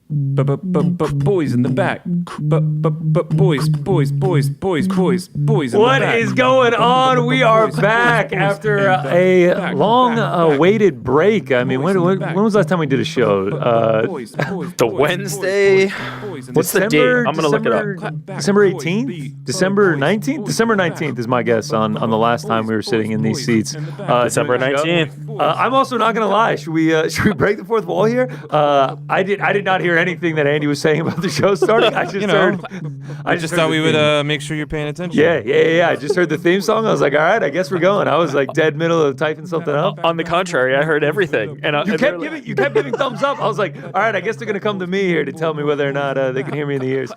Boys in the back. Boys in the What back. is going on? We are back after a long-awaited break. I mean, when was the last time we did a show? The Wednesday. What's the date? I'm going to look it up. December 18th? December 19th? December 19th is my guess on the last time we were sitting in these seats. December 19th. I'm also not going to lie. Should we break the fourth wall here? I did not hear anything that Andy was saying about the show starting. I just heard. I just thought we would make sure you're paying attention. Yeah. I just heard the theme song. I was like, all right, I guess we're going. I was like dead middle of typing something up. On the contrary, I heard everything. And You kept giving thumbs up. I was like, all right, I guess they're gonna come to me here to tell me whether or not they can hear me in the ears.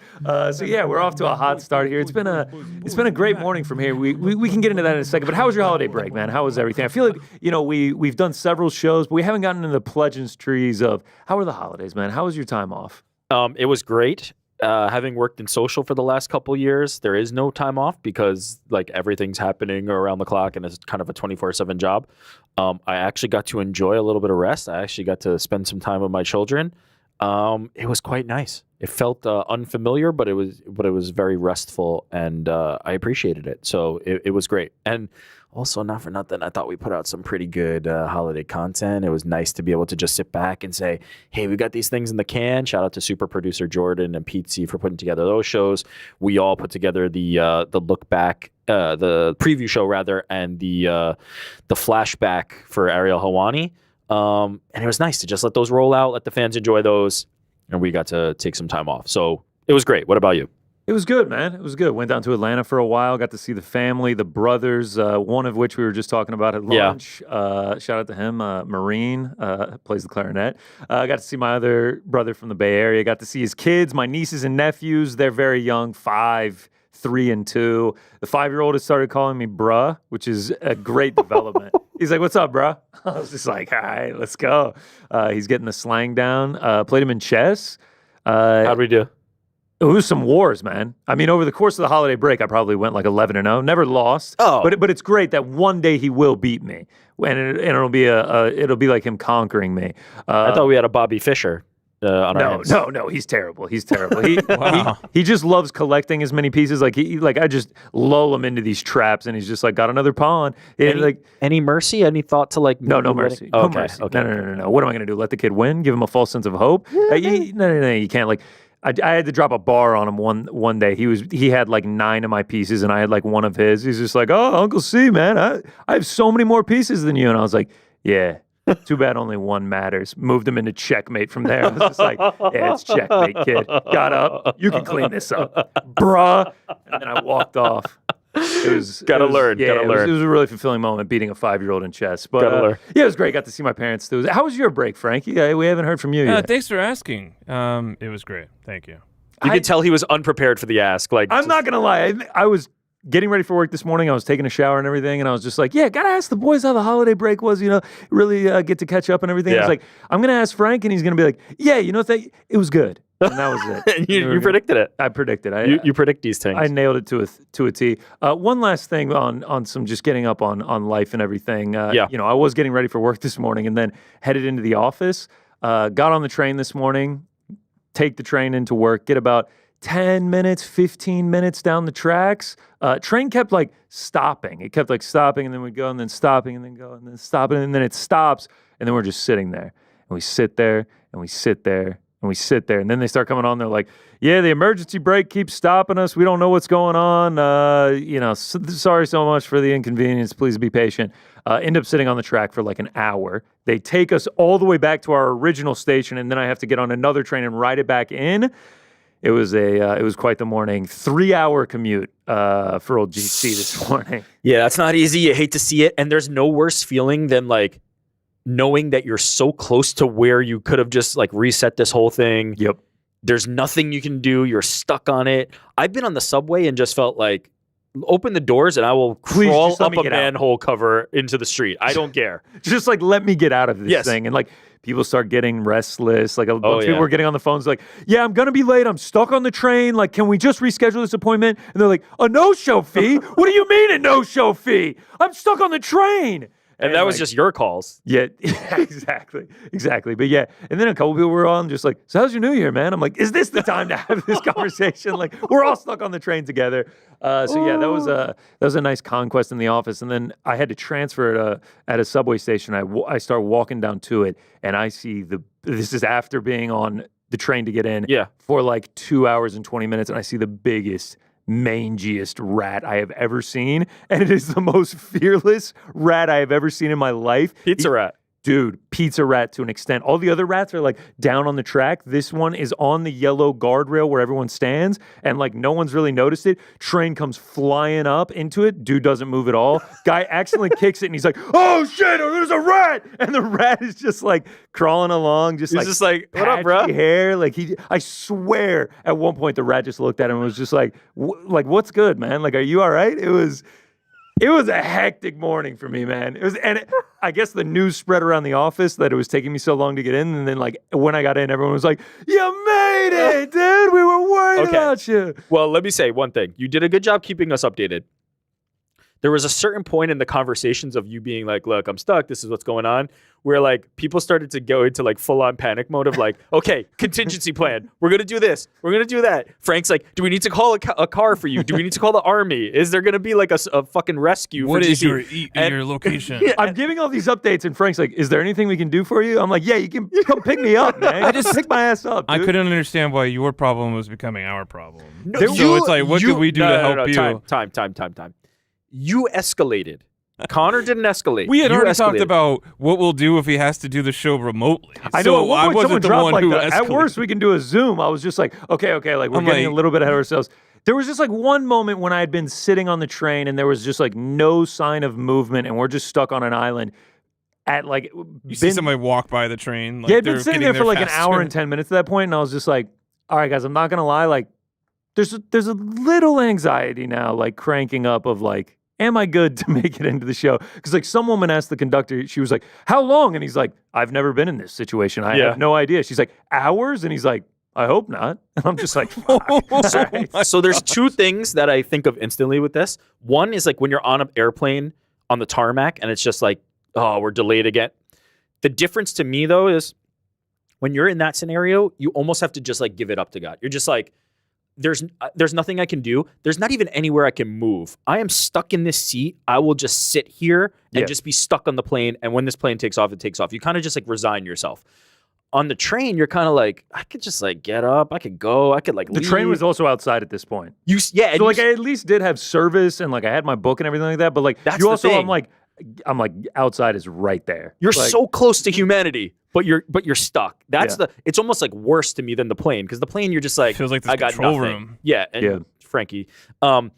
So yeah, we're off to a hot start here. It's been a great morning from here. We can get into that in a second. But how was your holiday break, man? How was everything? I feel like we've done several shows, but we haven't gotten into the pleasantries of how were the holidays, man? How was your time off? It was great. Having worked in social for the last couple years, there is no time off because like everything's happening around the clock and it's kind of a 24/7 job. I actually got to enjoy a little bit of rest. I actually got to spend some time with my children. It was quite nice. It felt unfamiliar, but it was very restful, and I appreciated it. So it was great. And also, not for nothing, I thought we put out some pretty good holiday content. It was nice to be able to just sit back and say, hey, we got these things in the can. Shout out to super producer Jordan and Pete C for putting together those shows. We all put together the look back, the preview show rather, and the flashback for Ariel Helwani. And it was nice to just let those roll out, let the fans enjoy those, and we got to take some time off. So it was great. What about you? It was good, man. It was good. Went down to Atlanta for a while. Got to see the family, the brothers, one of which we were just talking about at lunch. Yeah. Shout out to him, Marine, plays the clarinet. Got to see my other brother from the Bay Area. Got to see his kids, my nieces and nephews. They're very young, 5, 3, and 2. The 5-year-old has started calling me bruh, which is a great development. He's like, what's up, bruh? I was just like, all right, let's go. He's getting the slang down. Played him in chess. How'd we do? It was some wars, man. I mean, over the course of the holiday break, I probably went like 11-0. Never lost. Oh, but it's great that one day he will beat me, and it'll be like him conquering me. I thought we had a Bobby Fischer. On our hands. No, he's terrible. He's terrible. He just loves collecting as many pieces. Like I just lull him into these traps, and he's just like got another pawn. Any mercy? Any thought to like? No mercy. Oh, no okay. mercy. Okay. No. What am I gonna do? Let the kid win? Give him a false sense of hope? No. You can't. Like I had to drop a bar on him one day. He had like 9 of my pieces, and I had like 1 of his. He's just like, oh, Uncle C, man, I have so many more pieces than you, and I was like, yeah. Too bad only 1 matters. Moved him into checkmate from there. I was just like, yeah, it's checkmate, kid. Got up. You can clean this up. Bruh. And then I walked off. It was gotta learn. It was a really fulfilling moment beating a 5-year-old in chess. But yeah, it was great. Got to see my parents too. How was your break, Frankie? We haven't heard from you yet. Thanks for asking. It was great. Thank you. You could tell he was unprepared for the ask. Like, I'm not gonna lie. I was getting ready for work this morning. I was taking a shower and everything, and I was just like, yeah, gotta ask the boys how the holiday break was, really get to catch up and everything. Yeah. I was like, I'm gonna ask Frank, and he's gonna be like, yeah, it was good. And that was it. And you predicted it. I predicted. You predict these things. I nailed it to a T. One last thing on some just getting up on life and everything. Yeah. I was getting ready for work this morning and then headed into the office. Got on the train this morning, take the train into work, get about 10 minutes, 15 minutes down the tracks. Train kept like stopping. It kept like stopping and then we'd go and then stopping and then go and then stopping and then it stops and then we're just sitting there. And we sit there and we sit there and we sit there. And then they start coming on. They're like, yeah, the emergency brake keeps stopping us. We don't know what's going on. Sorry so much for the inconvenience. Please be patient. End up sitting on the track for like an hour. They take us all the way back to our original station. And then I have to get on another train and ride it back in. It was quite the morning. 3-hour commute for old GC this morning. Yeah, that's not easy. You hate to see it. And there's no worse feeling than like knowing that you're so close to where you could have just like reset this whole thing. Yep. There's nothing you can do. You're stuck on it. I've been on the subway and just felt like, open the doors and I will crawl up a manhole cover into the street. I don't care. Just like, let me get out of this thing. And like, people start getting restless. Like a bunch of people were getting on the phones like, yeah, I'm going to be late. I'm stuck on the train. Like, can we just reschedule this appointment? And they're like, a no-show fee? What do you mean a no-show fee? I'm stuck on the train. And that was just your calls. Yeah, exactly. But yeah, and then a couple people were on just like, so how's your New Year, man? I'm like, is this the time to have this conversation? Like, we're all stuck on the train together. So yeah, that was a nice conquest in the office. And then I had to transfer at a subway station. I start walking down to it, and I see this is after being on the train to get in for like 2 hours and 20 minutes, and I see the biggest, mangiest rat I have ever seen, and it is the most fearless rat I have ever seen in my life. Pizza rat. Dude, pizza rat to an extent. All the other rats are like down on the track. This one is on the yellow guardrail where everyone stands, and like no one's really noticed it. Train comes flying up into it. Dude doesn't move at all. Guy accidentally kicks it, and he's like, "Oh shit, there's a rat!" And the rat is just like crawling along, He's just like, "What up, bro?" Hair, like I swear, at one point the rat just looked at him and was just like, "What's good, man? Like, are you all right?" It was a hectic morning for me, man. I guess the news spread around the office that it was taking me so long to get in, and then like when I got in, everyone was like, "You made it, dude. We were worried about you." Well, let me say one thing. You did a good job keeping us updated. There was a certain point in the conversations of you being like, "Look, I'm stuck. This is what's going on," where like people started to go into like full on panic mode of like, "Okay, contingency plan. We're gonna do this. We're gonna do that." Frank's like, "Do we need to call a car for you? Do we need to call the army? Is there gonna be like a fucking rescue?" What for is GC? your location? I'm giving all these updates, and Frank's like, "Is there anything we can do for you?" I'm like, "Yeah, you can come pick me up, man. I just pick my ass up." Dude. I couldn't understand why your problem was becoming our problem. No, so it's like, what could we do to help you? Time. You escalated. Connor didn't escalate. We had You already escalated. talked about what we'll do if he has to do the show remotely. I know. So At I one point, wasn't the someone one dropped who like that. At escalated. worst, we can do a Zoom. I was just like, okay, like we're getting a little bit ahead of ourselves. There was just like one moment when I had been sitting on the train and there was just like no sign of movement, and we're just stuck on an island. At like, You see somebody walk by the train. Like yeah, I'd they're been sitting getting there for like faster. an hour and 10 minutes at that point, and I was just like, all right, guys, I'm not gonna lie, like, there's a little anxiety now, like cranking up of like, am I good to make it into the show? Because like some woman asked the conductor, she was like, "How long?" And he's like, "I've never been in this situation. I have no idea." She's like, "Hours?" And he's like, "I hope not." And I'm just like, So there's two things that I think of instantly with this. One is like when you're on an airplane on the tarmac and it's just like, oh, we're delayed again. The difference to me though is when you're in that scenario, you almost have to just like give it up to God. You're just like, there's nothing I can do. There's not even anywhere I can move. I am stuck in this seat. I will just sit here and just be stuck on the plane. And when this plane takes off, it takes off. You kind of just like resign yourself. On the train, you're kind of like, I could just like get up. I could go. I could like leave. the train was also outside at this point. So like I at least did have service and like I had my book and everything like that. But like That's you the also, thing. I'm like outside is right there. You're like, so close to humanity, but you're stuck. It's almost like worse to me than the plane, because the plane you're just like, Feels like this I got control nothing. room. Yeah, and Frankie. The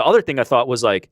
other thing I thought was like,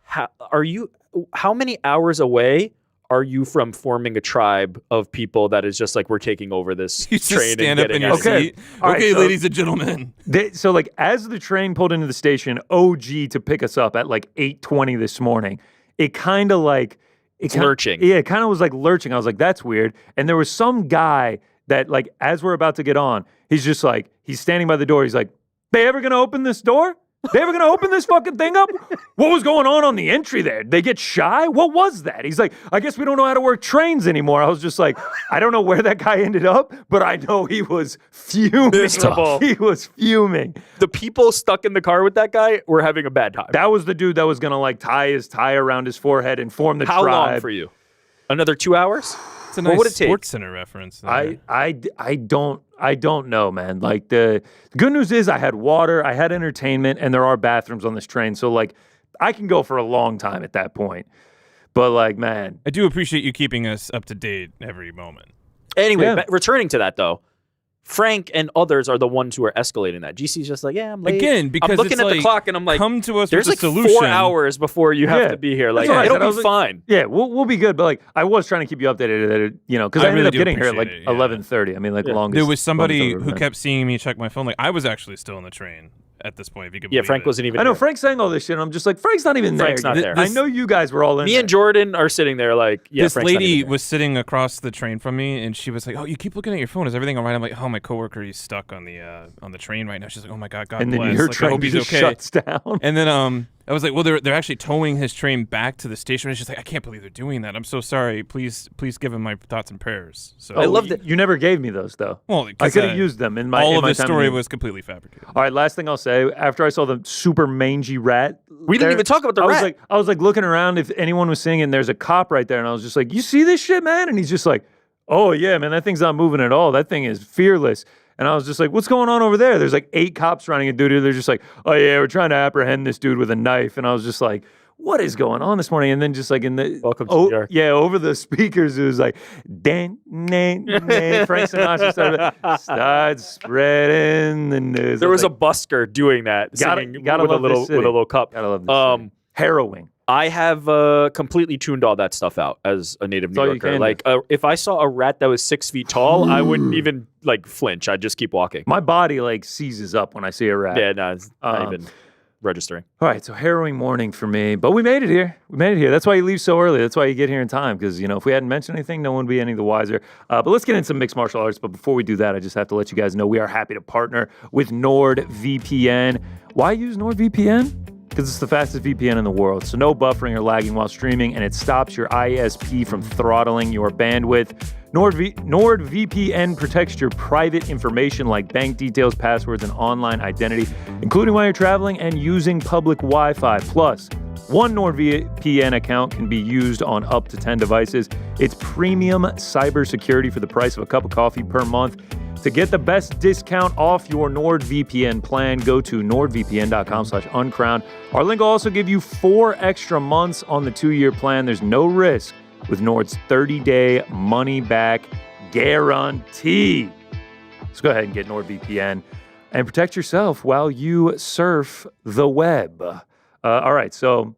how many hours away are you from forming a tribe of people that is just like, we're taking over this You train just stand and up getting in your out of here? seat. All right, Okay, so- ladies and gentlemen. So like as the train pulled into the station, OG to pick us up at like 8:20 this morning, it kind of like It's lurching. Yeah, it kind of was like lurching. I was like, that's weird. And there was some guy that like as we're about to get on, he's just like, he's standing by the door. He's like, "They ever gonna open this door? They ever gonna open this fucking thing up? What was going on the entry there? They get shy? What was that?" He's like, "I guess we don't know how to work trains anymore." I was just like, I don't know where that guy ended up, but I know he was fuming. Miserable. He was fuming. The people stuck in the car with that guy were having a bad time. That was the dude that was gonna like tie his tie around his forehead and form the How tribe. long for you? Another 2 hours? It's a What nice would it take? Sports Center reference. there. I don't know, man. Like the good news is I had water, I had entertainment, and there are bathrooms on this train. So like I can go for a long time at that point. But like, man, I do appreciate you keeping us up to date every moment. Anyway, returning to that though, Frank and others are the ones who are escalating that. GC's just like, yeah, I'm late. Again, because I'm looking it's at the like, clock and I'm like, come to us there's with like a solution. 4 hours before you have to be here. Like, That's what I it'll said. I was be like, fine. yeah, we'll be good. But like I was trying to keep you updated that it, because I I ended really up do getting here at like appreciate it, yeah. 11:30. I mean, like longest. There was somebody longest I've ever who been. kept seeing me check my phone. Like I was actually still in the train at this point. If you could Yeah, believe Frank it. wasn't even I know here. Frank's saying all this shit. And I'm just like, Frank's not even Frank's there. not there. I know you guys were all in. Me there. and Jordan are sitting there like, yeah, This Frank's not lady even there. was sitting across the train from me, and she was like, "Oh, you keep looking at your phone. Is everything all right?" I'm like, "Oh, my coworker, he's stuck on the train right now." She's like, "Oh my God, God And bless. then your Like, I train hope he's just okay." shuts down. And then I I was like, well, they're actually towing his train back to the station. It's just like, I can't believe they're doing that. I'm so sorry. Please give him my thoughts and prayers. So I love that you never gave me those though. Well, I could have used them in my. All in of my this time story in- was completely fabricated. All right, last thing I'll say. After I saw the super mangy rat, we didn't even talk about the rat. I was like looking around if anyone was seeing, and there's a cop right there, and I was just like, "You see this shit, man?" And he's just like, "Oh yeah, man, that thing's not moving at all. That thing is fearless." And I was just like, what's going on over there? There's like 8 cops running a dude. They're just like, oh yeah, we're trying to apprehend this dude with a knife. And I was just like, what is going on this morning? And then just like in the Welcome to New York. Yeah, over the speakers, it was like, Frank Sinatra started spreading the news. There was a busker doing that, singing with a little cup. Gotta love this city. Harrowing. I have completely tuned all that stuff out as a native New Yorker. Like, if I saw a rat that was 6 feet tall, I wouldn't even like flinch. I'd just keep walking. My body like seizes up when I see a rat. Yeah, no, it's not even registering. All right, so harrowing morning for me, but we made it here. That's why you leave so early. That's why you get here in time, because if we hadn't mentioned anything, no one would be any the wiser. But let's get into some mixed martial arts. But before we do that, I just have to let you guys know we are happy to partner with NordVPN. Why use NordVPN? Because it's the fastest VPN in the world. So no buffering or lagging while streaming, and it stops your ISP from throttling your bandwidth. NordVPN protects your private information like bank details, passwords, and online identity, including while you're traveling and using public Wi-Fi. Plus, one NordVPN account can be used on up to 10 devices. It's premium cybersecurity for the price of a cup of coffee per month. To get the best discount off your NordVPN plan, go to nordvpn.com/uncrowned. Our link will also give you 4 extra months on the 2-year plan. There's no risk with Nord's 30-day money-back guarantee. Let's go ahead and get NordVPN and protect yourself while you surf the web. All right, so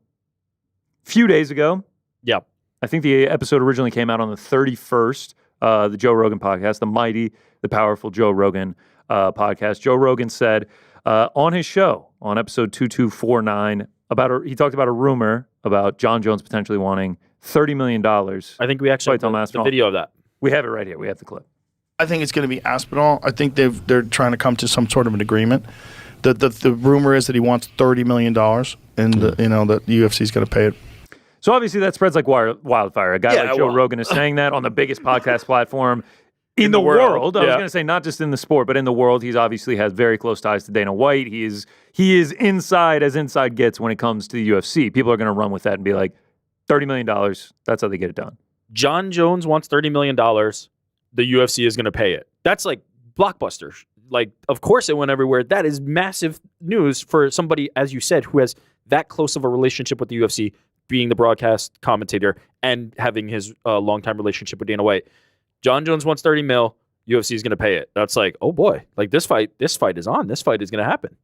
a few days ago, I think the episode originally came out on the 31st, the Joe Rogan podcast, the powerful Joe Rogan podcast. Joe Rogan said on his show, on episode 2249, he talked about a rumor about Jon Jones potentially wanting $30 million. I think we actually have the video of that. We have it right here. We have the clip. I think it's going to be Aspinall. I think they're trying to come to some sort of an agreement. The rumor is that he wants $30 million, and that the UFC is going to pay it. So obviously that spreads like wildfire. A guy like Joe Rogan is saying that on the biggest podcast platform in the world. I was going to say not just in the sport, but in the world. He's obviously has very close ties to Dana White. He is inside as inside gets when it comes to the UFC. People are going to run with that and be like, $30 million, that's how they get it done. Jon Jones wants $30 million. The UFC is going to pay it. That's like blockbuster. Like, of course it went everywhere. That is massive news for somebody, as you said, who has that close of a relationship with the UFC, being the broadcast commentator and having his longtime relationship with Dana White. Jon Jones wants 30 mil. UFC is going to pay it. That's like, oh boy, like this fight is on. This fight is going to happen.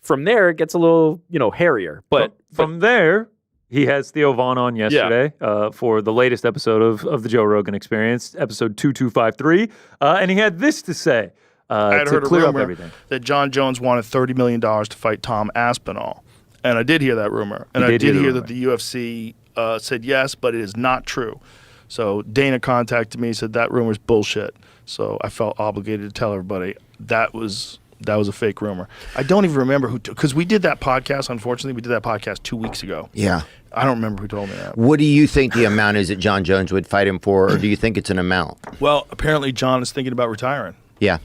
From there, it gets a little, hairier. But from there, he has Theo Vaughn on yesterday for the latest episode of the Joe Rogan Experience, episode 2253, and he had this to say I to heard clear a up rumor everything. that Jon Jones wanted $30 million to fight Tom Aspinall. And I did hear that rumor. And I did hear that the UFC said yes, but it is not true. So Dana contacted me, said that rumor's bullshit. So I felt obligated to tell everybody that was a fake rumor. I don't even remember who, because we did that podcast, unfortunately, we did that podcast 2 weeks ago. Yeah. I don't remember who told me that. What do you think the amount is that Jon Jones would fight him for, or do you think it's an amount? Well, apparently Jon is thinking about retiring. Yeah.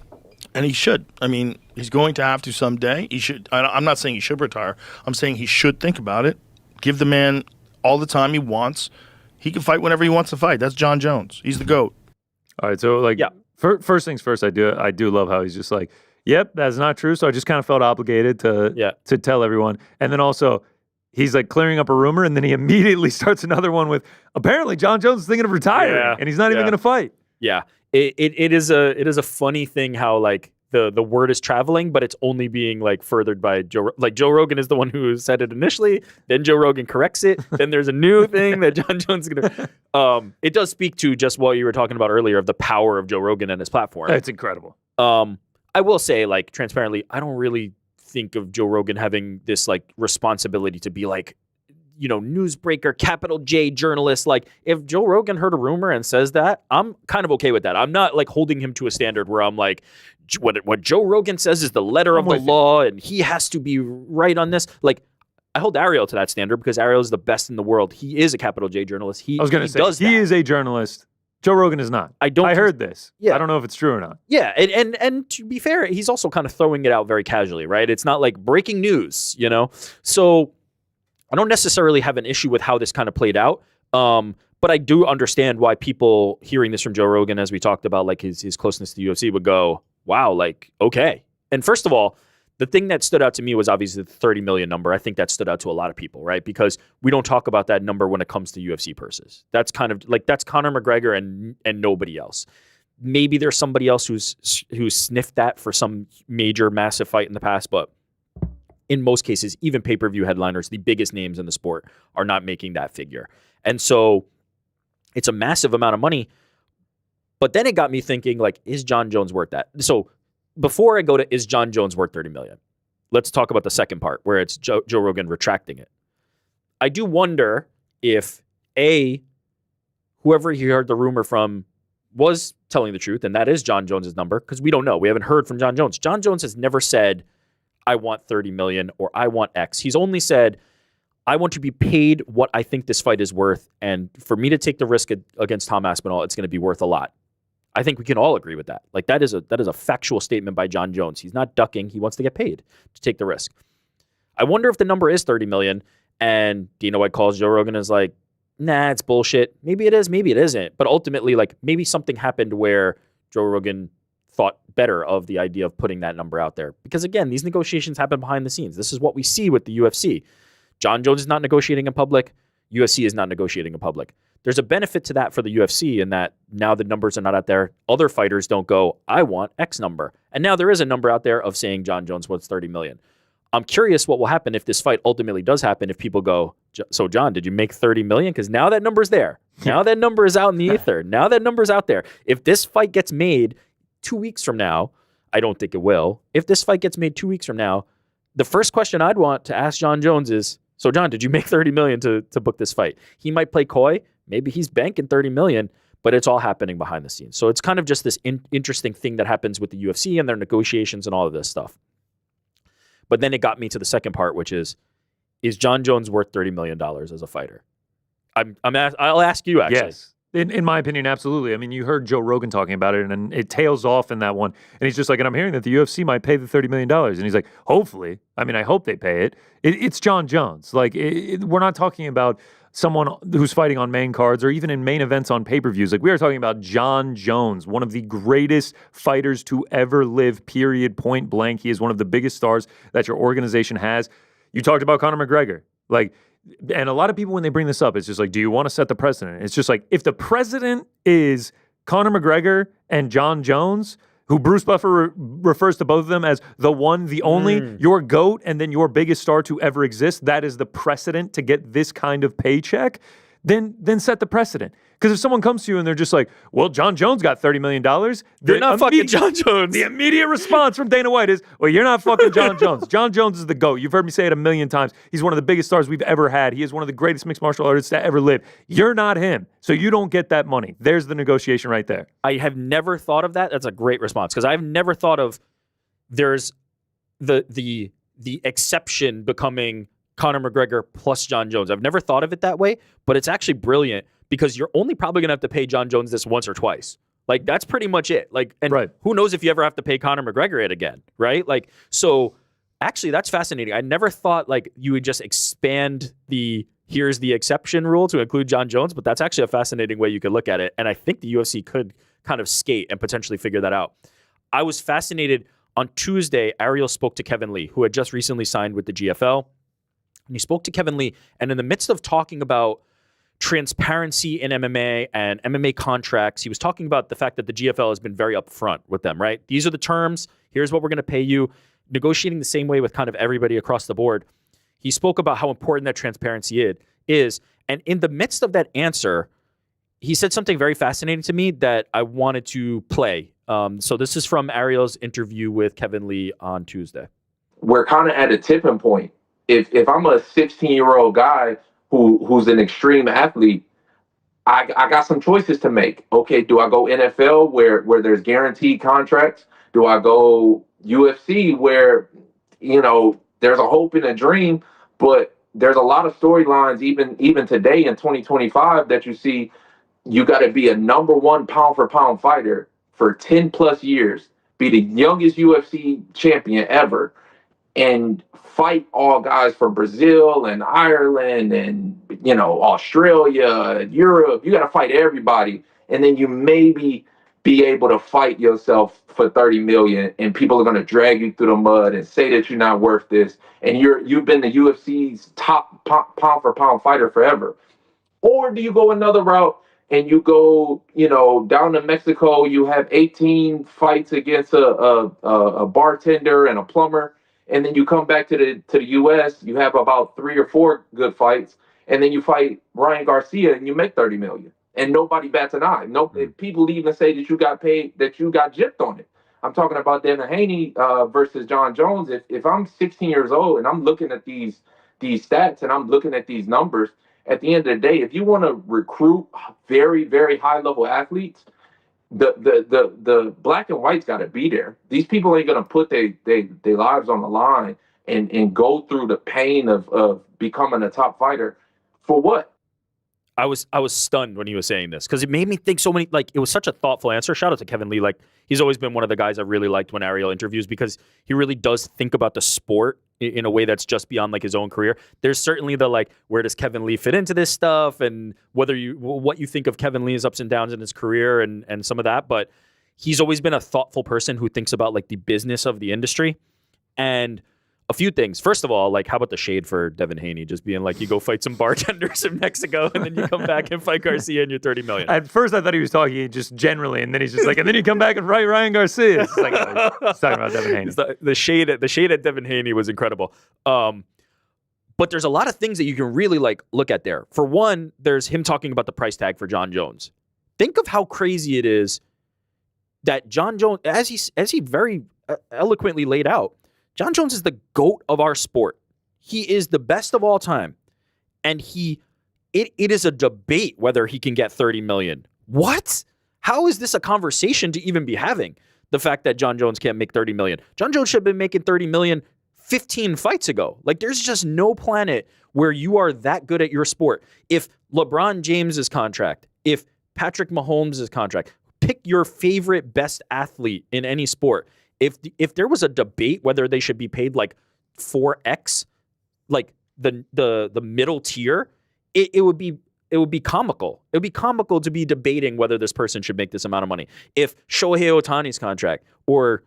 And he should. I mean, he's going to have to someday. He should. I'm not saying he should retire. I'm saying he should think about it. Give the man all the time he wants. He can fight whenever he wants to fight. That's Jon Jones. He's the GOAT. All right, so first things first, I do love how he's just like, yep, that's not true. So I just kind of felt obligated to tell everyone. And then also, he's like clearing up a rumor, and then he immediately starts another one with, apparently Jon Jones is thinking of retiring, and he's not even going to fight. Yeah. It is a funny thing how like the word is traveling, but it's only being like furthered by Joe. Like Joe Rogan is the one who said it initially, then Joe Rogan corrects it, then there's a new thing that Jon Jones is gonna. It does speak to just what you were talking about earlier of the power of Joe Rogan and his platform. It's incredible. I will say, like, transparently, I don't really think of Joe Rogan having this like responsibility to be like, newsbreaker, capital J journalist. Like, if Joe Rogan heard a rumor and says that, I'm kind of okay with that. I'm not like holding him to a standard where I'm like, what Joe Rogan says is the letter of the law and he has to be right on this. Like, I hold Ariel to that standard because Ariel is the best in the world. He is a capital J journalist. I was going to say, he is a journalist. Joe Rogan is not. I heard this. Yeah. I don't know if it's true or not. Yeah, and to be fair, he's also kind of throwing it out very casually, right? It's not like breaking news, you know? So I don't necessarily have an issue with how this kind of played out. But I do understand why people hearing this from Joe Rogan, as we talked about, like his closeness to the UFC, would go, wow, like, okay. And first of all, the thing that stood out to me was obviously the 30 million number. I think that stood out to a lot of people, right? Because we don't talk about that number when it comes to UFC purses. That's kind of like, that's Conor McGregor and nobody else. Maybe there's somebody else who's sniffed that for some major, massive fight in the past, but in most cases, even pay-per-view headliners, the biggest names in the sport, are not making that figure. And so it's a massive amount of money. But then it got me thinking, like, is Jon Jones worth that? So before I go to is Jon Jones worth 30 million, let's talk about the second part where it's Joe Rogan retracting it. I do wonder if whoever he heard the rumor from was telling the truth, and that is Jon Jones's number, because we don't know. We haven't heard from Jon Jones. Jon Jones has never said, I want 30 million or I want X. He's only said, I want to be paid what I think this fight is worth, and for me to take the risk against Tom Aspinall, it's going to be worth a lot. I think we can all agree with that. Like that is a factual statement by Jon Jones. He's not ducking. He wants to get paid to take the risk. I wonder if the number is 30 million and Dana White calls Joe Rogan and is like, nah, it's bullshit. Maybe it is, maybe it isn't. But ultimately, like maybe something happened where Joe Rogan thought better of the idea of putting that number out there. Because again, these negotiations happen behind the scenes. This is what we see with the UFC. Jon Jones is not negotiating in public. UFC is not negotiating in public. There's a benefit to that for the UFC in that now the numbers are not out there. Other fighters don't go, I want X number. And now there is a number out there of saying Jon Jones wants 30 million. I'm curious what will happen if this fight ultimately does happen, if people go, so Jon, did you make 30 million? Because now that number's there. Now that number is out in the ether. Now that number's out there. If this fight gets made 2 weeks from now, I don't think it will. If this fight gets made 2 weeks from now, the first question I'd want to ask Jon Jones is, so Jon, did you make 30 million to book this fight? He might play coy. Maybe he's banking 30 million, but it's all happening behind the scenes. So it's kind of just this interesting thing that happens with the UFC and their negotiations and all of this stuff. But then it got me to the second part, which is Jon Jones worth $30 million as a fighter? I'll ask you, actually. Yes. In my opinion, absolutely. I mean, you heard Joe Rogan talking about it, and it tails off in that one. And he's just like, and I'm hearing that the UFC might pay the $30 million. And he's like, hopefully. I mean, I hope they pay it. It's Jon Jones. Like, we're not talking about someone who's fighting on main cards or even in main events on pay-per-views. Like, we are talking about Jon Jones, one of the greatest fighters to ever live, period, point blank. He is one of the biggest stars that your organization has. You talked about Conor McGregor. Like, and a lot of people, when they bring this up, it's just like, do you want to set the precedent? It's just like, if the president is Conor McGregor and Jon Jones, who Bruce Buffer refers to both of them as the one, the only, your GOAT, and then your biggest star to ever exist, that is the precedent to get this kind of paycheck, then set the precedent. Because if someone comes to you and they're just like, well, Jon Jones got $30 million, you're not fucking Jon Jones. The immediate response from Dana White is, well, you're not fucking Jon Jones. Jon Jones is the GOAT. You've heard me say it a million times. He's one of the biggest stars we've ever had. He is one of the greatest mixed martial artists to ever live. You're not him. So you don't get that money. There's the negotiation right there. I have never thought of that. That's a great response. Because I've never thought of there's the exception becoming Conor McGregor plus Jon Jones. I've never thought of it that way, but it's actually brilliant because you're only probably going to have to pay Jon Jones this once or twice. Like, that's pretty much it. Like, and who knows if you ever have to pay Conor McGregor it again, right? Like, so actually that's fascinating. I never thought like you would just expand here's the exception rule to include Jon Jones, but that's actually a fascinating way you could look at it. And I think the UFC could kind of skate and potentially figure that out. I was fascinated. On Tuesday, Ariel spoke to Kevin Lee, who had just recently signed with the GFL. And he spoke to Kevin Lee, and in the midst of talking about transparency in MMA and MMA contracts, he was talking about the fact that the GFL has been very upfront with them, right? These are the terms. Here's what we're going to pay you. Negotiating the same way with kind of everybody across the board. He spoke about how important that transparency is. And in the midst of that answer, he said something very fascinating to me that I wanted to play. So this is from Ariel's interview with Kevin Lee on Tuesday. We're kind of at a tipping point. If I'm a 16-year-old guy who's an extreme athlete, I got some choices to make. Okay, do I go NFL where there's guaranteed contracts? Do I go UFC where, there's a hope and a dream, but there's a lot of storylines even today in 2025 that you see. You got to be a number one pound for pound fighter for 10 plus years, be the youngest UFC champion ever, and fight all guys from Brazil and Ireland and, Australia, Europe. You got to fight everybody. And then you maybe be able to fight yourself for 30 million, and people are going to drag you through the mud and say that you're not worth this. And you've been the UFC's top pound for pound fighter forever. Or do you go another route and you go, down to Mexico, you have 18 fights against a bartender and a plumber, and then you come back to the US, you have about 3 or 4 good fights, and then you fight Ryan Garcia and you make 30 million. And nobody bats an eye. No, people even say that you got paid, that you got gypped on it. I'm talking about Devin Haney versus Jon Jones. If I'm 16 years old and I'm looking at these stats and I'm looking at these numbers, at the end of the day, if you want to recruit very, very high level athletes, the black and white's got to be there. These people ain't gonna put their lives on the line and go through the pain of becoming a top fighter for what? I was stunned when he was saying this because it made me think so many, like, it was such a thoughtful answer. Shout out to Kevin Lee. Like, he's always been one of the guys I really liked when Ariel interviews because he really does think about the sport in a way that's just beyond like his own career. There's certainly the like, where does Kevin Lee fit into this stuff and what you think of Kevin Lee's ups and downs in his career and some of that. But he's always been a thoughtful person who thinks about like the business of the industry. And a few things. First of all, like, how about the shade for Devin Haney just being like, you go fight some bartenders in Mexico and then you come back and fight Garcia and you're 30 million. At first, I thought he was talking just generally, and then he's just like, and then you come back and fight Ryan Garcia. It's like, he's talking about Devin Haney. The shade at Devin Haney was incredible. But there's a lot of things that you can really like look at there. For one, there's him talking about the price tag for Jon Jones. Think of how crazy it is that Jon Jones, as he very eloquently laid out, Jon Jones is the GOAT of our sport. He is the best of all time. And it is a debate whether he can get 30 million. What? How is this a conversation to even be having? The fact that Jon Jones can't make 30 million. Jon Jones should have been making 30 million 15 fights ago. Like, there's just no planet where you are that good at your sport. If LeBron James's contract, if Patrick Mahomes' contract, pick your favorite best athlete in any sport. If there was a debate whether they should be paid like 4x, like the middle tier, it would be comical. It would be comical to be debating whether this person should make this amount of money. If Shohei Ohtani's contract or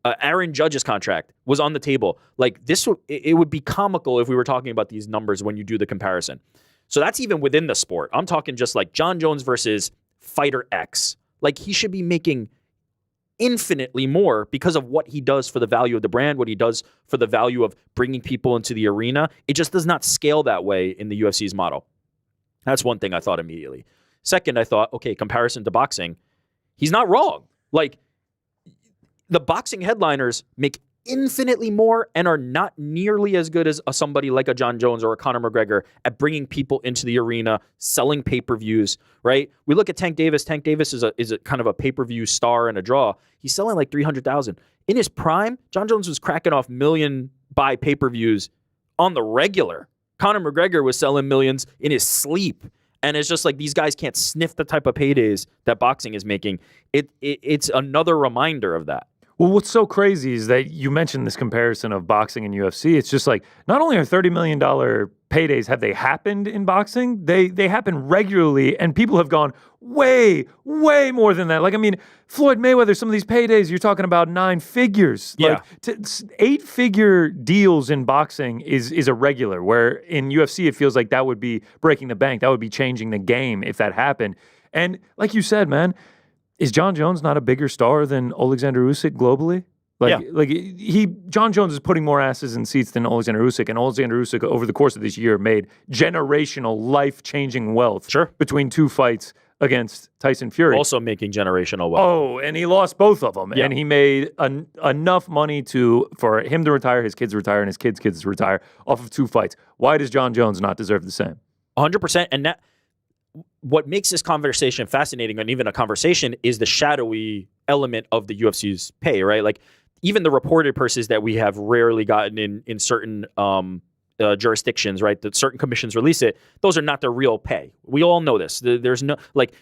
Aaron Judge's contract was on the table, like this, it would be comical if we were talking about these numbers when you do the comparison. So that's even within the sport. I'm talking just like Jon Jones versus fighter X. Like, he should be making infinitely more because of what he does for the value of the brand, what he does for the value of bringing people into the arena. It just does not scale that way in the UFC's model. That's one thing I thought immediately. Second, I thought, okay, comparison to boxing, he's not wrong. Like, the boxing headliners make infinitely more and are not nearly as good as somebody like a Jon Jones or a Conor McGregor at bringing people into the arena, selling pay-per-views, right? We look at Tank Davis. Tank Davis is a kind of a pay-per-view star and a draw. He's selling like 300,000. In his prime, Jon Jones was cracking off million buy pay-per-views on the regular. Conor McGregor was selling millions in his sleep. And it's just like these guys can't sniff the type of paydays that boxing is making. It's another reminder of that. Well, what's so crazy is that you mentioned this comparison of boxing and UFC. It's just like, not only are $30 million paydays, have they happened in boxing? They happen regularly, and people have gone way, way more than that. Like, I mean, Floyd Mayweather, some of these paydays, you're talking about 9 figures. Yeah. Like, 8-figure deals in boxing is a regular, where in UFC, it feels like that would be breaking the bank. That would be changing the game if that happened. And like you said, man, is Jon Jones not a bigger star than Alexander Usyk globally? Jon Jones is putting more asses in seats than Alexander Usyk, and Alexander Usyk over the course of this year made generational, life-changing wealth between 2 fights against Tyson Fury. Also making generational wealth. Oh, and he lost both of them, and he made enough money for him to retire, his kids retire, and his kids' kids retire off of 2 fights. Why does Jon Jones not deserve the same? 100%, and that. What makes this conversation fascinating and even a conversation is the shadowy element of the UFC's pay, right? Like, even the reported purses that we have rarely gotten in certain jurisdictions, right? That certain commissions release it. Those are not their real pay. We all know this. There's no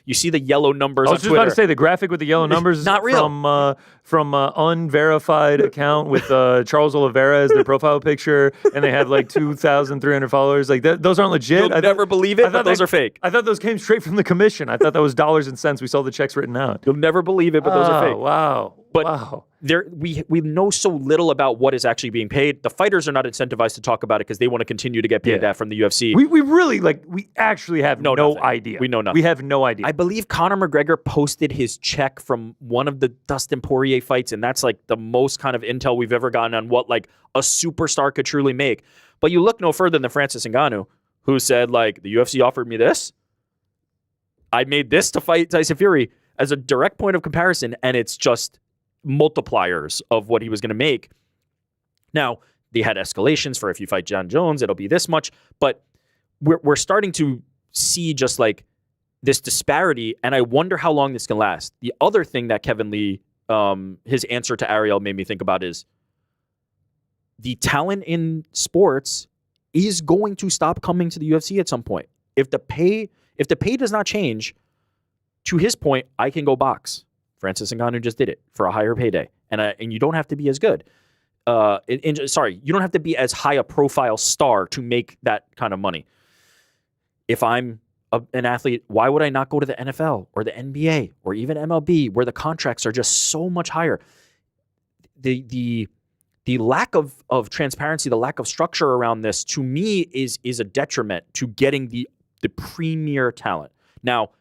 you see the yellow numbers. I was just about to say the graphic with the yellow numbers not real. From unverified account with Charles Oliveira as their profile picture, and they have 2,300 followers. Those aren't legit. You'll never believe it, but those are fake. I thought those came straight from the commission. I thought that was dollars and cents. We saw the checks written out. You'll never believe it, but those are fake. Wow. But wow. we know so little about what is actually being paid. The fighters are not incentivized to talk about it because they want to continue to get paid that from the UFC. We really we actually have no idea. We know nothing. We have no idea. I believe Conor McGregor posted his check from one of the Dustin Poirier fights, and that's the most kind of intel we've ever gotten on what a superstar could truly make. But you look no further than Francis Ngannou, who said the UFC offered me this. I made this to fight Tyson Fury as a direct point of comparison, and it's just multipliers of what he was going to make. Now, they had escalations for if you fight Jon Jones, it'll be this much, but we're starting to see just this disparity, and I wonder how long this can last. The other thing that Kevin Lee, his answer to Ariel made me think about is the talent in sports is going to stop coming to the UFC at some point. If the pay does not change, to his point, I can go box. Francis Ngannou just did it for a higher payday, and you don't have to be as good. You don't have to be as high a profile star to make that kind of money. If I'm an athlete, why would I not go to the NFL or the NBA or even MLB, where the contracts are just so much higher? The lack of transparency, the lack of structure around this, to me, is a detriment to getting the premier talent. Now,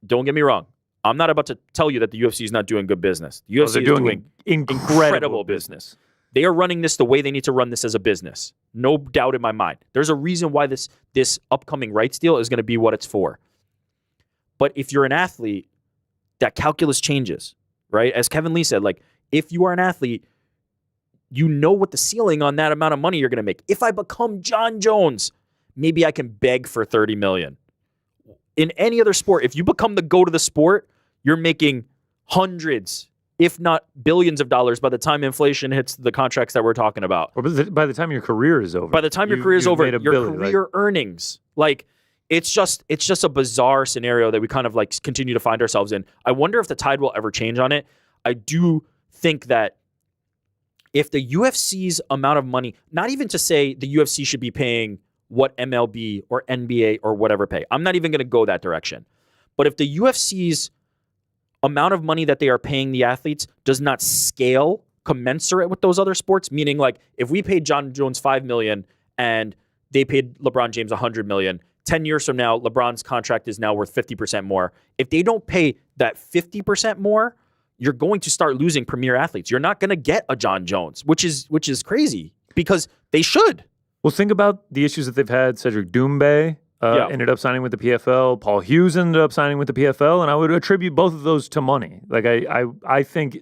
don't get me wrong. I'm not about to tell you that the UFC is not doing good business. The UFC is doing incredible business. They are running this the way they need to run this as a business. No doubt in my mind. There's a reason why this upcoming rights deal is going to be what it's for. But if you're an athlete, that calculus changes, right? As Kevin Lee said, if you are an athlete, you know what the ceiling on that amount of money you're going to make. If I become Jon Jones, maybe I can beg for $30 million. In any other sport, if you become the GOAT of the sport, you're making hundreds, if not billions of dollars by the time inflation hits the contracts that we're talking about. Or by the time your career is over. By the time your career is over, your career earnings. It's just a bizarre scenario that we kind of continue to find ourselves in. I wonder if the tide will ever change on it. I do think that if the UFC's amount of money, not even to say the UFC should be paying what MLB or NBA or whatever pay. I'm not even going to go that direction. But if the UFC's amount of money that they are paying the athletes does not scale commensurate with those other sports, meaning if we paid Jon Jones $5 million and they paid LeBron James $100 million, 10 years from now, LeBron's contract is now worth 50% more. If they don't pay that 50% more, you're going to start losing premier athletes. You're not going to get a Jon Jones, which is crazy because they should. Well, think about the issues that they've had. Cedric Doumbé ended up signing with the PFL. Paul Hughes ended up signing with the PFL, and I would attribute both of those to money. I think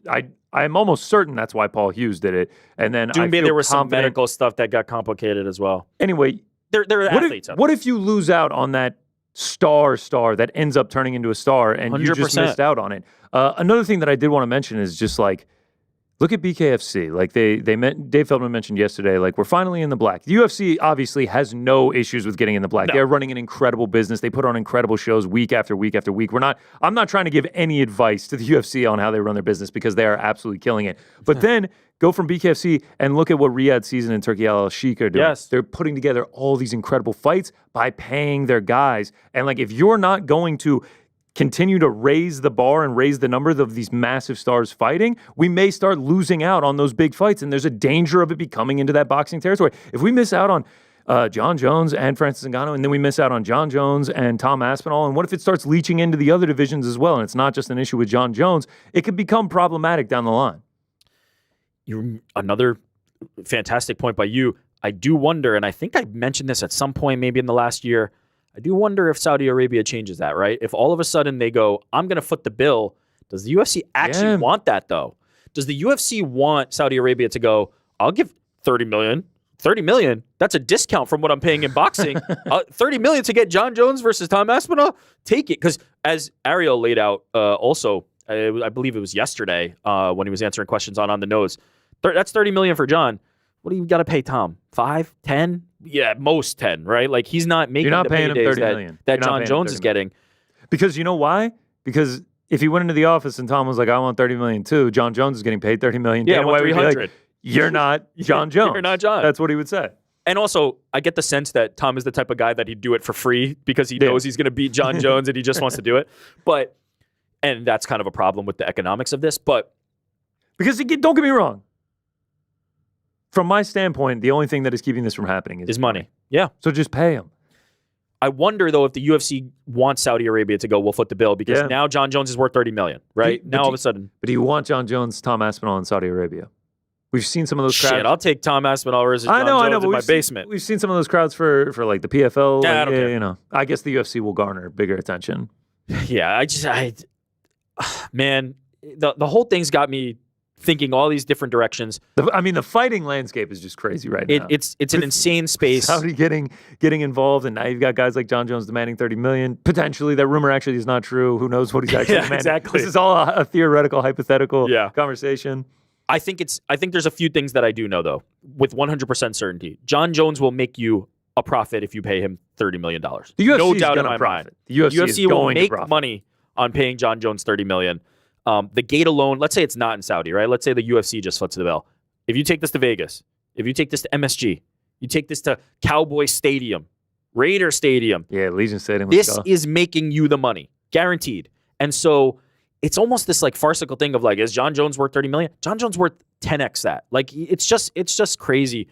I'm almost certain that's why Paul Hughes did it. And then Doumbé, there was some medical stuff that got complicated as well. Anyway, they're athletes. What if you lose out on that star that ends up turning into a star, and 100%. You just missed out on it? Another thing that I did want to mention is just look at BKFC. Dave Feldman mentioned yesterday, we're finally in the black. The UFC obviously has no issues with getting in the black. No. They're running an incredible business. They put on incredible shows week after week after week. I'm not trying to give any advice to the UFC on how they run their business because they are absolutely killing it. But then go from BKFC and look at what Riyadh Season and Turkey Al Sheikh are doing. Yes. They're putting together all these incredible fights by paying their guys. And if you're not going to continue to raise the bar and raise the number of these massive stars fighting, we may start losing out on those big fights, and there's a danger of it becoming into that boxing territory. If we miss out on Jon Jones and Francis Ngannou, and then we miss out on Jon Jones and Tom Aspinall, and what if it starts leaching into the other divisions as well, and it's not just an issue with Jon Jones, it could become problematic down the line. Another fantastic point by you. I do wonder, and I think I mentioned this at some point maybe in the last year, I do wonder if Saudi Arabia changes that, right? If all of a sudden they go, I'm going to foot the bill, does the UFC actually want that, though? Does the UFC want Saudi Arabia to go, I'll give $30 million? $30 million? That's a discount from what I'm paying in boxing. $30 million to get Jon Jones versus Tom Aspinall? Take it. Because as Ariel laid out also, I believe it was yesterday when he was answering questions on the nose, that's $30 million for Jon. What do you got to pay Tom? 5, 10, most 10, right? Like he's not making You're not the paying him paydays 30 million. that You're not Jon paying him Jones 30 is getting. Because you know why? Because if he went into the office and Tom was like, I want 30 million too, Jon Jones is getting paid 30 million. Yeah, I Dana want White would be 300. like, you're not Jon Jones. You're not Jon. That's what he would say. And also, I get the sense that Tom is the type of guy that he'd do it for free because he knows he's going to beat Jon Jones and he just wants to do it. And that's kind of a problem with the economics of this. But because don't get me wrong. From my standpoint, the only thing that is keeping this from happening is money. Yeah. So just pay him. I wonder, though, if the UFC wants Saudi Arabia to go, we'll foot the bill because now Jon Jones is worth $30 million, right? Now all of a sudden. But do you want Jon Jones, Tom Aspinall in Saudi Arabia? We've seen some of those crowds. Shit, I'll take Tom Aspinall versus Jon Jones in my basement. We've seen some of those crowds for like the PFL. Yeah, I don't care. You know, I guess the UFC will garner bigger attention. Yeah, man, the whole thing's got me thinking all these different directions. The fighting landscape is just crazy right now. It's an insane space. Saudi getting involved, and now you've got guys like Jon Jones demanding $30 million. Potentially, that rumor actually is not true. Who knows what he's actually demanding? Exactly. This is all a theoretical, hypothetical conversation. I think there's a few things that I do know though, with 100% certainty. Jon Jones will make you a profit if you pay him $30 million. The UFC no is doubt in gonna my profit. mind. The UFC will make profit. money on paying Jon Jones $30 million. The gate alone, let's say it's not in Saudi, right? Let's say the UFC just foots the bill. If you take this to Vegas, if you take this to MSG, you take this to Cowboy Stadium, Raider Stadium. Yeah, Legion Stadium. This is making you the money, guaranteed. And so it's almost this like farcical thing of like, is Jon Jones worth $30 million? Jon Jones worth 10x that. Like it's just crazy.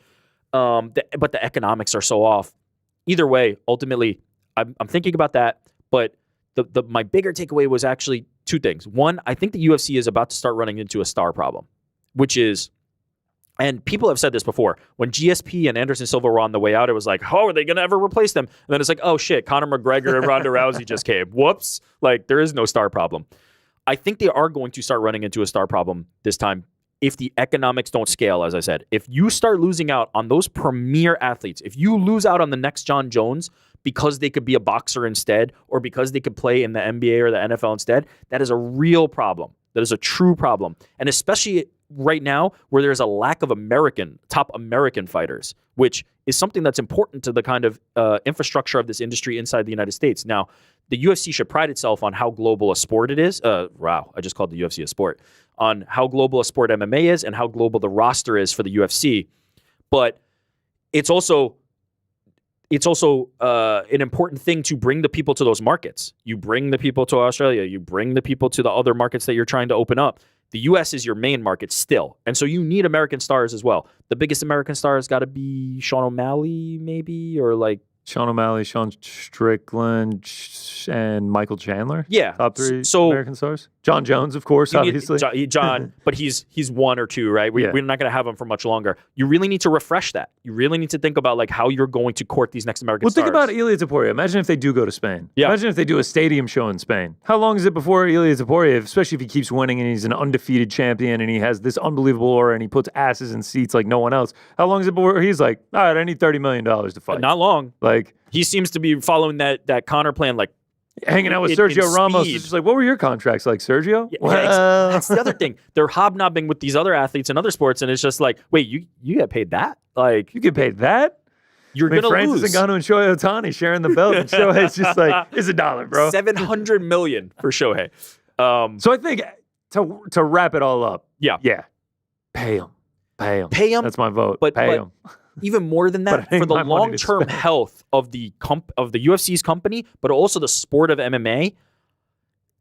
But the economics are so off. Either way, ultimately, I'm thinking about that. But my bigger takeaway was actually two things. One, I think the UFC is about to start running into a star problem, which is, and people have said this before, when GSP and Anderson Silva were on the way out, it was like, oh, are they going to ever replace them? And then it's like, oh shit, Conor McGregor and Ronda Rousey just came. Whoops. Like there is no star problem. I think they are going to start running into a star problem this time if the economics don't scale, as I said. If you start losing out on those premier athletes, if you lose out on the next Jon Jones because they could be a boxer instead or because they could play in the NBA or the NFL instead, that is a real problem. That is a true problem. And especially right now where there's a lack of top American fighters, which is something that's important to the kind of infrastructure of this industry inside the United States. Now, the UFC should pride itself on how global a sport it is. Wow, I just called the UFC a sport. On how global a sport MMA is and how global the roster is for the UFC. But it's also an important thing to bring the people to those markets. You bring the people to Australia. You bring the people to the other markets that you're trying to open up. The U.S. is your main market still. And so you need American stars as well. The biggest American star has got to be Sean O'Malley, maybe, or like Sean O'Malley, Sean Strickland, and Michael Chandler. Yeah. Top three American stars. Jon Jones, of course, obviously. Jon, but he's one or two, right? We're not going to have him for much longer. You really need to refresh that. You really need to think about like how you're going to court these next American stars. Well, think about Ilia Topuria. Imagine if they do go to Spain. Yeah. Imagine if they do a stadium show in Spain. How long is it before Ilia Topuria, especially if he keeps winning and he's an undefeated champion and he has this unbelievable aura and he puts asses in seats like no one else? How long is it before he's like, all right, I need $30 million to fight? Not long. Like he seems to be following that Conor plan, like hanging out with Sergio Ramos. It's just like, what were your contracts like, Sergio? Yeah, that's the other thing. They're hobnobbing with these other athletes and other sports, and it's just like, wait, you get paid that? Like you get paid that? You're gonna Francis lose. Ngannou and Shohei Ohtani sharing the belt, and Shohei's just like, it's $1, bro. $700 million for Shohei. So I think to wrap it all up, pay him. That's my vote. But pay him. Even more than that, for the long-term health of the UFC's company, but also the sport of MMA,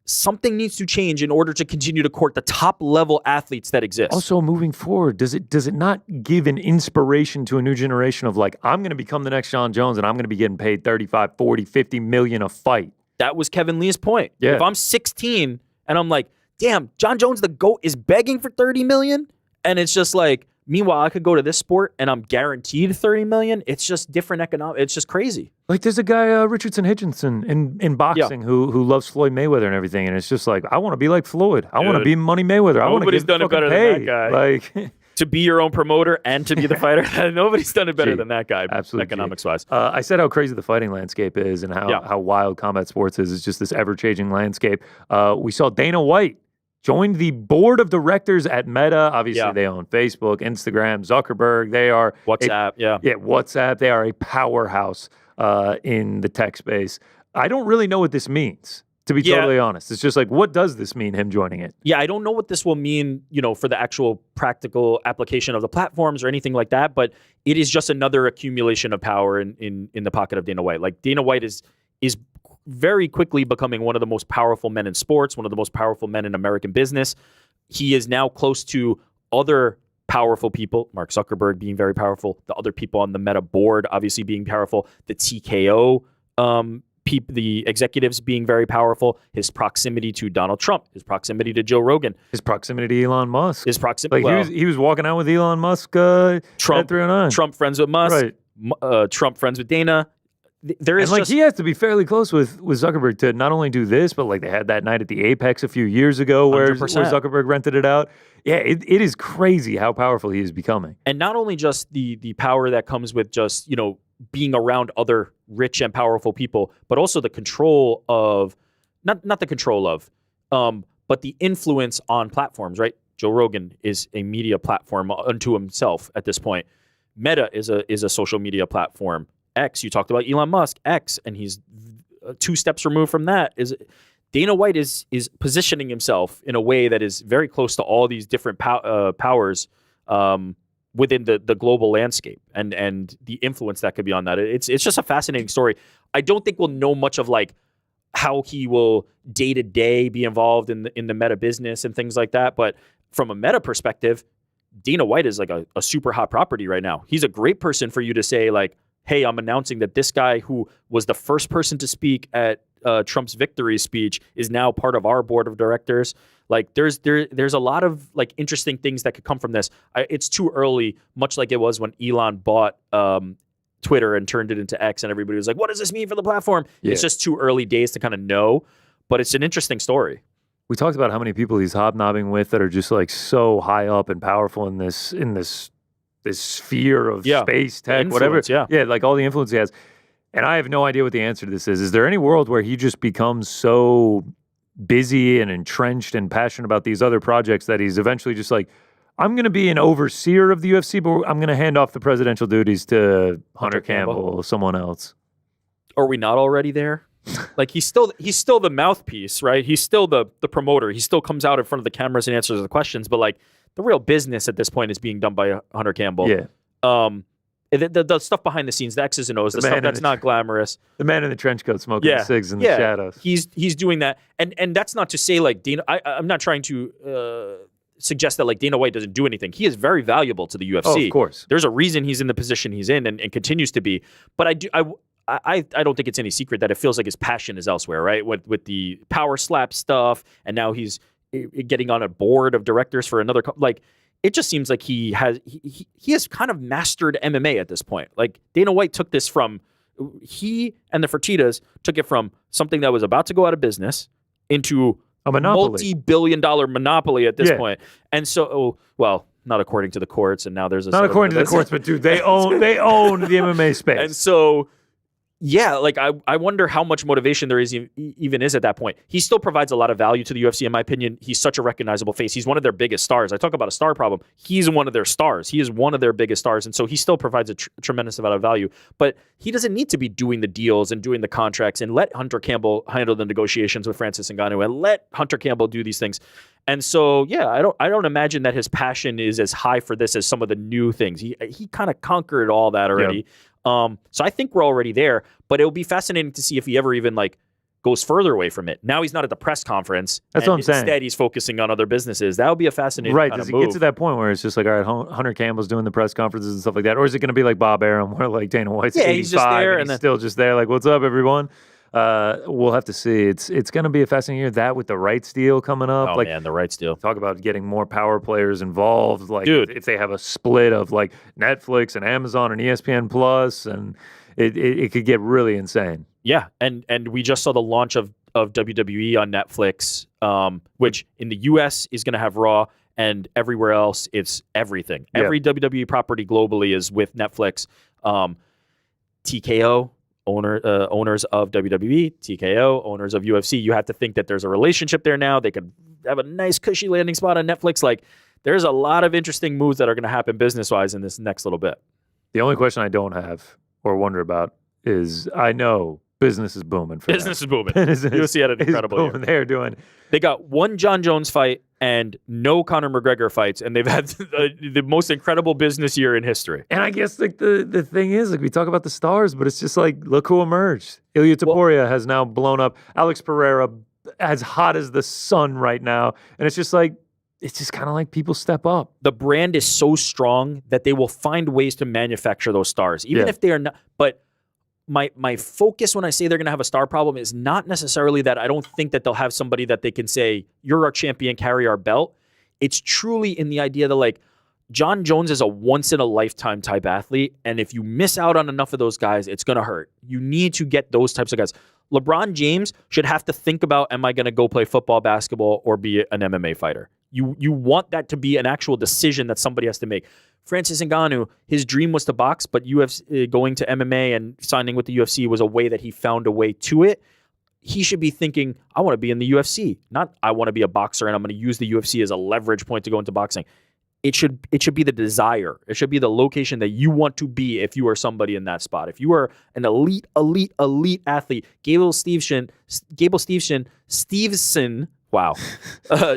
something needs to change in order to continue to court the top-level athletes that exist. Also, moving forward, does it not give an inspiration to a new generation of like, I'm going to become the next Jon Jones and I'm going to be getting paid 35, 40, 50 million a fight? That was Kevin Lee's point. Yeah. If I'm 16 and I'm like, damn, Jon Jones, the GOAT, is begging for 30 million, and it's just like, meanwhile, I could go to this sport and I'm guaranteed $30 million. It's just different economic. It's just crazy. Like there's a guy, Richardson Hitchinson, in boxing who loves Floyd Mayweather and everything, and it's just like, I want to be like Floyd. I want to be Money Mayweather. I want to get done it better paid. than that guy. Like to be your own promoter and to be the fighter. Nobody's done it better than that guy. Absolutely, economics wise. I said how crazy the fighting landscape is and how wild combat sports is. It's just this ever changing landscape. We saw Dana White joined the board of directors at Meta. Obviously, they own Facebook, Instagram, Zuckerberg. They are WhatsApp. WhatsApp. They are a powerhouse in the tech space. I don't really know what this means, to be totally honest. It's just like, what does this mean, him joining it? Yeah, I don't know what this will mean, for the actual practical application of the platforms or anything like that, but it is just another accumulation of power in the pocket of Dana White. Like, Dana White is very quickly becoming one of the most powerful men in sports, one of the most powerful men in American business. He is now close to other powerful people, Mark Zuckerberg being very powerful, the other people on the Meta board obviously being powerful, the TKO the executives being very powerful, his proximity to Donald Trump, his proximity to Joe Rogan, his proximity to Elon Musk, his proximity. Like he was walking out with Elon Musk. Trump, at 309. Trump friends with Musk, right. Trump friends with Dana. There is he has to be fairly close with Zuckerberg to not only do this, but like they had that night at the Apex a few years ago where Zuckerberg rented it out. Yeah, it is crazy how powerful he is becoming. And not only just the power that comes with just, being around other rich and powerful people, but also the control of, not the control of, but the influence on platforms, right? Joe Rogan is a media platform unto himself at this point. Meta is a social media platform. X, you talked about Elon Musk, X, and he's 2 steps removed from that. Dana White is positioning himself in a way that is very close to all these different powers within the global landscape and the influence that could be on that. It's just a fascinating story. I don't think we'll know much of like how he will day to day be involved in the Meta business and things like that. But from a Meta perspective, Dana White is like a super hot property right now. He's a great person for you to say like, hey, I'm announcing that this guy who was the first person to speak at Trump's victory speech is now part of our board of directors. Like there's a lot of like interesting things that could come from this. It's too early, much like it was when Elon bought Twitter and turned it into X and everybody was like, what does this mean for the platform? Yeah. It's just too early days to kind of know, but it's an interesting story. We talked about how many people he's hobnobbing with that are just like so high up and powerful in this sphere of space tech, whatever. Yeah, like all the influence he has. And I have no idea what the answer to this is. Is there any world where he just becomes so busy and entrenched and passionate about these other projects that he's eventually just like, I'm going to be an overseer of the UFC, but I'm going to hand off the presidential duties to Hunter Campbell or someone else? Are we not already there? Like he's still the mouthpiece, right? He's still the promoter. He still comes out in front of the cameras and answers the questions, but like the real business at this point is being done by Hunter Campbell. Yeah. The stuff behind the scenes, the X's and O's, the stuff that's not glamorous. The man in the trench coat smoking cigs in the shadows. He's doing that, and that's not to say like Dana. I'm not trying to suggest that like Dana White doesn't do anything. He is very valuable to the UFC. Oh, of course. There's a reason he's in the position he's in and continues to be. But I don't think it's any secret that it feels like his passion is elsewhere, right? With the power slap stuff, and now he's getting on a board of directors for another like. It just seems like he has kind of mastered MMA at this point. Like Dana White took this from he and the Fertittas took it from something that was about to go out of business into a monopoly, multi-billion-dollar monopoly at this point. And so, well, not according to the courts. And now there's not according to the courts, but dude, they own the MMA space. And so. Yeah, like I wonder how much motivation there is even is at that point. He still provides a lot of value to the UFC, in my opinion. He's such a recognizable face. He's one of their biggest stars. I talk about a star problem. He's one of their stars. He is one of their biggest stars, and so he still provides a tremendous amount of value. But he doesn't need to be doing the deals and doing the contracts and let Hunter Campbell handle the negotiations with Francis Ngannou and let Hunter Campbell do these things. And so, yeah, I don't imagine that his passion is as high for this as some of the new things. He kind of conquered all that already. Yep. So I think we're already there, but it'll be fascinating to see if he ever even like goes further away from it. Now he's not at the press conference. That's what I'm saying. Instead, he's focusing on other businesses. That would be a fascinating right. kind Does of he move. Get to that point where it's just like, all right, Hunter Campbell's doing the press conferences and stuff like that, or is it going to be like Bob Arum, where like Dana White's 85 he's just there and he's still just there, like, what's up, everyone? We'll have to see. It's going to be a fascinating year. That with the rights deal coming up. Oh, like, man, the rights deal. Talk about getting more power players involved. Like, dude, if they have a split of like Netflix and Amazon and ESPN Plus, and it could get really insane. Yeah, and we just saw the launch of WWE on Netflix, which in the U.S. is going to have Raw, and everywhere else it's everything. Yeah. Every WWE property globally is with Netflix. TKO, owners of WWE, TKO, owners of UFC. You have to think that there's a relationship there now. They could have a nice cushy landing spot on Netflix. Like, there's a lot of interesting moves that are going to happen business-wise in this next little bit. The only question I don't have or wonder about is I know business is booming. Business is booming. UFC had an incredible year. They're doing. They got one Jon Jones fight and no Conor McGregor fights, and they've had the most incredible business year in history. And I guess like the thing is, like, we talk about the stars, but it's just like, look who emerged. Ilya Taporia has now blown up. Alex Pereira, as hot as the sun right now. And it's just like, it's just kind of like people step up. The brand is so strong that they will find ways to manufacture those stars, even if they are not. But my focus when I say they're going to have a star problem is not necessarily that I don't think that they'll have somebody that they can say, you're our champion, carry our belt. It's truly in the idea that, like, Jon Jones is a once-in-a-lifetime type athlete, and if you miss out on enough of those guys, it's going to hurt. You need to get those types of guys. LeBron James should have to think about, am I going to go play football, basketball, or be an MMA fighter? You want that to be an actual decision that somebody has to make. Francis Ngannou, his dream was to box, but UFC, going to MMA and signing with the UFC was a way that he found a way to it. He should be thinking, I want to be in the UFC, not I want to be a boxer and I'm going to use the UFC as a leverage point to go into boxing. It should be the desire. It should be the location that you want to be if you are somebody in that spot. If you are an elite athlete, Gable Steveson, wow,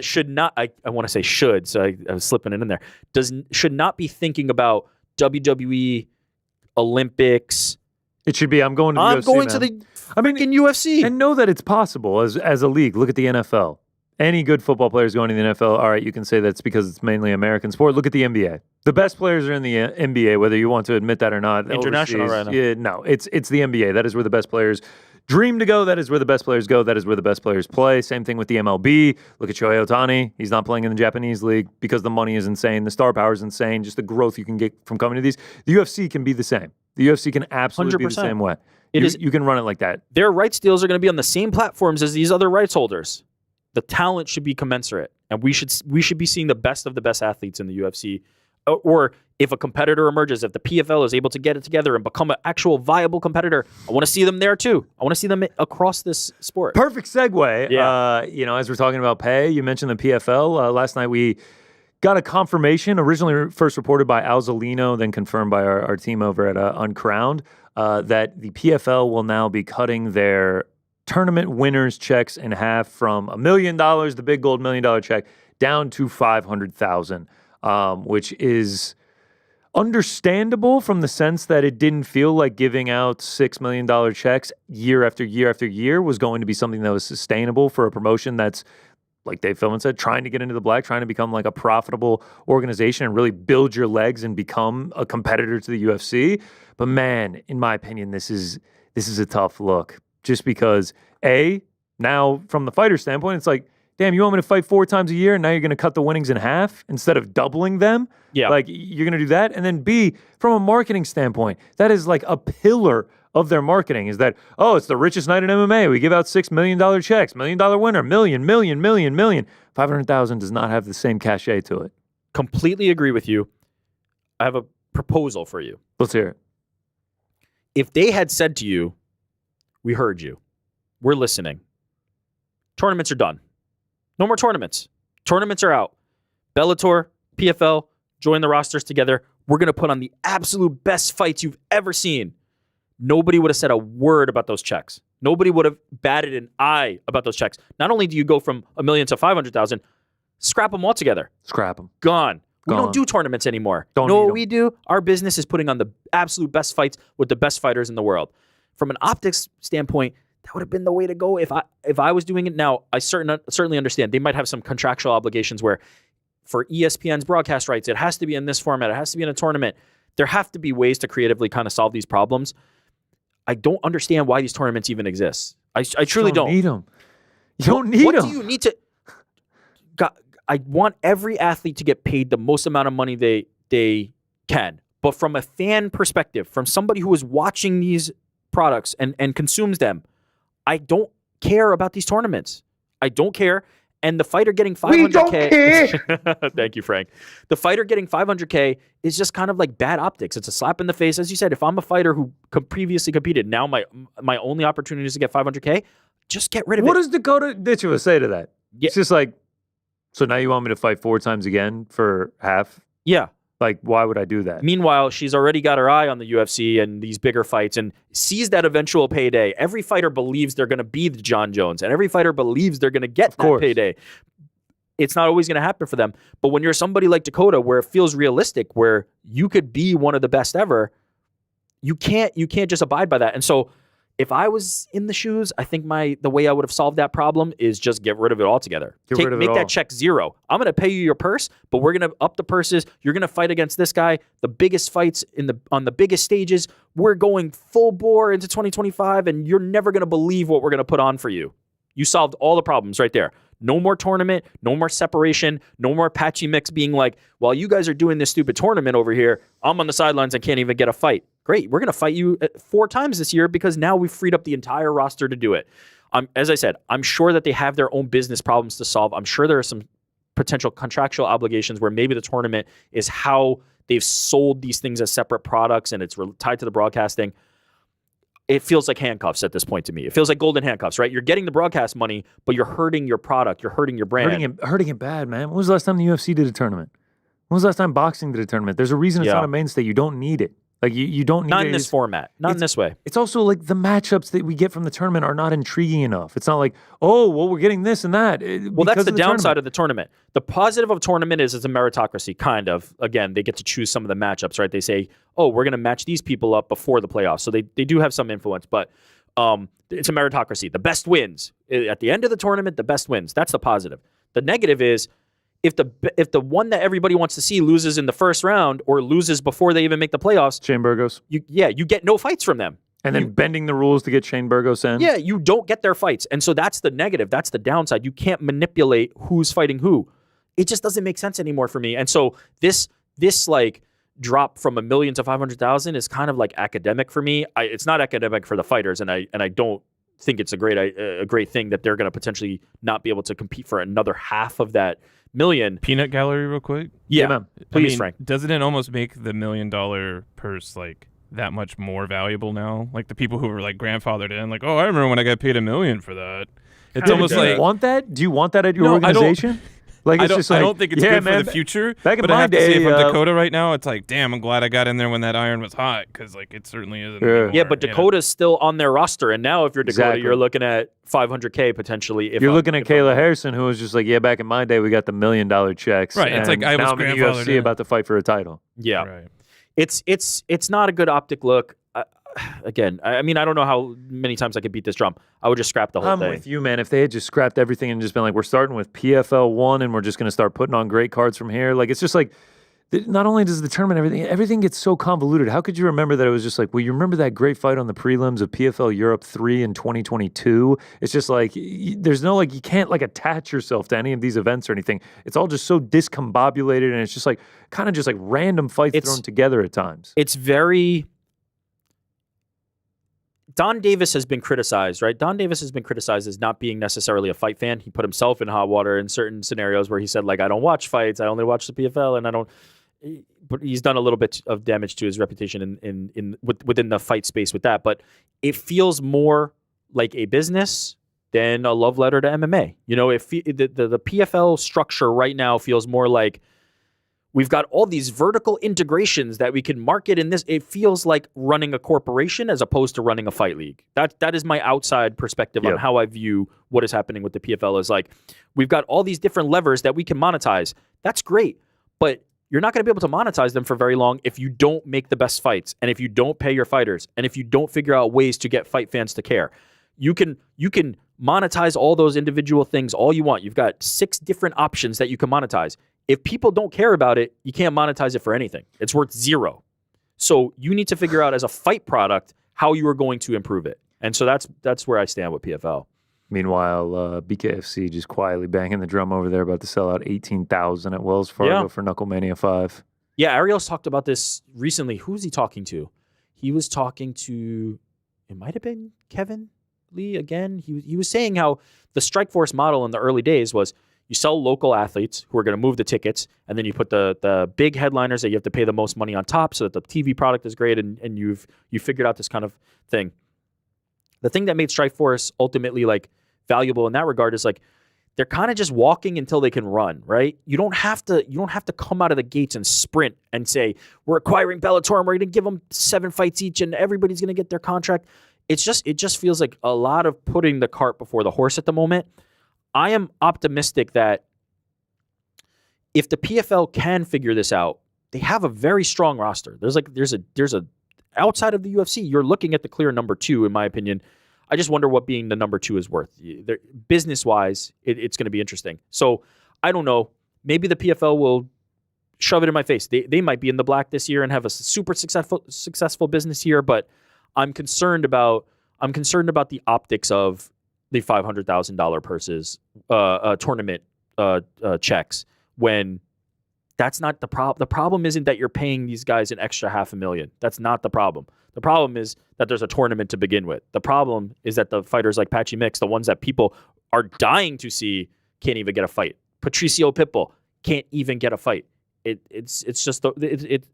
should not, I want to say should, so I was slipping it in there, should not be thinking about WWE, Olympics. It should be, I'm going to the UFC, UFC. And know that it's possible as a league. Look at the NFL. Any good football players going to the NFL, all right, you can say that's because it's mainly American sport. Look at the NBA. The best players are in the NBA, whether you want to admit that or not. International overseas, right now. Yeah, no, it's the NBA. That is where the best players dream to go. That is where the best players go. That is where the best players play. Same thing with the MLB. Look at Shohei Ohtani. He's not playing in the Japanese league because the money is insane. The star power is insane. Just the growth you can get from coming to these. The UFC can be the same. The UFC can absolutely 100%. Be the same way. You can run it like that. Their rights deals are going to be on the same platforms as these other rights holders. The talent should be commensurate, and we should be seeing the best of the best athletes in the UFC. Or if a competitor emerges, if the PFL is able to get it together and become an actual viable competitor, I want to see them there too. I want to see them across this sport. Perfect segue. Yeah. As we're talking about pay, you mentioned the PFL. Last night we got a confirmation, originally first reported by Al Zolino, then confirmed by our team over at Uncrowned, that the PFL will now be cutting their tournament winners' checks in half from $1 million, the big gold $1 million check, down to $500,000, which is understandable from the sense that it didn't feel like giving out $6 million checks year after year after year was going to be something that was sustainable for a promotion that's, like Dave Philbin said, trying to get into the black, trying to become like a profitable organization and really build your legs and become a competitor to the UFC. But man, in my opinion, this is a tough look. Just because, now from the fighter standpoint, it's like, damn, you want me to fight 4 times a year and now you're going to cut the winnings in half instead of doubling them? Yeah. Like, you're going to do that? And then B, from a marketing standpoint, that is like a pillar of their marketing is that, it's the richest night in MMA. We give out $6 million checks, $1 million winner, million. 500,000 does not have the same cachet to it. Completely agree with you. I have a proposal for you. Let's hear it. If they had said to you, we heard you, we're listening, tournaments are done. No more tournaments. Tournaments are out. Bellator, PFL, join the rosters together. We're going to put on the absolute best fights you've ever seen. Nobody would have said a word about those checks. Nobody would have batted an eye about those checks. Not only do you go from $1 million to 500,000, scrap them all together. Scrap them. Gone. We don't do tournaments anymore. Don't know what we do? Our business is putting on the absolute best fights with the best fighters in the world. From an optics standpoint, that would have been the way to go if I was doing it. Now, I certainly understand. They might have some contractual obligations where for ESPN's broadcast rights, it has to be in this format. It has to be in a tournament. There have to be ways to creatively kind of solve these problems. I don't understand why these tournaments even exist. I truly don't. Need them. You don't need them. What do you need to... I want every athlete to get paid the most amount of money they can. But from a fan perspective, from somebody who is watching these products and consumes them, I don't care about these tournaments. I don't care. And the fighter getting $500K... We don't care. Thank you, Frank. The fighter getting $500K is just kind of like bad optics. It's a slap in the face. As you said, if I'm a fighter who previously competed, now my only opportunity is to get $500K, just get rid of it. What does Dakota Ditchua say to that? Yeah. It's just like, So now you want me to fight 4 times again for half? Yeah. Like, why would I do that? Meanwhile, she's already got her eye on the UFC and these bigger fights and sees that eventual payday. Every fighter believes they're going to be the Jon Jones, and every fighter believes they're going to get that payday. It's not always going to happen for them. But when you're somebody like Dakota, where it feels realistic, where you could be one of the best ever, you can't just abide by that. And so if I was in the shoes, I think the way I would have solved that problem is just get rid of it altogether. Make that check 0. I'm going to pay you your purse, but we're going to up the purses. You're going to fight against this guy. The biggest fights on the biggest stages. We're going full bore into 2025, and you're never going to believe what we're going to put on for you. You solved all the problems right there. No more tournament, no more separation, no more patchy mix being like, while you guys are doing this stupid tournament over here, I'm on the sidelines and can't even get a fight. Great, we're going to fight you 4 times this year because now we've freed up the entire roster to do it. As I said, I'm sure that they have their own business problems to solve. I'm sure there are some potential contractual obligations where maybe the tournament is how they've sold these things as separate products and it's tied to the broadcasting. It feels like handcuffs at this point to me. It feels like golden handcuffs, right? You're getting the broadcast money, but you're hurting your product. You're hurting your brand. Hurting it bad, man. When was the last time the UFC did a tournament? When was the last time boxing did a tournament? There's a reason it's not a mainstay. You don't need it. Like, you don't need it. Not in this format. Not in this way. It's also like the matchups that we get from the tournament are not intriguing enough. It's not like, oh, well, we're getting this and that. Well, that's the downside of the tournament. The positive of tournament is it's a meritocracy, kind of. Again, they get to choose some of the matchups, right? They say, oh, we're going to match these people up before the playoffs. So they do have some influence, but it's a meritocracy. The best wins. At the end of the tournament, the best wins. That's the positive. The negative is if the one that everybody wants to see loses in the first round or loses before they even make the playoffs, Shane Burgos. You get no fights from them. And then bending the rules to get Shane Burgos in. Yeah, you don't get their fights. And so that's the negative. That's the downside. You can't manipulate who's fighting who. It just doesn't make sense anymore for me. And so this like drop from 1 million to 500,000 is kind of like academic for me. It's not academic for the fighters, and I don't think it's a great thing that they're going to potentially not be able to compete for another half of that million. Peanut gallery real quick. Yeah, please, Frank. Doesn't it almost make the $1 million purse like that much more valuable now? Like the people who were like grandfathered in, like, oh, I remember when I got paid $1 million for that. It's almost like, do you want that? Do you want that at your organization? Like, it's just like, I don't think it's good for the future. Back in but my I have to day, say, if I'm Dakota right now, it's like, damn, I'm glad I got in there when that iron was hot, because like it certainly isn't. Anymore, yeah, but Dakota's still on their roster, and now if you're Dakota, you're looking at $500K potentially. You're looking at Kayla Harrison, who was just like, yeah, back in my day, we got the $1 million checks. Right. It's like I was now I'm in the UFC about to fight for a title. Yeah. Right. It's not a good optic look. Again, I mean, I don't know how many times I could beat this drum. I would just scrap the whole thing. I'm with you, man. If they had just scrapped everything and just been like, we're starting with PFL 1 and we're just going to start putting on great cards from here. Like, it's just like, not only does the tournament, everything gets so convoluted. How could you remember that it was just like, well, you remember that great fight on the prelims of PFL Europe 3 in 2022? It's just like, there's no, like, you can't like attach yourself to any of these events or anything. It's all just so discombobulated, and it's just like, kind of just like random fights thrown together at times. It's very... Don Davis has been criticized, right? Don Davis has been criticized as not being necessarily a fight fan. He put himself in hot water in certain scenarios where he said, like, I don't watch fights. I only watch the PFL, and I don't. But he's done a little bit of damage to his reputation within the fight space with that. But it feels more like a business than a love letter to MMA. You know, the PFL structure right now feels more like we've got all these vertical integrations that we can market in this. It feels like running a corporation as opposed to running a fight league. That is my outside perspective on how I view what is happening with the PFL. Is like, we've got all these different levers that we can monetize. That's great, but you're not going to be able to monetize them for very long if you don't make the best fights, and if you don't pay your fighters, and if you don't figure out ways to get fight fans to care. You can monetize all those individual things all you want. You've got 6 different options that you can monetize. If people don't care about it, you can't monetize it for anything. It's worth 0. So you need to figure out as a fight product how you are going to improve it. And so that's where I stand with PFL. Meanwhile, BKFC just quietly banging the drum over there, about to sell out 18,000 at Wells Fargo for Knucklemania 5. Yeah, Ariel's talked about this recently. Who was he talking to? He was talking to, it might have been Kevin Lee again. He was saying how the Strikeforce model in the early days was, you sell local athletes who are going to move the tickets, and then you put the big headliners that you have to pay the most money on top so that the TV product is great, and you figured out this kind of thing. The thing that made Strikeforce ultimately like valuable in that regard is like they're kind of just walking until they can run, right? You don't have to come out of the gates and sprint and say, we're acquiring Bellator and we're going to give them 7 fights each and everybody's going to get their contract. It just feels like a lot of putting the cart before the horse at the moment. I am optimistic that if the PFL can figure this out, they have a very strong roster. There's a outside of the UFC, you're looking at the clear number 2, in my opinion. I just wonder what being the number 2 is worth. Business-wise, it's going to be interesting. So I don't know. Maybe the PFL will shove it in my face. They might be in the black this year and have a super successful business year, but I'm concerned about the optics of the $500,000 purses, tournament checks, when that's not the problem. The problem isn't that you're paying these guys an extra $500,000. That's not the problem. The problem is that there's a tournament to begin with. The problem is that the fighters like Patchy Mix, the ones that people are dying to see, can't even get a fight. Patricio Pitbull can't even get a fight. It's just it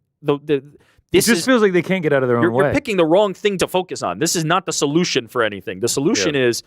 just feels like they can't get out of their own way. You're picking the wrong thing to focus on. This is not the solution for anything. The solution is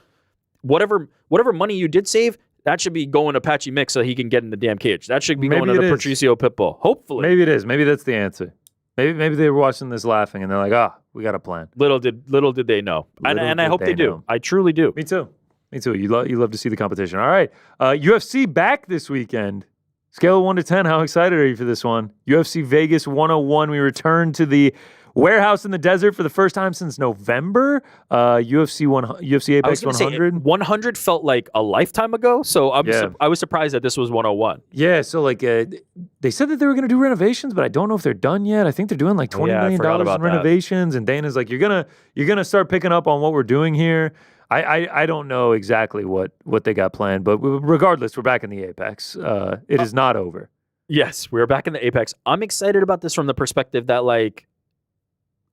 whatever money you did save, that should be going to Patchy Mix so he can get in the damn cage. That should be going to the Patricio Pitbull. Hopefully. Maybe it is. Maybe that's the answer. Maybe they were watching this laughing and they're like, we got a plan. Little did they know. And I hope they do. I truly do. Me too. You love to see the competition. All right. UFC back this weekend. Scale of 1 to 10. How excited are you for this one? UFC Vegas 101. We return to the warehouse in the desert for the first time since November. UFC Apex 100. 100 felt like a lifetime ago, so I was surprised that this was 101. Yeah, so they said that they were going to do renovations, but I don't know if they're done yet. I think they're doing like $20 million in renovations, and Dana's like, you're gonna start picking up on what we're doing here. I don't know exactly what they got planned, but regardless, we're back in the Apex. It is not over. Yes, we're back in the Apex. I'm excited about this from the perspective that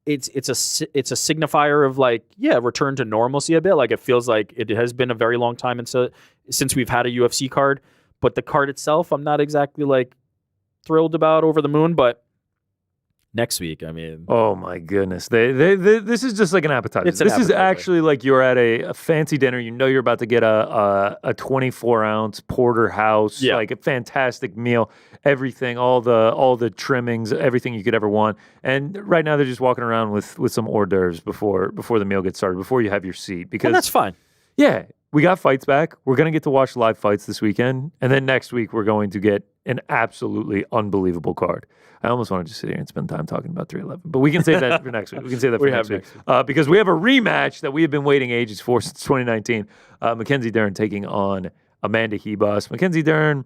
it's a signifier of return to normalcy a bit. Like, it feels like it has been a very long time since we've had a UFC card, but the card itself, I'm not exactly thrilled about, over the moon. But next week, I mean, oh my goodness, this is just like an appetizer. This is actually like you're at a fancy dinner. You know you're about to get a 24-ounce porterhouse, like a fantastic meal. Everything, all the trimmings, everything you could ever want. And right now they're just walking around with some hors d'oeuvres before the meal gets started, before you have your seat. And that's fine. Yeah, we got fights back. We're going to get to watch live fights this weekend. And then next week we're going to get an absolutely unbelievable card. I almost want to just sit here and spend time talking about 311. But we can save that for next week. We can save that for next week. Because we have a rematch that we have been waiting ages for since 2019. Mackenzie Dern taking on Amanda Hebus. Mackenzie Dern,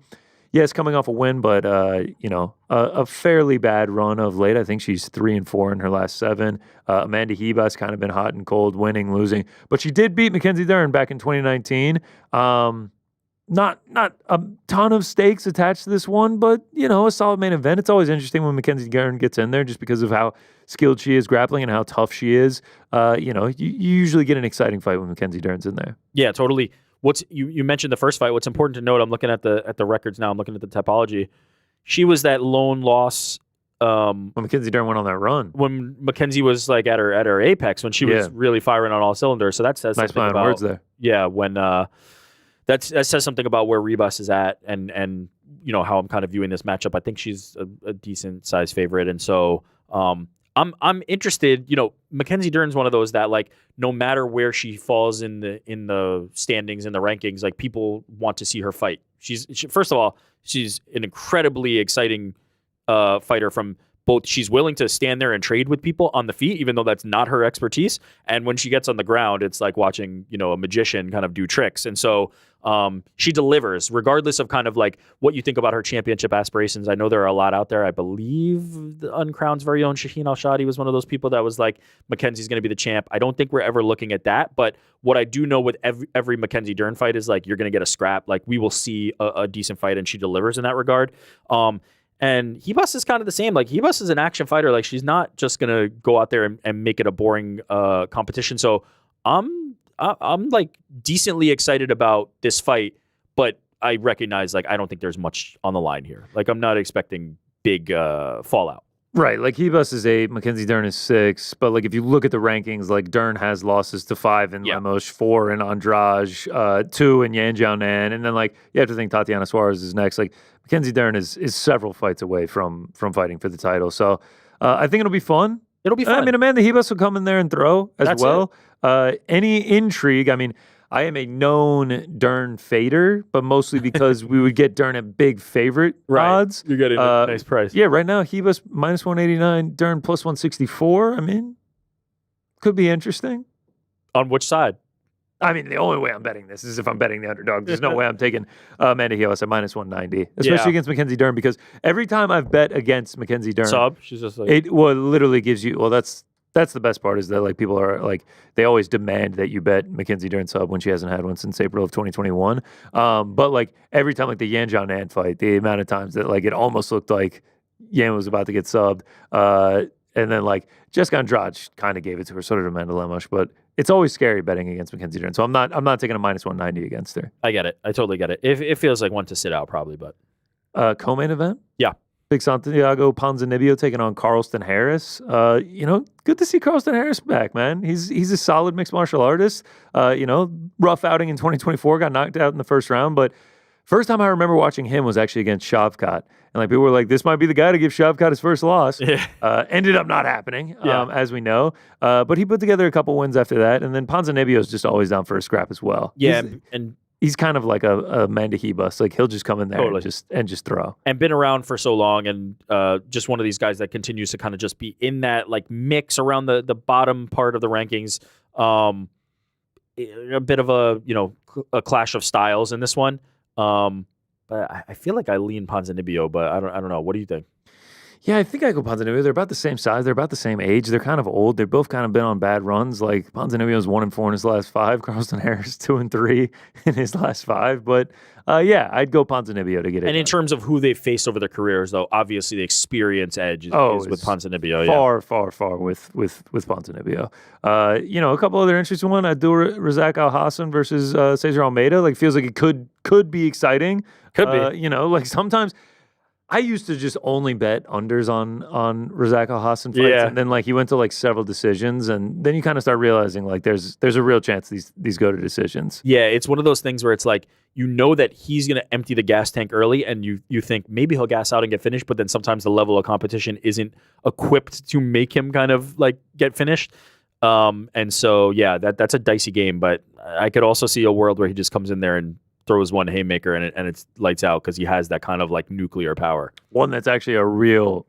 yes, coming off a win, but a fairly bad run of late. I think she's 3-4 in her last 7. Amanda Hebus kind of been hot and cold, winning, losing, but she did beat Mackenzie Dern back in 2019. Not a ton of stakes attached to this one, but a solid main event. It's always interesting when Mackenzie Dern gets in there, just because of how skilled she is grappling and how tough she is. You usually get an exciting fight when Mackenzie Dern's in there. Yeah, totally. You mentioned the first fight. What's important to note, I'm looking at the records now. I'm looking at the typology. She was that lone loss when Mackenzie Dern went on that run. When Mackenzie was at her apex, when she was really firing on all cylinders. So that says nice something about words there. Yeah, when that says something about where Rebus is at, and how I'm kind of viewing this matchup. I think she's a decent size favorite, and so I'm interested. Mackenzie Dern's one of those that no matter where she falls in the standings, in the rankings, people want to see her fight. First of all, she's an incredibly exciting fighter from both. She's willing to stand there and trade with people on the feet, even though that's not her expertise. And when she gets on the ground, it's like watching, a magician kind of do tricks. And so she delivers, regardless of kind of what you think about her championship aspirations. I know there are a lot out there. I believe the Uncrowned's very own Shaheen Al-Shadi was one of those people that was like, Mackenzie's going to be the champ. I don't think we're ever looking at that. But what I do know with every Mackenzie Dern fight is you're going to get a scrap. We will see a decent fight, and she delivers in that regard. And Hebus is kind of the same. Hebus is an action fighter. She's not just going to go out there and make it a boring competition. So I'm decently excited about this fight, but I recognize I don't think there's much on the line here. I'm not expecting big fallout. Right, like Hebus is 8, Mackenzie Dern is 6, but like if you look at the rankings, like Dern has losses to 5 in Lemos, 4 in Andrade, 2 in Yan Jiaonan, and then like you have to think Tatiana Suarez is next. Like Mackenzie Dern is several fights away from fighting for the title, so I think it'll be fun. It'll be fun. I mean, Amanda Hebus will come in there and throw as That's well. Any intrigue? I mean, I am a known Dern fader, but mostly because we would get Dern at big favorite odds. You're getting a nice price. Yeah, right now, Hebus minus 189, Dern plus 164. I mean, could be interesting. On which side? I mean, the only way I'm betting this is if I'm betting the underdog. There's no way I'm taking Amanda Hebus at minus 190, especially against Mackenzie Dern, because every time I've bet against Mackenzie Dern, sub, she's just like, it literally gives you, that's the best part, is that like people are like, they always demand that you bet Mackenzie Dern sub when she hasn't had one since April of 2021. But like every time, like the Yan Jiaonan fight, the amount of times that like it almost looked like Yan was about to get subbed. And then like Jessica Andrade kind of gave it to her, so did Amanda Lemos. But it's always scary betting against Mackenzie Dern. So I'm not taking a minus 190 against her. I get it. I totally get it. It feels like one to sit out probably, but. Co-main event? Yeah. Big Santiago Ponzinibbio taking on Carlston Harris. Good to see Carlston Harris back, man. He's a solid mixed martial artist. Rough outing in 2024, got knocked out in the first round, but first time I remember watching him was actually against Shavkat. And like people were like, this might be the guy to give Shavkat his first loss. Ended up not happening, as we know. But he put together a couple wins after that. And then Ponzinibbio is just always down for a scrap as well. Yeah, and he's kind of like a Amanda Hebus. Like he'll just come in there and just throw. And been around for so long, and just one of these guys that continues to kind of just be in that like mix around the bottom part of the rankings. A bit of a clash of styles in this one. But I feel like I lean Ponzinibbio, but I don't know. What do you think? Yeah, I think I go Ponzinibbio. They're about the same size. They're about the same age. They're kind of old. They've both kind of been on bad runs. Like Ponzinibbio's 1-4 in his last 5. Carlston Harris 2-3 in his last 5. But I'd go Ponzinibbio to get it. And in terms of who they've faced over their careers, though, obviously the experience edge is with Ponzinibbio. Far with Ponzinibbio. A couple other interesting ones. Abdul Razak Al Hassan versus Cesar Almeida. Like feels like it could be exciting. Could be. Like sometimes. I used to just only bet unders on Razak Al Hassan fights, and then like he went to like several decisions, and then you kind of start realizing like there's a real chance these go to decisions. Yeah, it's one of those things where it's like that he's going to empty the gas tank early, and you think maybe he'll gas out and get finished, but then sometimes the level of competition isn't equipped to make him kind of like get finished. And so that's a dicey game, but I could also see a world where he just comes in there and throws one haymaker and it's lights out because he has that kind of like nuclear power. One that's actually a real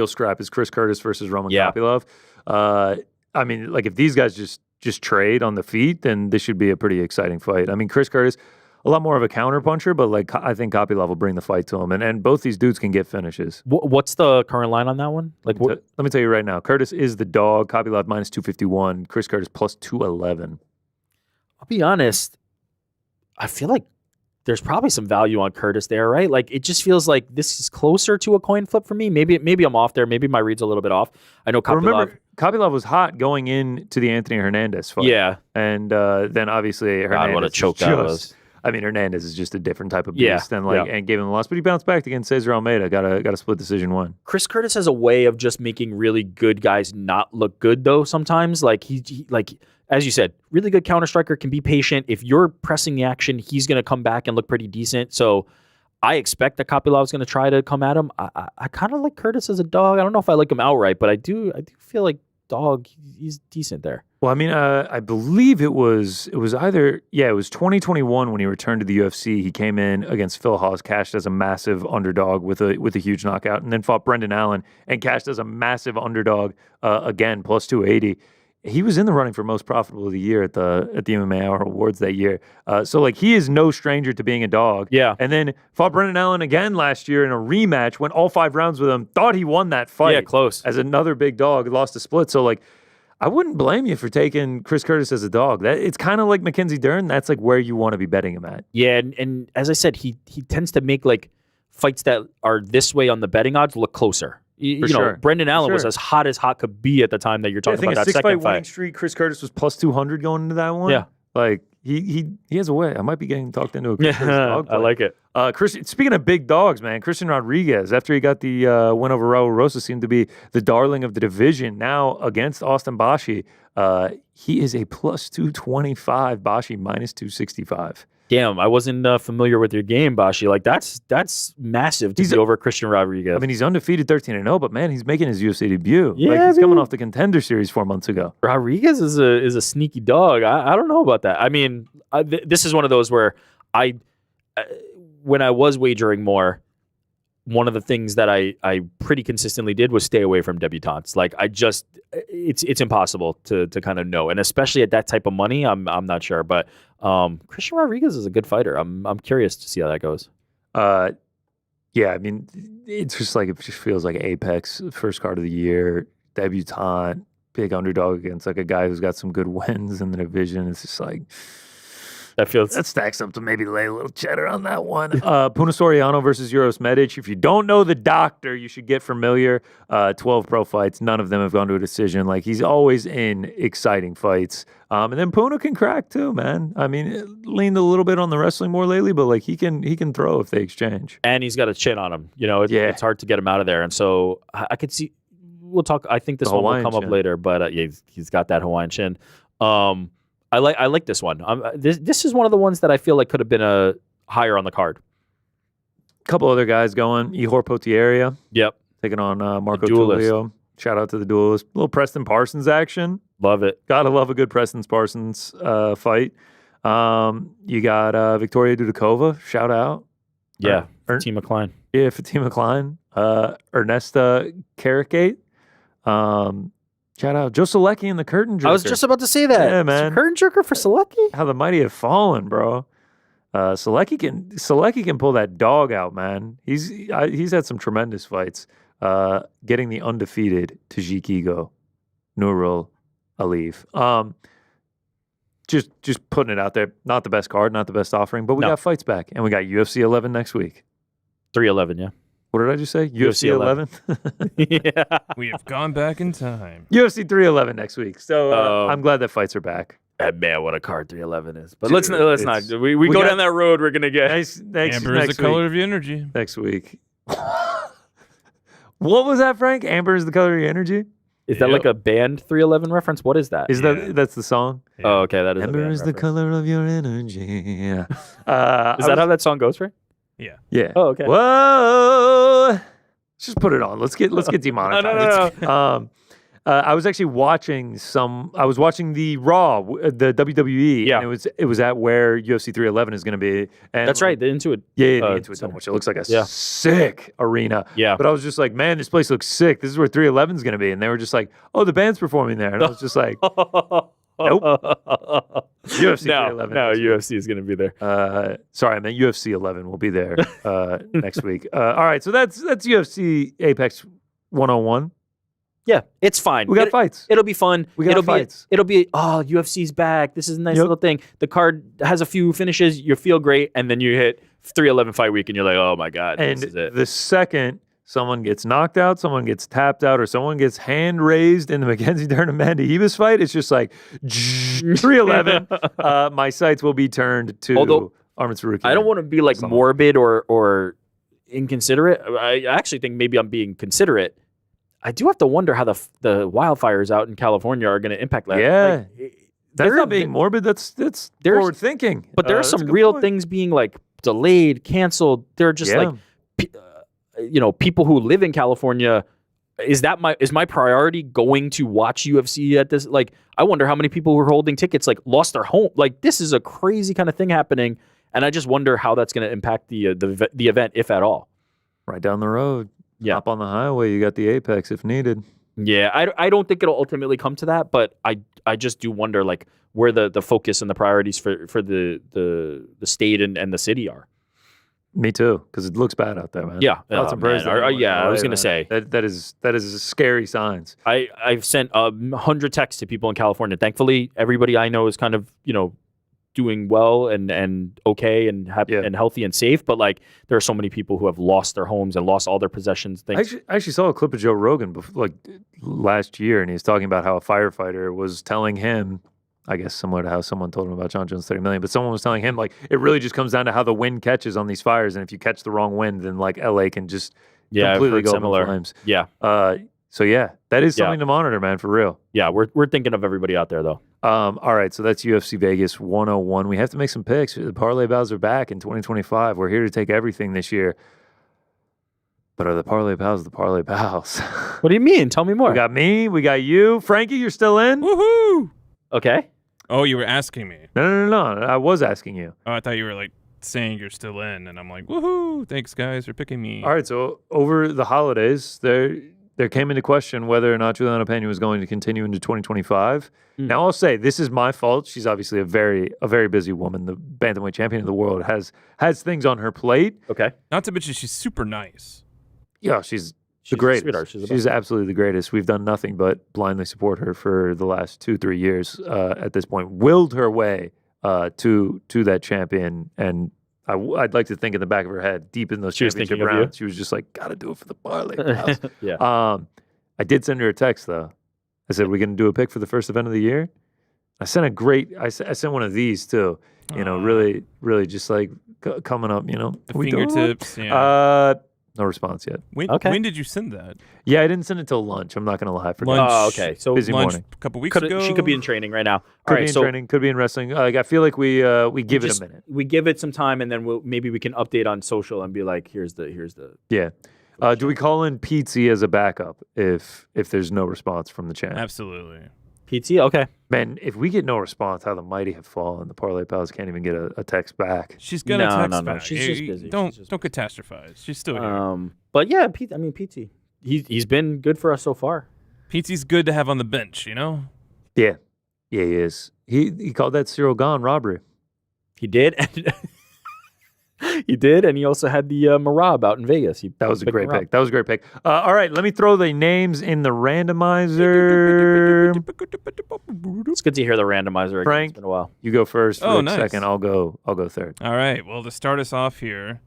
scrap is Chris Curtis versus Roman Kopylov. I mean, like if these guys just trade on the feet, then this should be a pretty exciting fight. I mean, Chris Curtis, a lot more of a counter puncher, but like I think Kopylov will bring the fight to him, and both these dudes can get finishes. What's the current line on that one? Like, let me tell you right now, Curtis is the dog. Kopylov minus 251. Chris Curtis plus 211. I'll be honest, I feel like there's probably some value on Curtis there, right? Like it just feels like this is closer to a coin flip for me. Maybe I'm off there. Maybe my read's a little bit off. I know Kopylov. Remember, Kopylov was hot going into the Anthony Hernandez fight. Yeah. And then obviously Hernandez. God, what a choke that was. I mean, Hernandez is just a different type of beast and gave him the loss, but he bounced back against Cesar Almeida. Got a split decision win. Chris Curtis has a way of just making really good guys not look good though. Sometimes like he as you said, really good counter striker, can be patient. If you're pressing the action, he's going to come back and look pretty decent. So I expect that Kopylov's going to try to come at him. I kind of like Curtis as a dog. I don't know if I like him outright, but I do feel like dog, he's decent there. Well, I mean, I believe it was 2021 when he returned to the UFC. He came in against Phil Hawes, cashed as a massive underdog with a huge knockout, and then fought Brendan Allen and cashed as a massive underdog again, plus 280. He was in the running for most profitable of the year at the MMA Hour Awards that year. So like he is no stranger to being a dog. Yeah. And then fought Brendan Allen again last year in a rematch, went all 5 rounds with him, thought he won that fight. Yeah, close. As another big dog, lost a split. So like I wouldn't blame you for taking Chris Curtis as a dog. It's kind of like Mackenzie Dern. That's like where you want to be betting him at. Yeah, and as I said, he tends to make like fights that are this way on the betting odds look closer. You know, Brendan Allen was as hot could be at the time that you're talking about that second fight. I think a 6-fight winning streak, Chris Curtis was plus 200 going into that one. Yeah. Like, he has a way. I might be getting talked into a Christian dog I like it. Christian. Speaking of big dogs, man, Christian Rodriguez, after he got the win over Raul Rosa, seemed to be the darling of the division. Now against Austin Bashi, he is a plus 225. Bashi minus 265. Damn, I wasn't familiar with your game, Bashi. Like that's massive to be over Christian Rodriguez. I mean, he's undefeated 13-0, but man, he's making his UFC debut. Yeah, like he's coming off the Contender Series 4 months ago. Rodriguez is a sneaky dog. I don't know about that. I mean, this is one of those where when I was wagering more, one of the things that I pretty consistently did was stay away from debutantes. Like it's impossible to kind of know, and especially at that type of money, I'm not sure. But Christian Rodriguez is a good fighter. I'm curious to see how that goes. Yeah, I mean, it's just like it just feels like Apex first card of the year, debutant, big underdog against like a guy who's got some good wins in the division. It's just like. That stacks up to maybe lay a little cheddar on that one. Puna Soriano versus Uros Medic. If you don't know the doctor, you should get familiar. 12 pro fights. None of them have gone to a decision. Like, he's always in exciting fights. And then Puna can crack too, man. I mean, leaned a little bit on the wrestling more lately, but like he can throw if they exchange. And he's got a chin on him. You know, it's hard to get him out of there. And so I could see. We'll talk. I think this one will come up later, but he's got that Hawaiian chin. I like this one. This is one of the ones that I feel like could have been higher on the card. A couple other guys going. Ihor Potieria. Yep. Taking on Marco Tulio. Shout out to the duelist. A little Preston Parsons action. Love it. Gotta love a good Preston Parsons fight. You got Victoria Dudakova. Shout out. Yeah. Fatima Klein. Yeah, Fatima Klein. Ernesta Carricate. Shout out. Joe Selecki and the Curtain Jerker. I was just about to say that. Yeah, man. Curtain Jerker for Selecki? How the mighty have fallen, bro. Selecki can pull that dog out, man. He's had some tremendous fights. Getting the undefeated Tajik Ego, Nurul Aliyev. Just putting it out there. Not the best card, not the best offering, but we got fights back. And we got UFC 11 next week. 311, yeah. What did I just say? UFC 11? Yeah. We have gone back in time. UFC 311 next week. So I'm glad that fights are back. Man, what a card 311 is. But let's not. We go down that road, we're going to get. Amber is the color of your energy. Next week. What was that, Frank? Amber is the color of your energy? Is that like a band 311 reference? What is that? That's the song? Yeah. Oh, okay. That is Amber is the color of your energy. Yeah. Is that how that song goes, Frank? Yeah. Yeah. Oh, okay. Whoa. Let's just put it on. Let's get demonetized. No. I was actually watching the Raw, the WWE. Yeah. And it was at where UFC 311 is going to be. And that's right. The Intuit. Yeah, the Intuit so much. It looks like a sick arena. Yeah. But I was just like, man, this place looks sick. This is where 311 is going to be. And they were just like, oh, the band's performing there. And I was just like, nope. UFC 311. No, UFC is going to be there. Sorry, I meant UFC 11 will be there next week. All right, so that's UFC Apex 101. Yeah, it's fine. We got fights. It'll be fun. It'll be UFC's back. This is a nice little thing. The card has a few finishes. You feel great, and then you hit 311 fight week, and you're like, oh my god, and this is it. The second someone gets knocked out, someone gets tapped out, or someone gets hand raised in the Mackenzie Dern and Amanda Ibis fight, it's just like 311. My sights will be turned to Arman Sarukian. I don't want to be like morbid or inconsiderate. I actually think maybe I'm being considerate. I do have to wonder how the wildfires out in California are going to impact that. Yeah. That's not being morbid. That's forward thinking. But there are some real things being like delayed, canceled. They're just like, people who live in California. Is my priority going to watch UFC at this? Like, I wonder how many people who are holding tickets like lost their home. Like, this is a crazy kind of thing happening, and I just wonder how that's going to impact the event, if at all. Right down the road. Yeah. Hop on the highway. You got the Apex if needed. Yeah, I don't think it'll ultimately come to that, but I just do wonder like where the focus and the priorities for the state and the city are. Me too, because it looks bad out there, man. Yeah, I was gonna say that is scary signs. I've sent 100 texts to people in California. Thankfully, everybody I know is kind of doing well and okay and happy and healthy and safe. But like, there are so many people who have lost their homes and lost all their possessions. I actually saw a clip of Joe Rogan last year, and he was talking about how a firefighter was telling him, I guess similar to how someone told him about Jon Jones 30 million, but someone was telling him like it really just comes down to how the wind catches on these fires, and if you catch the wrong wind, then like LA can just completely go up in flames. Yeah. So yeah, that is something to monitor, man, for real. Yeah, we're thinking of everybody out there though. All right, so that's UFC Vegas 101. We have to make some picks. The parlay pals are back in 2025. We're here to take everything this year. But are the parlay pals the parlay pals? What do you mean? Tell me more. We got me. We got you. Frankie, you're still in? Woohoo! Okay. Oh, you were asking me. No. I was asking you. Oh, I thought you were like saying you're still in, and I'm like, woohoo! Thanks, guys, for picking me. All right, so over the holidays, there came into question whether or not Juliana Pena was going to continue into 2025. Now, I'll say this is my fault. She's obviously a very busy woman. The bantamweight champion of the world has things on her plate. Okay. Not to mention she's super nice. Yeah, she's the greatest. Sweetheart. She's absolutely the greatest. We've done nothing but blindly support her for the last 2-3 years. At this point, willed her way to that champion, and I'd like to think in the back of her head, deep in those championship rounds, she was just like, "Gotta do it for the parlay." Yeah. I did send her a text though. I said, "We're gonna do a pick for the first event of the year." I sent I sent one of these too. You know, really just like coming up. You know, the fingertips. Yeah. No response yet. When did you send that? Yeah, I didn't send it till lunch. I'm not gonna lie. For lunch. Oh, okay. So busy lunch morning. A couple weeks ago. She could be in training right now. Could be in training. Could be in wrestling. I feel like we give it a minute. We give it some time, and then maybe we can update on social and be like, here's the. Yeah. Do we call in Pizzi as a backup if there's no response from the chat? Absolutely. PT? Okay. Man, if we get no response, how the mighty have fallen. The parlay pals can't even get a text back. She's gonna text back. She's just busy. Don't catastrophize. She's still here. But yeah, PT. He's been good for us so far. PT's good to have on the bench, you know? Yeah, he is. He called that Cyril Gahn robbery. He did. He did, and he also had the Marab out in Vegas. That was a great pick. That was a great pick. All right, let me throw the names in the randomizer. It's good to hear the randomizer again. Frank, it's been a while. You go first. Oh, Rick nice. Second, I'll go third. All right. Well, to start us off here.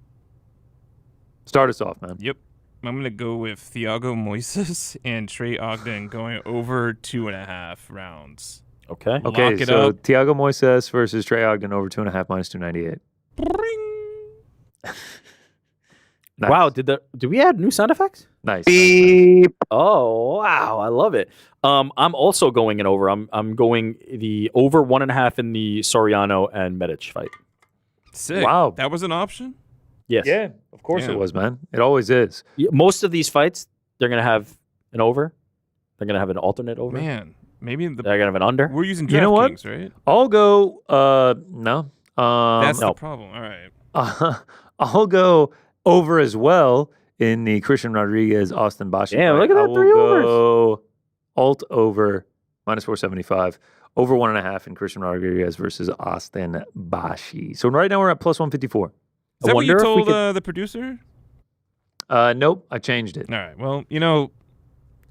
Start us off, man. Yep. I'm going to go with Thiago Moises and Trey Ogden going over 2.5 rounds. Okay. Okay, Lock it so up. Thiago Moises versus Trey Ogden over 2.5 minus 298. Nice. Wow, did we add new sound effects? Nice. Oh wow, I love it. I'm also going in over. I'm going the over 1.5 in the Soriano and Medic fight. Sick. Wow. That was an option? Yes. Yeah, of course it was, man. It always is. Most of these fights, they're gonna have an over. They're gonna have an alternate over. Man, maybe they're gonna have an under. We're using You know what? DraftKings, right? I'll go. No. That's no. the problem. All right. I'll go over as well in the Christian Rodriguez Austin Bashi. Damn, fight. look at that, I will 3 overs. go alt over minus 475 over 1.5 in Christian Rodriguez versus Austin Bashi. So right now we're at plus 154. Is that what you wonder if we told the producer? Nope, I changed it. All right. Well, you know,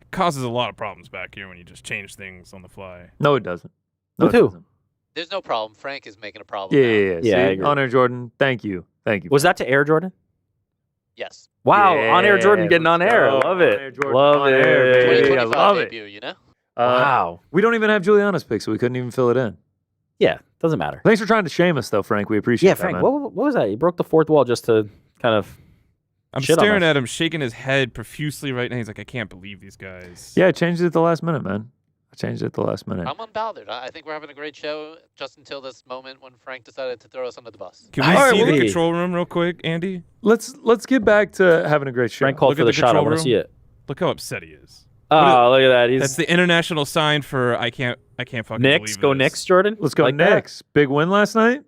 it causes a lot of problems back here when you just change things on the fly. No, it doesn't. No, With it who? doesn't. There's no problem. Frank is making a problem. Yeah, now. yeah, Yeah, I See, agree. Honor Jordan, thank you. Was that to Air Jordan? Yes. Wow, Yeah, on Air Jordan getting on let's air. go. Love On Air it. Jordan, Love on air, it. baby. 2025 I love it. debut, you know? Wow. We don't even have Juliana's pick, so we couldn't even fill it in. Yeah, doesn't matter. Thanks for trying to shame us, though, Frank. We appreciate Yeah, that, Frank, man. what was that? He broke the fourth wall just to kind of. I'm shit on staring us. at him, shaking his head profusely right now. He's like, I can't believe these guys. Yeah, I changed it at the last minute, man. I changed it at the last minute. I'm unbothered. I think we're having a great show just until this moment when Frank decided to throw us under the bus. Can we All right, see the well, control room real quick, Andy? Let's get back to having a great show. Frank called Look for at the the shot. I control want to room. see it. Look how upset he is. Oh, look at that. He's That's the international sign for I can't fucking Knicks. believe Go this. Knicks, Jordan. Let's go Like that? Knicks. Big win last night.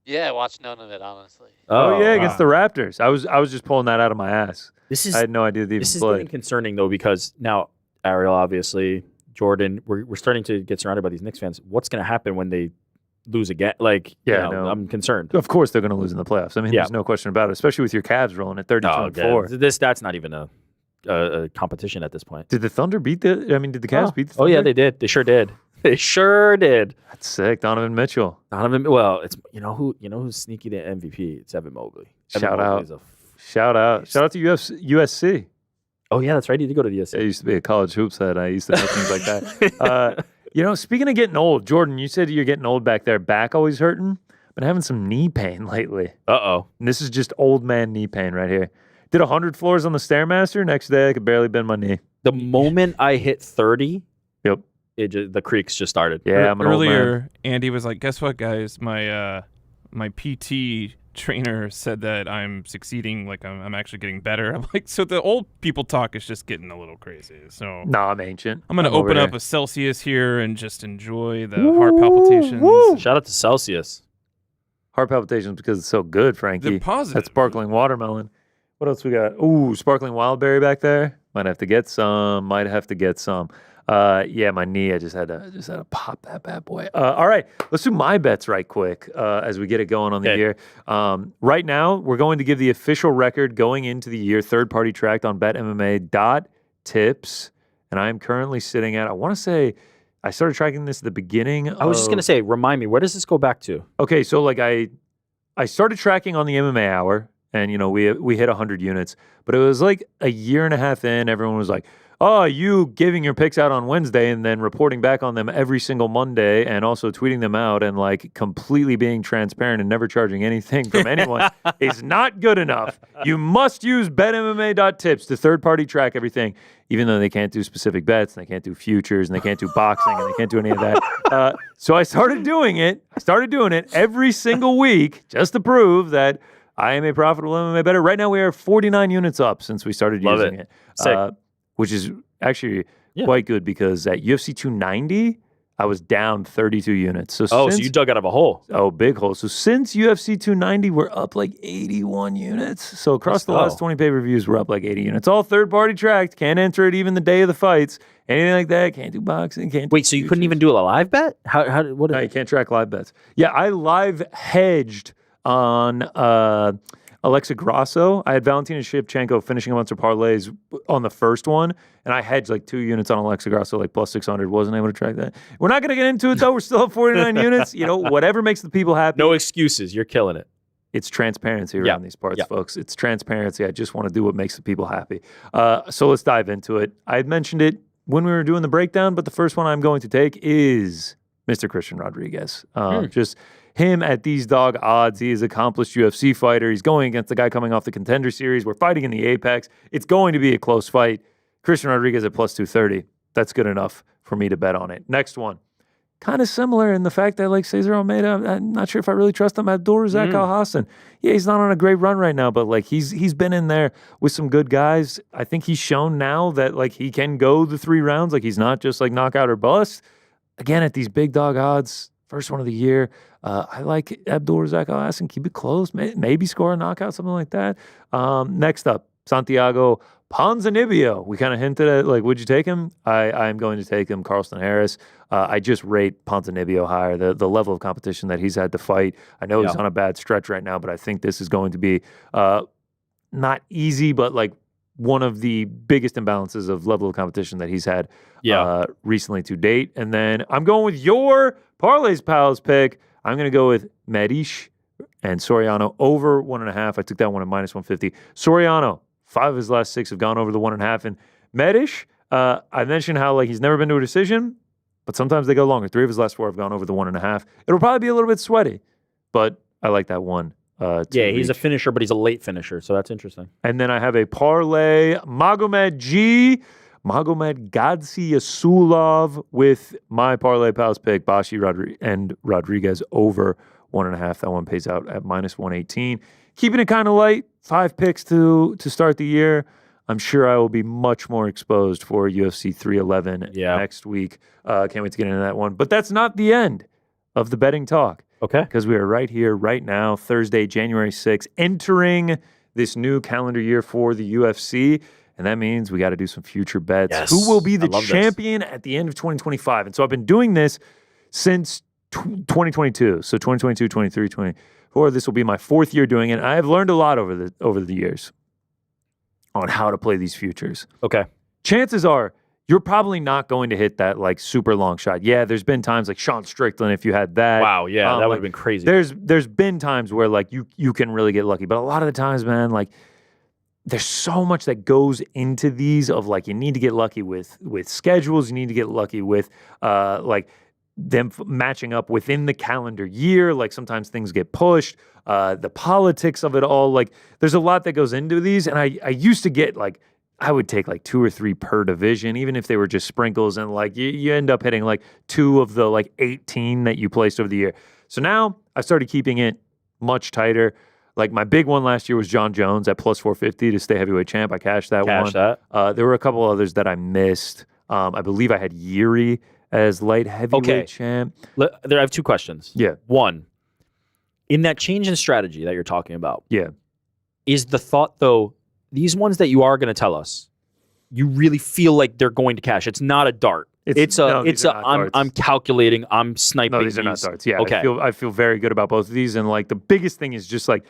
Yeah, I watched none of it, honestly. Oh, yeah, against wow. the Raptors. I was just pulling that out of my ass. This is I had no idea they even this is getting played. concerning though because now Ariel, obviously, Jordan, we're starting to get surrounded by these Knicks fans. What's going to happen when they lose again? Like, Yeah, you know, no. I'm concerned. Of course, they're going to lose in the playoffs. I mean, Yeah. there's no question about it. Especially with your Cavs rolling at 32 and 4. That's not even a competition at this point. Did the Thunder beat the? I mean, did the Cavs beat the Oh Thunder? yeah, they did. They sure did. They sure did. That's sick. Donovan Mitchell. Donovan. Well, it's you know who's sneaky to MVP. It's Evan Mobley. Evan Shout Mobley out. is a Shout out to USC. Oh yeah, that's right. He did go to the I USC. used to be a college hoops head. I used to know things like that. You know, speaking of getting old, Jordan, you said you're getting old back there. Back always hurting. Been having some knee pain lately. Uh-oh. And this is just old man knee pain right here. Did 100 floors on the Stairmaster. Next day, I could barely bend my knee. The moment I hit 30, Yep. The creaks just started. Yeah, I'm an old man. Earlier, Andy was like, guess what, guys? My PT trainer said that I'm succeeding, like I'm actually getting better. I'm like, so the old people talk is just getting a little crazy. So No, I'm ancient. I'm going to over open up here. a Celsius here and just enjoy the heart palpitations. Shout out to Celsius. Heart palpitations because it's so good, Frankie. They're positive. That sparkling watermelon. What else we got? Ooh, sparkling wild berry back there. Might have to get some. Yeah, my knee. I just had to pop that bad boy. All right, let's do my bets right quick as we get it going on the year. Right now, we're going to give the official record going into the year, third party tracked on BetMMA.tips, and I am currently sitting at. I want to say I started tracking this at the beginning. I was just gonna say, remind me, where does this go back to? Okay, so like I started tracking on the MMA Hour, and you know we hit 100 units, but it was like a year and a half in. Everyone was like, "Oh, you giving your picks out on Wednesday and then reporting back on them every single Monday, and also tweeting them out and like completely being transparent and never charging anything from anyone is not good enough. You must use BetMMA.tips to third-party track everything, even though they can't do specific bets, and they can't do futures, and they can't do boxing, and they can't do any of that. So I started doing it. Every single week just to prove that I am a profitable MMA bettor. Right now, we are 49 units up since we started using it. Which is actually quite good because at UFC 290, I was down 32 units. So you dug out of a hole. Oh, big hole. So since UFC 290, we're up like 81 units. So across the last 20 pay-per-views, we're up like 80 units. All third-party tracked. Can't enter it even the day of the fights. Anything like that. Can't do boxing. Can't do Wait, so you couldn't even do a live bet? What? No, you can't track live bets. Yeah, I live hedged on Alexa Grasso. I had Valentina Shevchenko finishing a bunch of parlays on the first one, and I hedged like 2 units on Alexa Grasso, like plus 600. Wasn't able to track that. We're not going to get into it, though. We're still at 49 units. You know, whatever makes the people happy. No excuses. You're killing it. It's transparency around these parts, folks. It's transparency. I just want to do what makes the people happy. So let's dive into it. I had mentioned it when we were doing the breakdown, but the first one I'm going to take is Mr. Christian Rodriguez. Just him at these dog odds. He is an accomplished UFC fighter. He's going against the guy coming off the Contender Series. We're fighting in the Apex. It's going to be a close fight. Christian Rodriguez at plus 230. That's good enough for me to bet on it. Next one. Kind of similar in the fact that, like, Cesar Almeida, I'm not sure if I really trust him. Abdulrazak Al-Hassan. Yeah, he's not on a great run right now, but, like, he's been in there with some good guys. I think he's shown now that, like, he can go the 3 rounds. Like, he's not just, like, knockout or bust. Again, at these big dog odds, first one of the year, I like Abdulrazak Al-Hassan. Keep it close. Maybe score a knockout, something like that. Next up, Santiago Ponzinibbio. We kind of hinted at, like, would you take him? I'm going to take him. Carlston Harris. I just rate Ponzinibbio higher. The level of competition that he's had to fight. I know he's on a bad stretch right now, but I think this is going to be not easy, but like one of the biggest imbalances of level of competition that he's had recently to date. And then I'm going with your Parlays Pals pick. I'm going to go with Medish and Soriano over 1.5. I took that one at minus 150. Soriano, 5 of his last 6 have gone over the 1.5. And Medish, I mentioned how like he's never been to a decision, but sometimes they go longer. 3 of his last 4 have gone over the 1.5. It'll probably be a little bit sweaty, but I like that one. He's a finisher, but he's a late finisher, so that's interesting. And then I have a parlay, Magomed Gadziasulov with my Parlay Pals pick, Bashi and Rodriguez over 1.5. That one pays out at minus 118. Keeping it kind of light, 5 picks to start the year. I'm sure I will be much more exposed for UFC 311 next week. Can't wait to get into that one. But that's not the end of the betting talk. Okay. Because we are right here, right now, Thursday, January 6th, entering this new calendar year for the UFC. And that means we got to do some future bets. Yes. Who will be the champion at the end of 2025? And so I've been doing this since 2022. So 2022, 23, 24. This will be my 4th year doing it. I have learned a lot over the years on how to play these futures. Okay. Chances are you're probably not going to hit that like super long shot. Yeah, there's been times like Sean Strickland, if you had that. Wow, yeah, that would have been crazy. There's been times where like you can really get lucky, but a lot of the times, man, like there's so much that goes into these of like you need to get lucky with schedules, you need to get lucky with like them matching up within the calendar year. Like sometimes things get pushed, the politics of it all. Like there's a lot that goes into these, and I used to get like I would take like 2 or 3 per division, even if they were just sprinkles, and like you end up hitting like 2 of the like 18 that you placed over the year. So now I started keeping it much tighter. Like my big one last year was Jon Jones at plus 450 to stay heavyweight champ. I cashed that one. There were a couple others that I missed. I believe I had Yuri as light heavyweight champ. I have 2 questions. Yeah. One, in that change in strategy that you're talking about, yeah, is the thought though, these ones that you are going to tell us, you really feel like they're going to cash. It's not a dart. I'm calculating, I'm sniping. No, these are not darts. Yeah, okay. I feel very good about both of these. And like the biggest thing is just like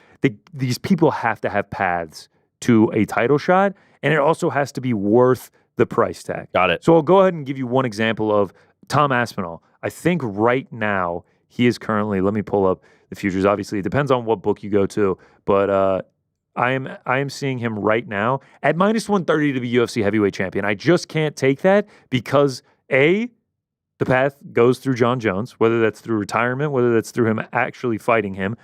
these people have to have paths to a title shot, and it also has to be worth the price tag. Got it. So I'll go ahead and give you one example of Tom Aspinall. I think right now he is currently, let me pull up the futures. Obviously, it depends on what book you go to, but I am seeing him right now at minus 130 to be UFC heavyweight champion. I just can't take that because the path goes through Jon Jones, whether that's through retirement, whether that's through him actually fighting him,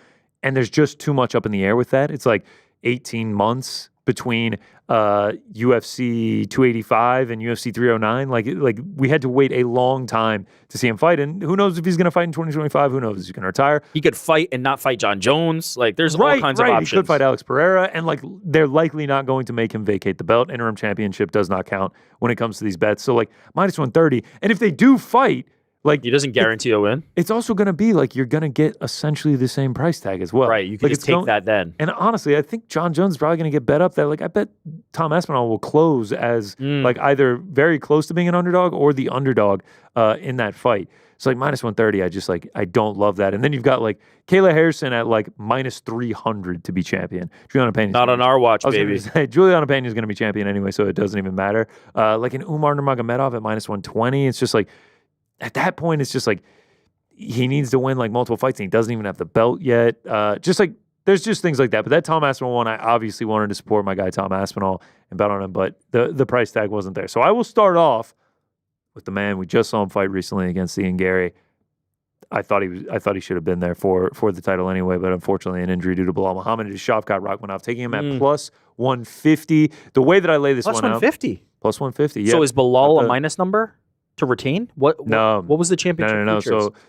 and there's just too much up in the air with that. It's like 18 months between UFC 285 and UFC 309. Like we had to wait a long time to see him fight, and who knows if he's going to fight in 2025? Who knows if he's going to retire? He could fight and not fight Jon Jones. Like there's all kinds of options. He could fight Alex Pereira, and like they're likely not going to make him vacate the belt. Interim championship does not count when it comes to these bets. So like minus 130, and if they do fight, like he doesn't guarantee a win. It's also going to be like you're going to get essentially the same price tag as well. Right, you can just take that then. And honestly, I think Jon Jones is probably going to get bet up that like I bet Tom Aspinall will close as like either very close to being an underdog or the underdog in that fight. So like minus 130, I just like I don't love that. And then you've got like Kayla Harrison at like minus 300 to be champion. Juliana Pena not on our watch, baby. Juliana Pena is going to be champion anyway, so it doesn't even matter. Like an Umar Nurmagomedov at minus 120, it's just like. At that point, it's just like he needs to win like multiple fights and he doesn't even have the belt yet. Just like there's just things like that. But that Tom Aspinall one, I obviously wanted to support my guy Tom Aspinall and bet on him, but the price tag wasn't there. So I will start off with the man we just saw him fight recently against Ian Gary. I thought he should have been there for the title anyway, but unfortunately an injury due to Bilal Muhammad is Shavkat Rakhmonov, taking him at plus 150. The way that I lay this plus one out. 150. Plus 150, yeah. So is Bilal a minus number? To retain? What was the championship? No.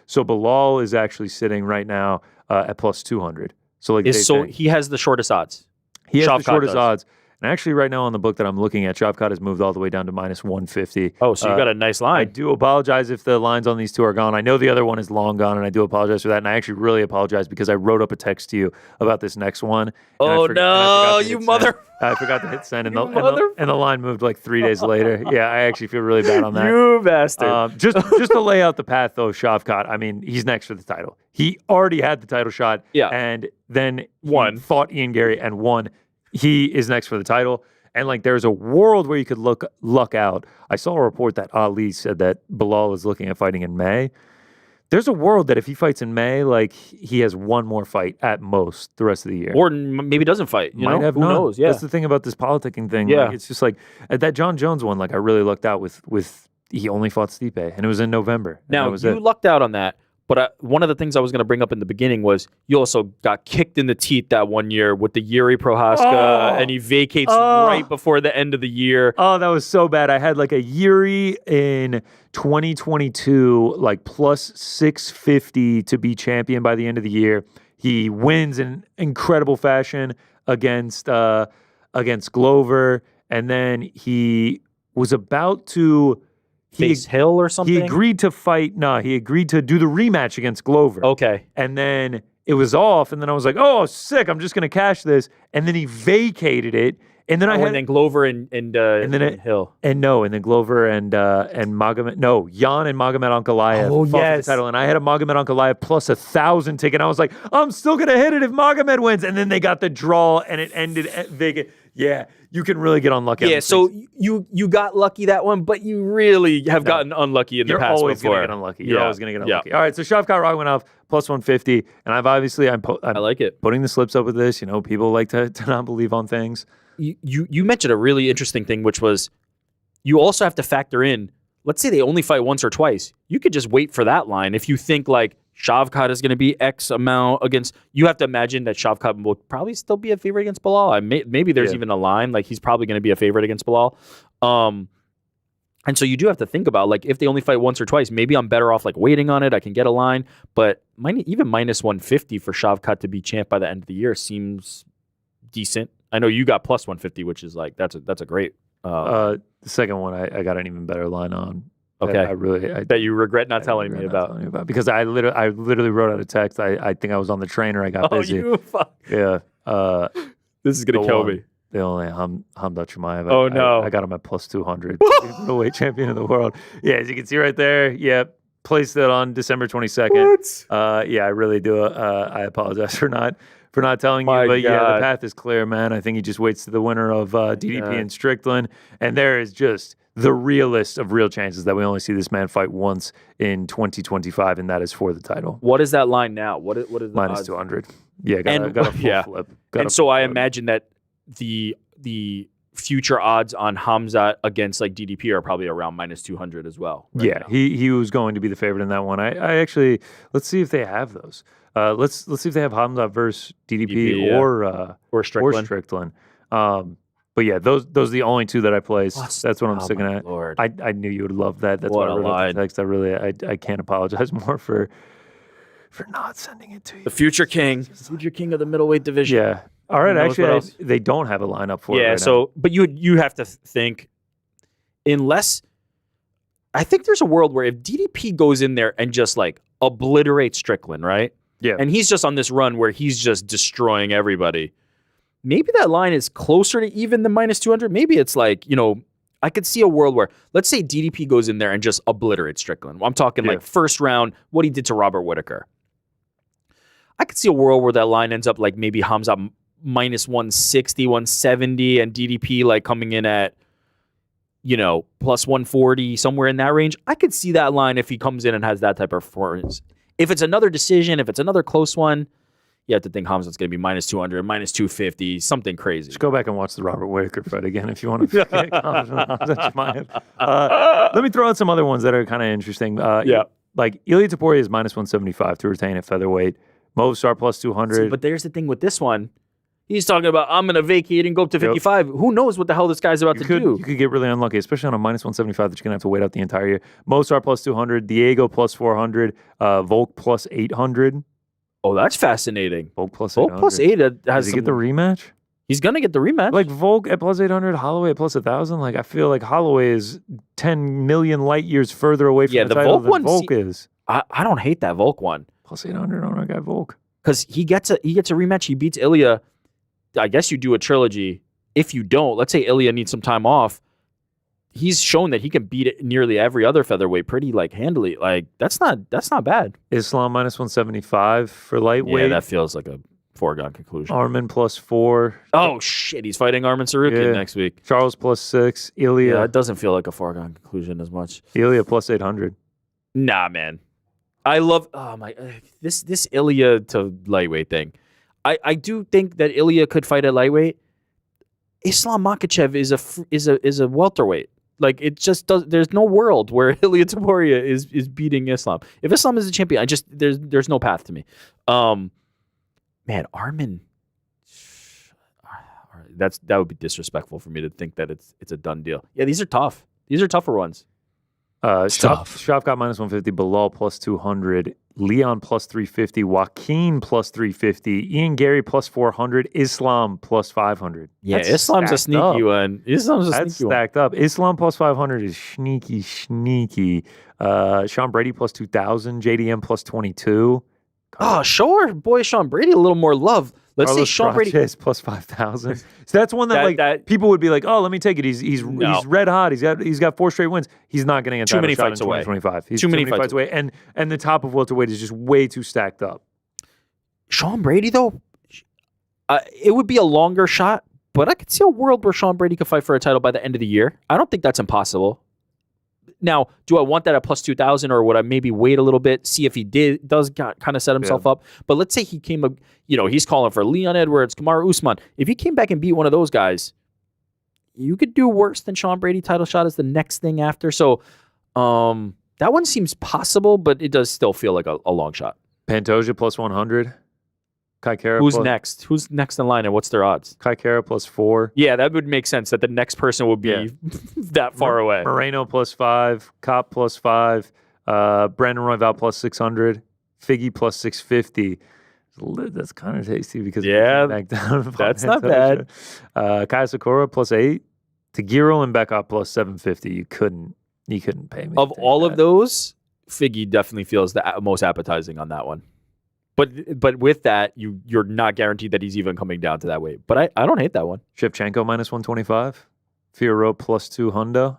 So Bilal is actually sitting right now at plus 200. So like he has the shortest odds. He has the shortest odds. And actually, right now on the book that I'm looking at, Shavkat has moved all the way down to minus 150. Oh, so you got a nice line. I do apologize if the lines on these two are gone. I know the other one is long gone, and I do apologize for that. And I actually really apologize because I wrote up a text to you about this next one. Oh, no, you mother... I forgot to hit send, and the line moved like 3 days later. Yeah, I actually feel really bad on that. You bastard. Just to lay out the path, though, Shavkat, I mean, he's next for the title. He already had the title shot, and then he fought Ian Gary and won. He is next for the title. And like there's a world where you could luck out. I saw a report that Ali said that Bilal is looking at fighting in May. There's a world that if he fights in May, like he has one more fight at most the rest of the year. Or maybe doesn't fight. Who knows? Yeah. That's the thing about this politicking thing. Yeah. Like, it's just like that Jon Jones one, like I really lucked out with he only fought Stipe and it was in November. Now you lucked out on that. But one of the things I was going to bring up in the beginning was you also got kicked in the teeth that one year with the Yuri Prohaska, and he vacates right before the end of the year. Oh, that was so bad. I had like a Yuri in 2022, like plus 650 to be champion by the end of the year. He wins in incredible fashion against Glover, and then he was about to... Face Hill or something? He agreed to fight. No, he agreed to do the rematch against Glover. Okay. And then it was off. And then I was like, oh, sick. I'm just going to cash this. And then he vacated it. And then and then Glover and Hill. And then Glover and Magomed. No, Jan and Magomed Ankalaev. Oh, yes. The title. And I had a Magomed Ankalaev plus 1,000 ticket. And I was like, I'm still going to hit it if Magomed wins. And then they got the draw and it ended at Vegas. Yeah, you can really get unlucky. Yeah, so you got lucky that one, but you really have gotten unlucky in the past before. You're always going to get unlucky. You're always going to get unlucky. All right, so Shavkat Rakhmonov plus 150, and I like it. Putting the slips up with this. You know, people like to not believe on things. you mentioned a really interesting thing, which was you also have to factor in, let's say they only fight once or twice. You could just wait for that line. If you think like Shavkat is going to be X amount against, you have to imagine that Shavkat will probably still be a favorite against Bilal. Maybe there's even a line, like he's probably going to be a favorite against Bilal. And so you do have to think about, like, if they only fight once or twice, maybe I'm better off like waiting on it. I can get a line, but even minus 150 for Shavkat to be champ by the end of the year seems decent. I know you got plus 150, which is like that's a great. The second one, I got an even better line on. Okay, that you regret not telling me about. Because I literally wrote out a text. I think I was on the trainer. I got busy. You fuck. Yeah. This is gonna kill me. The only Hamza Chimaev. Oh no! I got him at plus 200. Middleweight champion of the world. Yeah, as you can see right there. Yep. Placed it on December 22nd. What? Yeah, I really do. I apologize for not telling you, but yeah, the path is clear, man. I think he just waits to the winner of DDP and Strickland, and there is just the realest of real chances that we only see this man fight once in 2025, and that is for the title. What is that line now? What is the minus odds? 200? Yeah, got a full flip. And so I imagine that the future odds on Hamza against like DDP are probably around minus 200 as well. Yeah, now. He was going to be the favorite in that one. I actually, let's see if they have those. Let's see if they have Hamza versus DDP or Strickland. But yeah, those are the only two that I placed. That's what I'm sticking at. Lord. I knew you would love that. That's what why I wrote out the text. I can't apologize more for not sending it to you. The future king of the middleweight division. Yeah. All right. Actually, they don't have a lineup for it. Yeah. Right So, now. But you have to think, unless I think there's a world where if DDP goes in there and just like obliterates Strickland, right? Yeah. And he's just on this run where he's just destroying everybody. Maybe that line is closer to even than minus 200. Maybe it's like, I could see a world where, let's say DDP goes in there and just obliterates Strickland. I'm talking like first round, what he did to Robert Whittaker. I could see a world where that line ends up like maybe Hamza minus 160, 170, and DDP like coming in at, plus 140, somewhere in that range. I could see that line if he comes in and has that type of performance. If it's another decision, if it's another close one, you have to think Hamza's going to be minus 200, minus 250, something crazy. Just go back and watch the Robert Whittaker fight again if you want to get confident on Hamza. Let me throw out some other ones that are kind of interesting. Like Ilia Topuria is minus 175 to retain at featherweight. Movistar plus 200. See, but there's the thing with this one. He's talking about, I'm going to vacate and go up to 55. Who knows what the hell this guy's about to do? You could get really unlucky, especially on a minus 175 that you're going to have to wait out the entire year. Movistar plus 200. Diego plus 400. Volk plus 800. Oh, that's fascinating. Volk plus 800. Volk plus 8 has Does he get the rematch? He's going to get the rematch. Like Volk at plus 800, Holloway at plus 1,000. Like I feel like Holloway is 10 million light years further away from the title than Volk is. I don't hate that Volk one. Plus 800 on our guy Volk. Because he gets a rematch. He beats Ilia. I guess you do a trilogy. If you don't, let's say Ilia needs some time off. He's shown that he can beat it nearly every other featherweight pretty like handily. Like that's not bad. Islam minus 175 for lightweight. Yeah, that feels like a foregone conclusion. Armin plus 4. Oh shit, he's fighting Armin Sarukian next week. Charles plus 6. Ilia. Yeah, it doesn't feel like a foregone conclusion as much. Ilia plus 800. Nah, man. I love this Ilia to lightweight thing. I do think that Ilia could fight at lightweight. Islam Makhachev is a welterweight. Like it just does. There's no world where Ilia Topuria is beating Islam. If Islam is a champion, there's no path to me. Man, Armin. That would be disrespectful for me to think that it's a done deal. Yeah, these are tough. These are tougher ones. Shavkat minus 150, Bilal plus 200, Leon plus 350, Joaquin plus 350, Ian Gary plus 400, Islam plus 500. Yeah, that's Islam's a sneaky one. That's stacked up. Islam plus 500 is sneaky. Sean Brady plus 2,000, JDM plus 22. Oh, sure. Boy, Sean Brady, a little more love. Let's say Sean Brady plus 5,000. So that's one that people would be like, oh, let me take it. He's red hot. He's got 4 straight wins. He's not getting a title too many shot fights in away. 2025. He's too many fights away. And the top of welterweight is just way too stacked up. Sean Brady though, it would be a longer shot, but I could see a world where Sean Brady could fight for a title by the end of the year. I don't think that's impossible. Now, do I want that at plus 2,000, or would I maybe wait a little bit, see if he does kind of set himself up? But let's say he came, he's calling for Leon Edwards, Kamaru Usman. If he came back and beat one of those guys, you could do worse than Sean Brady title shot as the next thing after. So that one seems possible, but it does still feel like a long shot. Pantoja plus 100. Kai Kara Who's next? Who's next in line and what's their odds? Kai Kara plus 4. Yeah, that would make sense that the next person would be that far away. Moreno plus 5. Kopp plus 5. Brandon Royval plus 600. Figgy plus 650. That's kind of tasty because back down. That's not bad. Kaya Sakura plus 8. Tagiro and Beckoff plus 750. You couldn't pay me. Of all of those, Figgy definitely feels the most appetizing on that one. But with that, you're not guaranteed that he's even coming down to that weight. But I don't hate that one. Shevchenko minus 125. Fierro plus 2 hundo.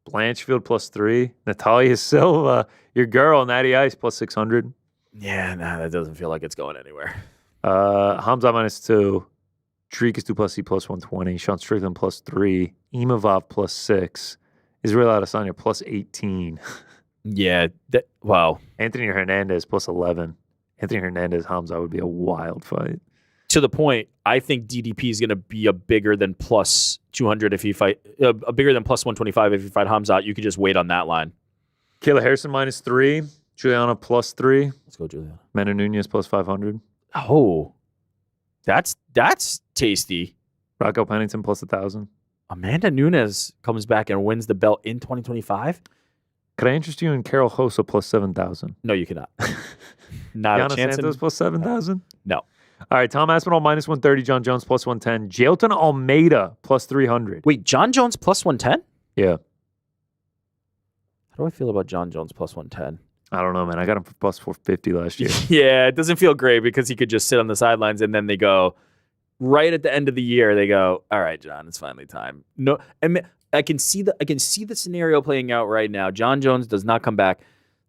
Blanchfield plus 3. Natalia Silva, your girl, Natty Ice plus 600. Yeah, that doesn't feel like it's going anywhere. Hamza minus 2. Dricus Duplessis plus 120. Sean Strickland plus 3. Imavov plus 6. Israel Adesanya plus 18. Yeah, wow. Anthony Hernandez plus 11. Anthony Hernandez Hamza would be a wild fight. To the point, I think DDP is going to be a bigger than plus 200 if he fight, a bigger than plus 125 if you fight Hamza. You could just wait on that line. Kayla Harrison minus 3. Juliana plus 3. Let's go, Juliana. Mena Nunez plus 500. Oh, that's tasty. Rocco Pennington plus 1,000. Amanda Nunes comes back and wins the belt in 2025. Could I interest you in Carol Hossa plus 7,000? No, you cannot. Not Yana a chance. Santos plus 7,000? No. All right, Tom Aspinall minus 130. Jon Jones plus 110. Jailton Almeida plus 300. Wait, Jon Jones plus 110? Yeah. How do I feel about Jon Jones plus 110? I don't know, man. I got him for plus 450 last year. Yeah, it doesn't feel great because he could just sit on the sidelines and then they go, right at the end of the year, they go, all right, John, it's finally time. No, I can see the scenario playing out right now. Jon Jones does not come back.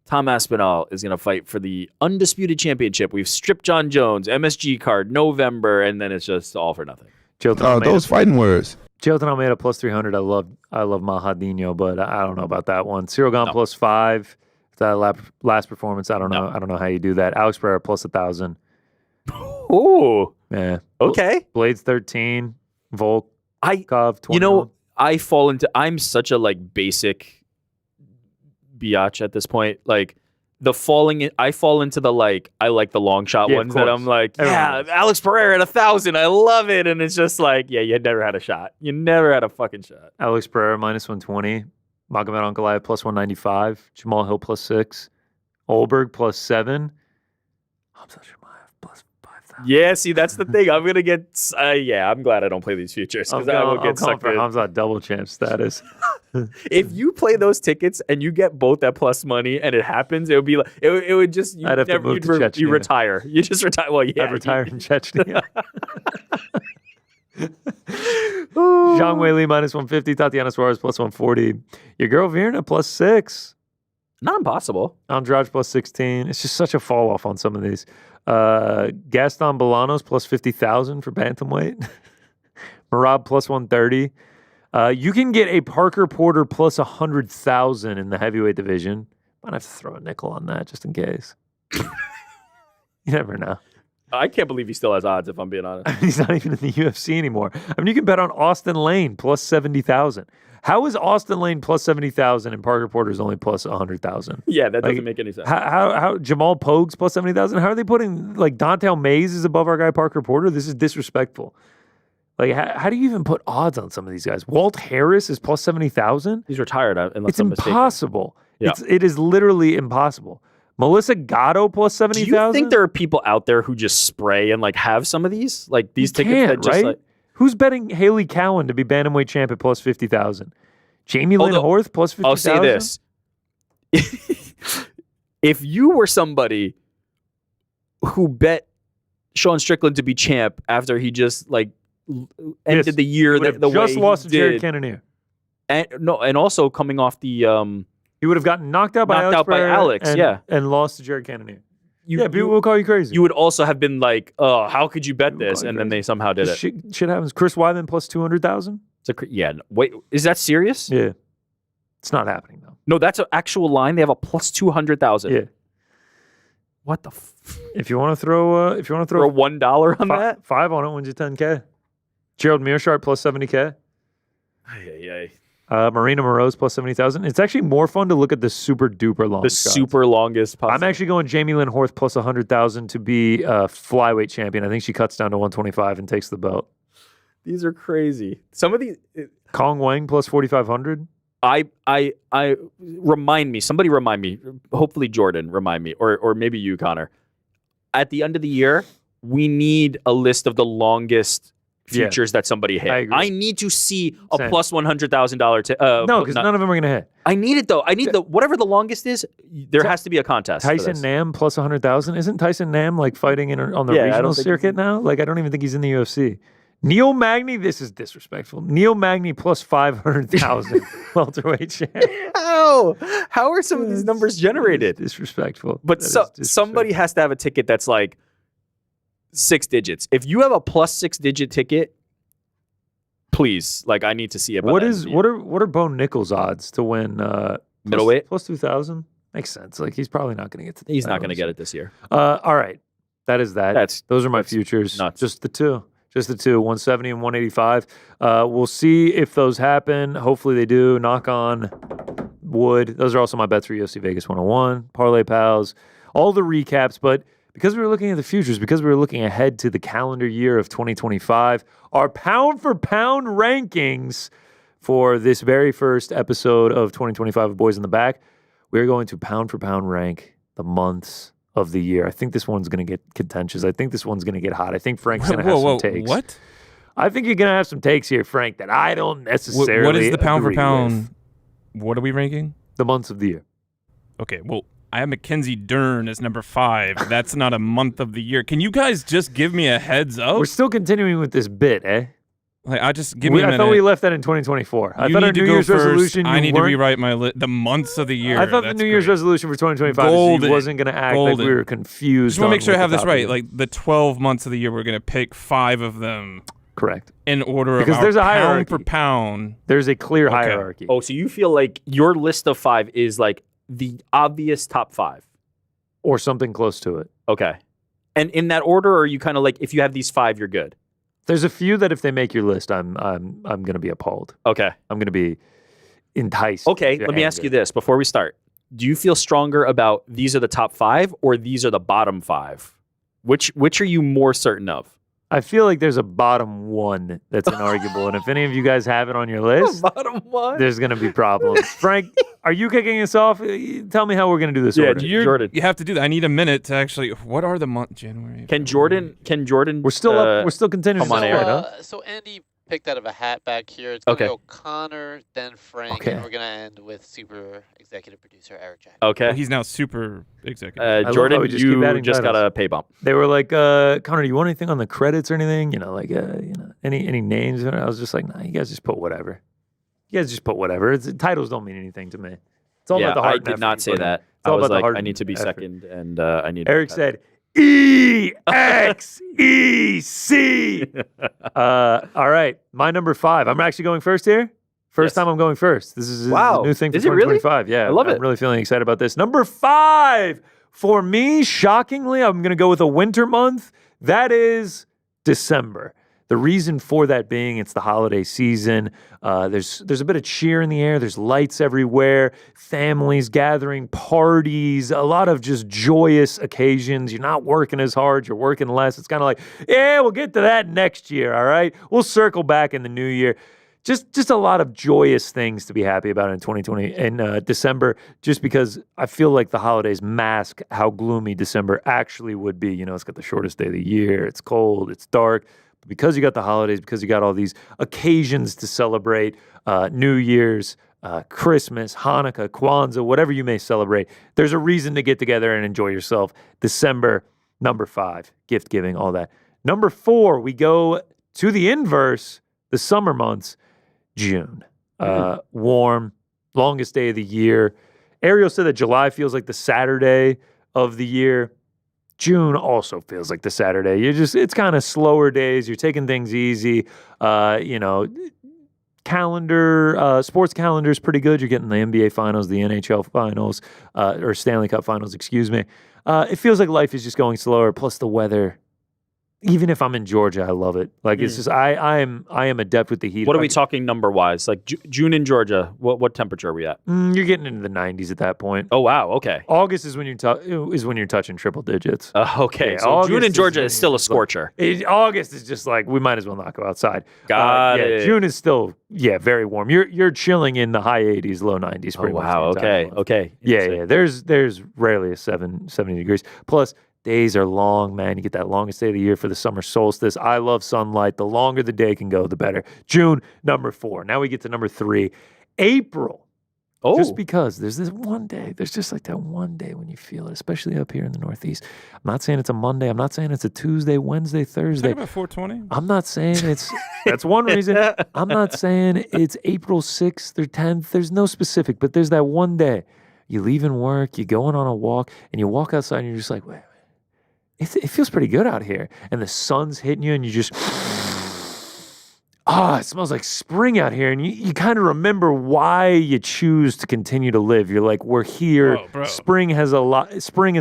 Tom Aspinall is going to fight for the undisputed championship. We've stripped Jon Jones, MSG card, November, and then it's just all for nothing. Those fighting words. Jailton Almeida plus 300. I love Mahadinho, but I don't know about that one. Cyril Gane plus 5. That last performance, I don't know. I don't know how you do that. Alex Pereira plus 1,000. Ooh. Yeah. Okay. Blades 13. Volkov 20. You know, I'm such a basic biatch at this point. Like I fall into the I like the long shot ones that I'm like, Alex Pereira at 1,000. I love it. And it's just like, yeah, you never had a shot. You never had a fucking shot. Alex Pereira minus 120. Magomed Ankalaev plus 195. Jamal Hill plus 6. Olberg plus 7. Hamza Chimaev plus 5,000. Yeah, see, that's the thing. I'm going to get... I'm glad I don't play these futures because I will get sucked in. Hamza double champ status. If you play those tickets and you get both at plus money and it happens, it would be like... It would just... I'd have to move to Chechnya. You retire. You just retire. Well, yeah. I'd retire in Chechnya. Zhang Weili minus 150. Tatiana Suarez plus 140. Your girl Virna plus 6. Not impossible. Andrade plus 16. It's just such a fall off on some of these. Gaston Bolanos plus 50,000 for bantamweight. Marab plus 130. You can get a Parker Porter plus 100,000 in the heavyweight division. Might have to throw a nickel on that just in case. You never know. I can't believe he still has odds, if I'm being honest. He's not even in the UFC anymore. I mean, you can bet on Austin Lane plus 70,000. How is Austin Lane plus 70,000 and Parker Porter's only plus 100,000? Yeah, that doesn't make any sense. How Jamal Pogues plus 70,000? How are they putting Dontel Mays is above our guy Parker Porter? This is disrespectful. How do you even put odds on some of these guys? Walt Harris is plus 70,000. He's retired. It's impossible. Yeah. It is literally impossible. Melissa Gatto plus 70,000. Do you think there are people out there who just spray and have some of these these tickets that just right? Who's betting Haley Cowan to be bantamweight champ at plus 50,000? Jamie Lynn Horth plus 50,000. I'll say this: if you were somebody who bet Sean Strickland to be champ after he just ended the year the way just lost to did, Jared Cannonier, and also coming off the he would have gotten knocked out by Alex, and lost to Jared Cannonier. People will call you crazy. You would also have been like, "Oh, how could you bet this?" And then they somehow did it. Shit happens. Chris Weidman plus 200,000. Wait, is that serious? Yeah, it's not happening though. No, that's an actual line. They have a plus 200,000. Yeah. What the? If you want to throw, throw $1 on that, 5 on it wins you 10K. Gerald Mearshart plus 70K. Marina Moroz plus 70,000. It's actually more fun to look at the super duper long. The shots. super longest possible. I'm actually going Jamie Lynn Horth plus 100,000 to be flyweight champion. I think she cuts down to 125 and takes the belt. These are crazy. Some of these. Kong Wang plus 4,500. I remind me. Somebody remind me. Hopefully Jordan remind me, or maybe you, Connor. At the end of the year, we need a list of the longest futures that somebody hit. I need to see a plus $100,000. No, because none of them are going to hit. I need it though. I need whatever the longest is. There has to be a contest. Tyson Nam plus 100,000. Isn't Tyson Nam like fighting on the regional circuit now? Like I don't even think he's in the UFC. Neil Magny, this is disrespectful. Neil Magny plus 500,000 welterweight champ. How are some of these numbers generated? Disrespectful. But somebody has to have a ticket that's like 6 digits. If you have a plus 6-digit ticket, please, like I need to see it. What are Bo Nichols' odds to win middleweight plus 2,000? Makes sense. Like he's probably not going to get to. He's not going to get it this year. All right, that is that. Those are my futures. Nuts. Just the two. 170 and 185. We'll see if those happen. Hopefully they do. Knock on wood. Those are also my bets for UFC Vegas 101, Parlay Pals, all the recaps. But because we were looking at the futures, because we were looking ahead to the calendar year of 2025, our pound for pound rankings for this very first episode of 2025 of Boys in the Back, we're going to pound for pound rank the months of the year. I think this one's going to get contentious. I think this one's going to get hot. I think Frank's going to have some takes. What? I think you're going to have some takes here, Frank, that I don't necessarily What is the pound for pound? with. What are we ranking? The months of the year. Okay, well, I have Mackenzie Dern as number 5. That's not a month of the year. Can you guys just give me a heads up? We're still continuing with this bit, eh? Like, I just give me a minute. I thought we left that in 2024. I you thought our need New to Year's go first. resolution. I need to rewrite the months of the year. I thought the New Year's resolution for 2025 is you wasn't going to act like we were confused. Just want to make sure I have this right. Like the 12 months of the year, we're going to pick 5 of them. Correct. In order because of there's a pound hierarchy. for pound. There's a clear hierarchy. Oh, so you feel like your list of 5 is like the obvious top 5, or something close to it. Okay. And in that order, or are you kind of like if you have these 5, you're good? There's a few that if they make your list, I'm going to be appalled. Okay. I'm going to be enticed. Okay, let me ask you this before we start. Do you feel stronger about these are the top 5 or these are the bottom 5? Which are you more certain of? I feel like there's a bottom 1 that's inarguable, and if any of you guys have it on your list, bottom 1, there's going to be problems. Frank, are you kicking us off? Tell me how we're going to do this. order. Jordan. You have to do that. I need a minute to actually. What are the month? January. Can Jordan? We're still up. We're still continuing. Come on, Ariel. So Andy picked out of a hat back here. It's going to go Connor, then Frank, and we're going to end with super executive producer Eric Jackman. Okay. Well, he's now super executive. Jordan, you just got a pay bump. They were like, Connor, do you want anything on the credits or anything? Any names? I was just like, nah, you guys just put whatever. Titles don't mean anything to me. It's all about the heart. I did not say that. I was like, I need to be second, and I need. Eric said, EXEC. All right, my number 5. I'm actually going first here. First time I'm going first. This is a new thing for 2025. Really? Yeah, I love it. I'm really feeling excited about this. Number 5 for me, shockingly, I'm going to go with a winter month. That is December. The reason for that being it's the holiday season. There's a bit of cheer in the air. There's lights everywhere, families gathering, parties, a lot of just joyous occasions. You're not working as hard. You're working less. It's kind of like, yeah, we'll get to that next year, all right? We'll circle back in the new year. Just a lot of joyous things to be happy about in 2020 in December, just because I feel like the holidays mask how gloomy December actually would be. You know, it's got the shortest day of the year. It's cold. It's dark. Because you got the holidays, because you got all these occasions to celebrate, New Year's, Christmas, Hanukkah, Kwanzaa, whatever you may celebrate, there's a reason to get together and enjoy yourself. December, number 5, gift giving, all that. Number 4, we go to the inverse, the summer months, June. Warm, longest day of the year. Ariel said that July feels like the Saturday of the year. June also feels like the Saturday. It's kind of slower days. You're taking things easy. Sports calendar is pretty good. You're getting the NBA finals, the NHL finals, or Stanley Cup finals, excuse me. It feels like life is just going slower. Plus the weather, even if I'm in Georgia, I love it. Like it's just I am adept with the heat. What are we talking number wise? Like June in Georgia, what temperature are we at? You're getting into the 90s at that point. Oh wow, okay. August is when you're touching triple digits. Okay, Yeah, so August June in Georgia is still a like- scorcher. August is just like we might as well not go outside. Got Yeah, it. June is still very warm. You're chilling in the high 80s, low 90s. Oh Pretty much wow, the entire okay, month. okay. Yeah. There's rarely a 70 degrees. Plus, days are long, man. You get that longest day of the year for the summer solstice. I love sunlight. The longer the day can go, the better. June, number 4. Now we get to number 3. April. Oh, Just because there's this one day. There's just like that one day when you feel it, especially up here in the Northeast. I'm not saying it's a Monday. I'm not saying it's a Tuesday, Wednesday, Thursday. Talking about 420. I'm not saying that's one reason. I'm not saying it's April 6th or 10th. There's no specific, but there's that one day. You leaving work, you're going on a walk, and you walk outside and you're just like, wait. It feels pretty good out here. And the sun's hitting you and you just, it smells like spring out here. And you kind of remember why you choose to continue to live. You're like, we're here. Whoa, bro. Spring is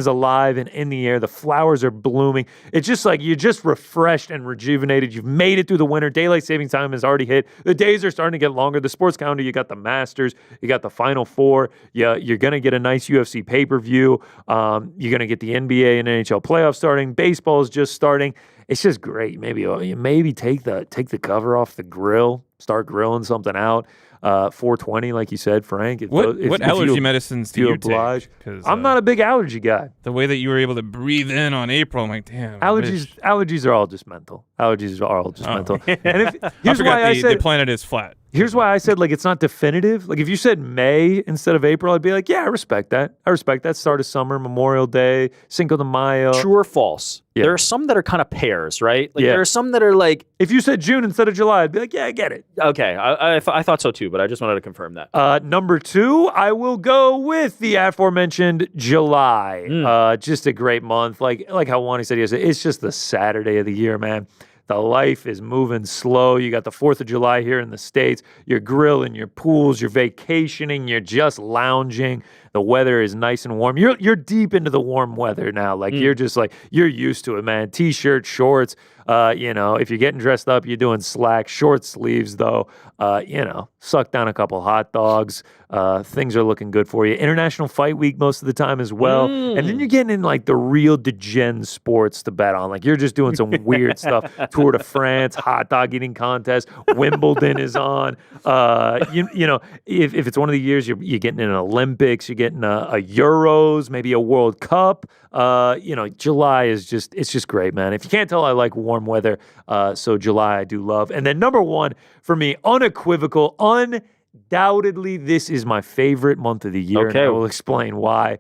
alive and in the air. The flowers are blooming. It's just like you're just refreshed and rejuvenated. You've made it through the winter. Daylight saving time has already hit. The days are starting to get longer. The sports calendar, you got the Masters. You got the Final Four. You're going to get a nice UFC pay-per-view. You're going to get the NBA and NHL playoffs starting. Baseball is just starting. It's just great. Maybe take the cover off the grill, start grilling something out. 420, like you said, Frank. What allergy medicines do you take? I'm not a big allergy guy. The way that you were able to breathe in on April, I'm like, damn. Allergies are all just mental. Allergies are all just mental. And I forgot the planet is flat. Here's why I said, like, it's not definitive. Like, if you said May instead of April, I'd be like, yeah, I respect that. Start of summer, Memorial Day, Cinco de Mayo. true or false? Yeah. There are some that are kind of pairs, right? Like Yeah. there are some that are like, If you said June instead of July, I'd be like, yeah, I get it. okay, I thought so too, but I just wanted to confirm that. Number 2, I will go with the aforementioned July. Just a great month. Like Helwani said yesterday, it's just the Saturday of the year, man. The life is moving slow. You got the 4th of July here in the States. You're grilling, your pools, you're vacationing, you're just lounging. The weather is nice and warm. You're deep into the warm weather now. Like you're just like, you're used to it, man. T-shirt, shorts. If you're getting dressed up, you're doing slacks, short sleeves though. Suck down a couple hot dogs. Things are looking good for you. International Fight Week most of the time as well. And then you're getting in like the real degen sports to bet on. Like you're just doing some weird stuff. Tour de France, hot dog eating contest, Wimbledon is on. If it's one of the years you're getting in an Olympics, you're getting a Euros, maybe a World Cup. July is just great, man. If you can't tell, I like warm weather. So July I do love. And then number 1 for me, unequivocal, undoubtedly, this is my favorite month of the year. Okay. And I will explain why.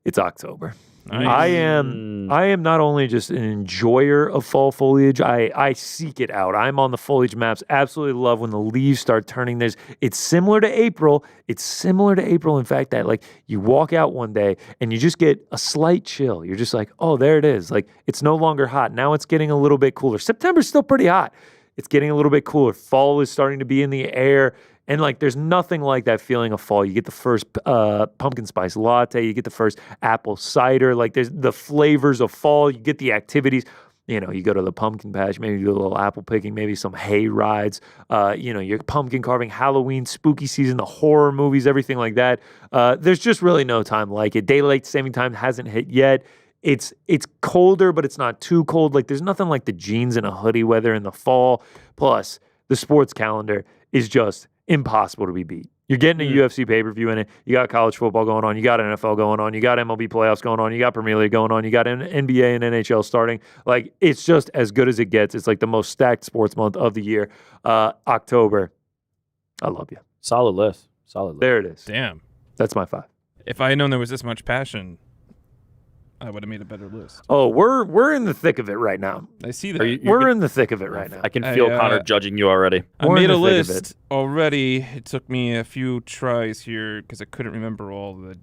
It's October. Nice. I am not only just an enjoyer of fall foliage, I seek it out. I'm on the foliage maps. Absolutely love when the leaves start turning. It's similar to April. In fact, that like you walk out one day and you just get a slight chill. You're just like, oh, there it is. Like it's no longer hot. Now it's getting a little bit cooler. September's still pretty hot. It's getting a little bit cooler. Fall is starting to be in the air. And like, there's nothing like that feeling of fall. You get the first pumpkin spice latte. You get the first apple cider. Like, there's the flavors of fall. You get the activities. You go to the pumpkin patch, maybe do a little apple picking, maybe some hay rides. Your pumpkin carving, Halloween, spooky season, the horror movies, everything like that. There's just really no time like it. Daylight saving time hasn't hit yet. It's colder, but it's not too cold. Like, there's nothing like the jeans and a hoodie weather in the fall. Plus, the sports calendar is just impossible to be beat. You're getting a UFC pay-per-view in it. You got college football going on. You got NFL going on. You got MLB playoffs going on. You got Premier League going on. You got NBA and NHL starting. Like, it's just as good as it gets. It's like the most stacked sports month of the year. October. I love you. Solid list. There it is. Damn. That's my 5. If I had known there was this much passion, I would have made a better list. Oh, we're in the thick of it right now. I see that. We're in the thick of it right now. I can feel Conor judging you already. I We're in made a the thick of list already. It took me a few tries here because I couldn't remember all the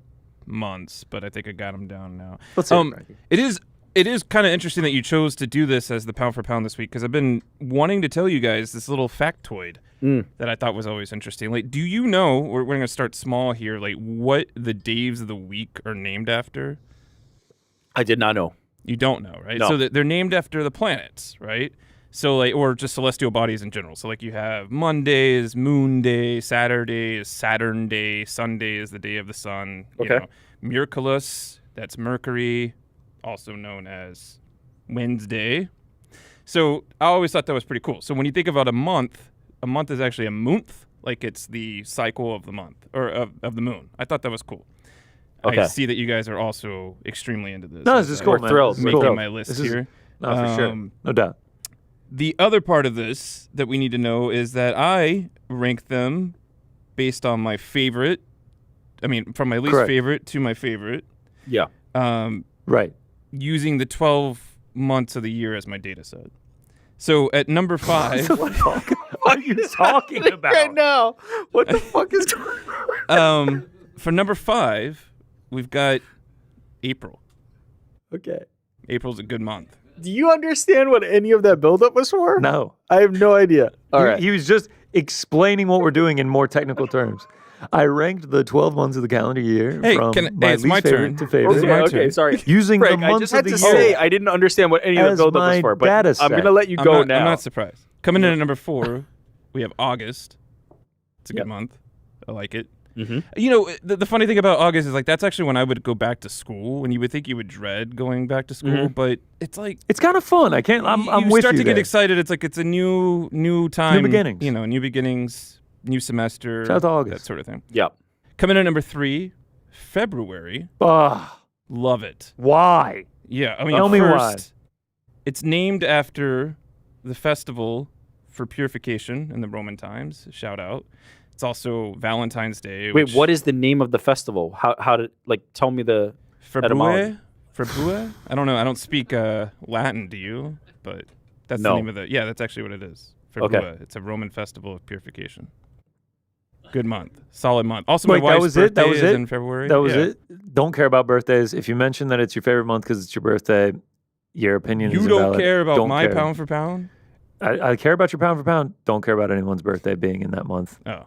months, but I think I got them down now. Let's see. It is kind of interesting that you chose to do this as the pound for pound this week because I've been wanting to tell you guys this little factoid that I thought was always interesting. Like, do you know, we're going to start small here, like what the Daves of the week are named after? I did not know. You don't know, right? No. So they're named after the planets, right? So like, or just celestial bodies in general. So like you have Monday is Moon Day, Saturday is Saturn Day, Sunday is the day of the sun. Okay. You know, Merculus, that's Mercury, also known as Wednesday. So I always thought that was pretty cool. So when you think about a month is actually a month, like it's the cycle of the month or of the moon. I thought that was cool. Okay. I see that you guys are also extremely into this. No, this is cool, We're man. thrilled. This is Making cool. my list This is- here. No, for sure. No doubt. The other part of this that we need to know is that I rank them based on my favorite. I mean, from my least Correct. favorite to my favorite, Yeah. Right. using the 12 months of the year as my data set. So at number 5, What are you talking about? Right now. What the fuck is going on? for number 5, we've got April. Okay. April's a good month. Do you understand what any of that buildup was for? No. I have no idea. All right. He was just explaining what we're doing in more technical terms. I ranked the 12 months of the calendar year Hey, from my it's least my favorite turn. to favorite. Okay, my Okay, turn. sorry. Using Frank, the I months just of had the to year say I didn't understand what any of the as buildup was my for, but data I'm set. going to let you go now. I'm not surprised. Coming in at number 4, we have August. It's a good month. I like it. Mm-hmm. You know, the funny thing about August is like that's actually when I would go back to school, and you would think you would dread going back to school, but it's like It's kind of fun. I'm you with start you to get there. excited. It's like it's a new time, New beginnings. You know, new beginnings, new semester, Shout out to August. that sort of thing. Yeah. Coming in at number 3, February. Love it. Why? Yeah, I mean, Tell me first, why. it's named after the festival for purification in the Roman times. Shout out. It's also Valentine's Day. Wait, what is the name of the festival? How did, like, tell me the etymology. February? I don't know. I don't speak Latin, do you? But that's the No. name of the. Yeah, that's actually what it is. Okay. February. It's a Roman festival of purification. Good month. Solid month. Also, Wait, my that wife's was it? birthday That was is it? in February. That was Yeah. it? Don't care about birthdays. If you mention that it's your favorite month because it's your birthday, your opinion is You don't invalid. care about Don't my care. pound for pound? I care about your pound for pound. Don't care about anyone's birthday being in that month. Oh,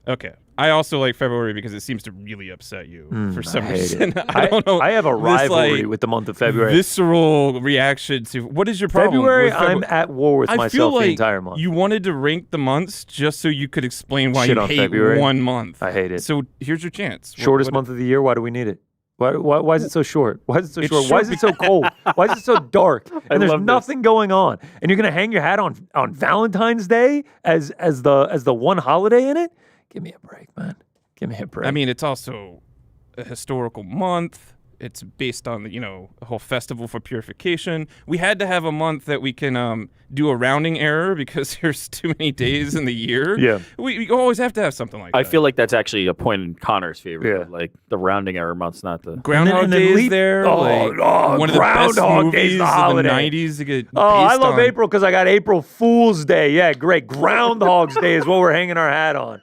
okay. I also like February because it seems to really upset you for some I hate reason. it. I don't know. I have a this, rivalry like, with the month of February. visceral reaction to what is your problem? February, with I'm at war with I feel myself like the entire month. you wanted to rank the months just so you could explain why Shit you on hate February. one month. I hate it. So here's your chance. Shortest month of the year. Why do we need it? Why is it so short? Why is it so It's short? Why is it so cold? Why is it so dark? And there's love this. nothing going on. And you're gonna hang your hat on Valentine's Day as the one holiday in it? Give me a break, man. Give me a break. I mean, it's also a historical month. It's based on a whole festival for purification. We had to have a month that we can do a rounding error because there's too many days in the year. Yeah. We always have to have something like that. I feel like that's actually a point in Connor's favor. Yeah. Like the rounding error month's not the. Groundhog and then Day is leap- there. Oh, like, oh, one of the best Groundhog Day's movies the of the holiday. 90s. To get I based love on. April because I got April Fool's Day. Yeah, great. Groundhog's Day is what we're hanging our hat on.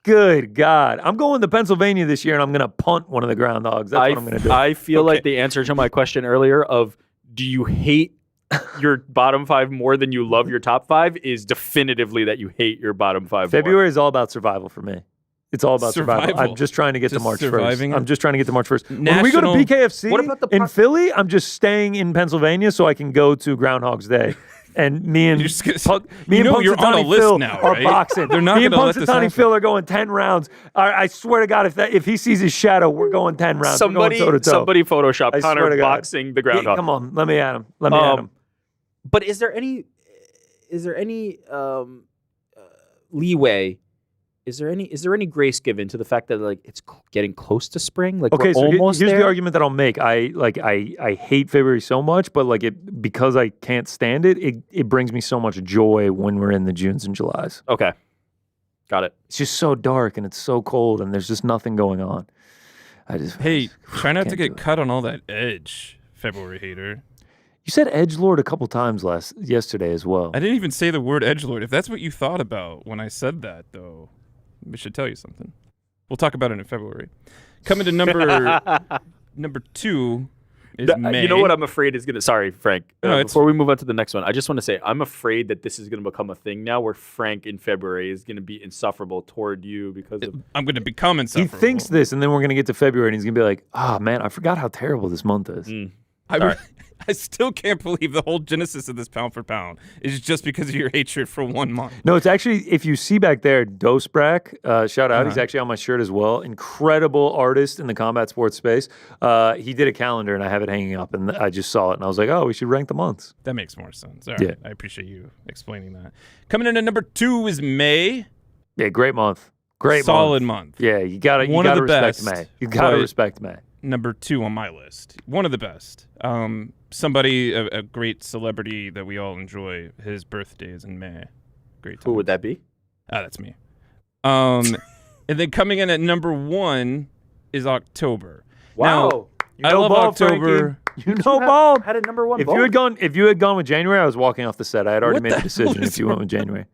Good God. I'm going to Pennsylvania this year and I'm going to punt one of the groundhogs. That's what I'm going to do. I feel like the answer to my question earlier of do you hate your bottom 5 more than you love your top 5 is definitively that you hate your bottom 5 more. February is all about survival for me. It's all about survival. Survival. I'm just trying to get to Just March 1st. surviving I'm it? just trying to get to March 1st. When we go to National- BKFC What about the in Philly, I'm just staying in Pennsylvania so I can go to Groundhog's Day. And me and You're just gonna- me you and know you're on a Punxsutawney list Phil now, are right? boxing. They're not me and gonna let this Punxsutawney happen. Phil are going 10 rounds. I swear to God, if he sees his shadow, we're going 10 rounds. We're going toe-to-toe. Somebody Photoshop I swear Connor to God. boxing the groundhog. Come on, let me at him. Let me at him. But is there any leeway? Is there any grace given to the fact that like it's getting close to spring? Like Okay, we're so almost here's there? the argument that I'll make. I hate February so much, but like it because I can't stand it. It brings me so much joy when we're in the Junes and Julys. Okay, got it. It's just so dark and it's so cold and there's just nothing going on. Hey, try not to can't do get it. cut on all that edge, February hater. You said edgelord a couple times yesterday as well. I didn't even say the word edgelord. If that's what you thought about when I said that, though, we should tell you something. We'll talk about it in February. Coming to number 2 is May. You know what I'm afraid is gonna. Sorry, Frank. No, it's- before we move on to the next one, I just want to say I'm afraid that this is gonna become a thing now, where Frank in February is gonna be insufferable toward you because of. I'm going to become He insufferable. thinks this, and then we're gonna get to February, and he's gonna be like, "Ah, man, I forgot how terrible this month is." I still can't believe the whole genesis of this pound for pound is just because of your hatred for 1 month. No, it's actually, if you see back there, Dosbrak, shout out, he's actually on my shirt as well. Incredible artist in the combat sports space. He did a calendar, and I have it hanging up, and I just saw it, and I was like, oh, we should rank the months. That makes more sense. All right. I appreciate you explaining that. Coming in at number 2 is May. Yeah, great month. Great Solid month. Yeah, you gotta respect May. You gotta respect May. Number 2 on my list. One of the best. Somebody, a great celebrity that we all enjoy. His birthday is in May. Great time. Who would that be? That's me. And then coming in at number 1 is October. Wow. Now, I love October. Frankie. You know ball. Had a number 1 If ball. you had gone with January, I was walking off the set. I had already What made the the decision hell is if you went with January.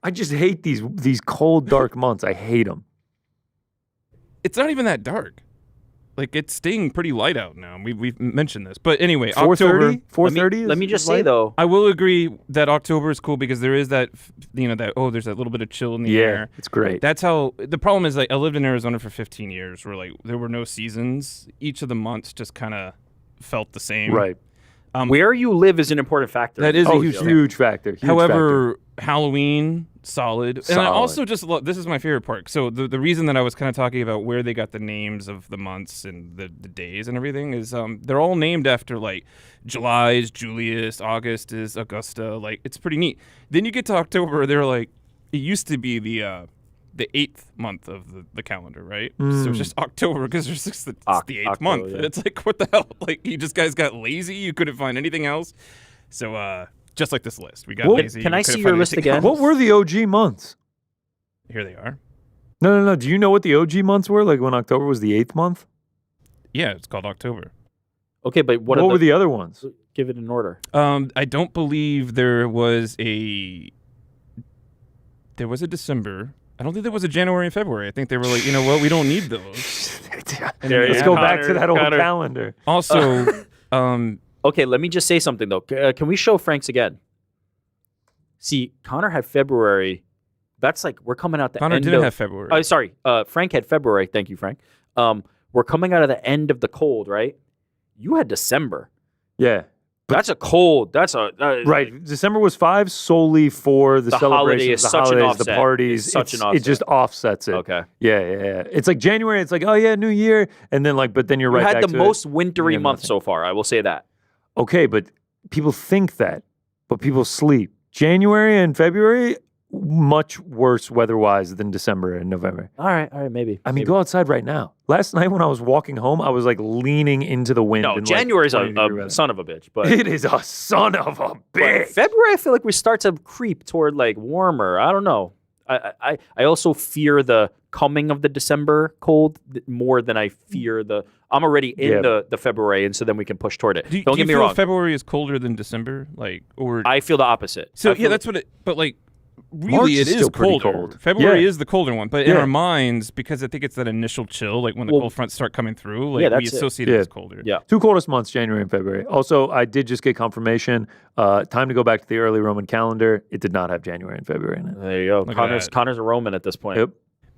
I just hate these cold, dark months. I hate them. It's not even that dark. Like, it's staying pretty light out now. We've mentioned this. But anyway, 4:30? October. 4:30? Let me just say, though. I will agree that October is cool because there is that, there's that little bit of chill in the air. It's great. That's how, the problem is, like, I lived in Arizona for 15 years where, like, there were no seasons. Each of the months just kind of felt the same. Right. Where you live is an important factor. That is a huge factor. However, Halloween, solid. And I also just love, this is my favorite part. So the reason that I was kind of talking about where they got the names of the months and the days and everything is they're all named after, like, July is Julius, August is Augusta. Like, it's pretty neat. Then you get to October, they're like, it used to be the 8th month of the calendar, right? So it's just October because it's the 8th month. Yeah. It's like, what the hell? Like, you just guys got lazy. You couldn't find anything else. So just like this list, we got lazy. Can I see your list again? What were the OG months? Here they are. No. Do you know what the OG months were? Like when October was the 8th month? Yeah, it's called October. Okay, but what were the other ones? Give it in order. I don't believe there was a December. I don't think there was a January and February. I think they were like, you know what, we don't need those. Let's go back to that old calendar. Also, okay, let me just say something, though. Can we show Frank's again? See, Conor had February. That's like, we're coming out the Conor end didn't have February. Oh, sorry. Frank had February. Thank you, Frank. We're coming out of the end of the cold, right? You had December. Yeah. That's a cold. That's a right. December was 5 solely for the celebrations, the holidays, the parties. Such an offset. It just offsets it. Okay. Yeah. It's like January. It's like, oh yeah, New Year, and then like, but then you're right. You had back the to most wintry month so far. I will say that. Okay, but people think that, but people sleep. January and February, much worse weather-wise than December and November. All right, maybe. I mean, go outside right now. Last night when I was walking home, I was like leaning into the wind. No, January's a son of a bitch. But it is a son of a bitch. February, I feel like we start to creep toward like warmer. I don't know. I also fear the coming of the December cold more than I fear the. I'm already in the February, and so then we can push toward it. Don't get me wrong. February is colder than December, like, or I feel the opposite. So that's what it. But like, really, it is colder. Cold. February is the colder one, but in our minds, because I think it's that initial chill, like when the cold fronts start coming through, like we associate it as colder. Yeah. 2 coldest months, January and February. Also, I did just get confirmation. Time to go back to the early Roman calendar. It did not have January and February in it. There you go. Connor's a Roman at this point. Yep.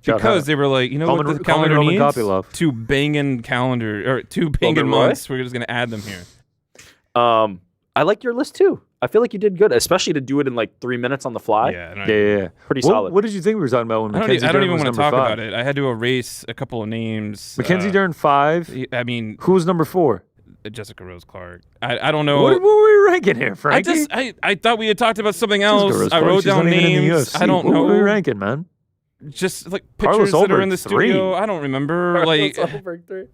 Because they were like, you know what the calendar needs? 2 banging calendar or 2 banging months. We're just gonna add them here. I like your list too. I feel like you did good, especially to do it in like 3 minutes on the fly. Yeah. Pretty solid. What did you think we were talking about when Mackenzie I don't even want to talk about it. I had to erase a couple of names. Mackenzie Dern 5. I mean, who was number 4? Jessica Rose Clark. I don't know. What were we ranking here, Frankie? I thought we had talked about something else. I wrote down names. I don't know. What were we ranking, man? Just like pictures that are in the studio. I don't remember. Like,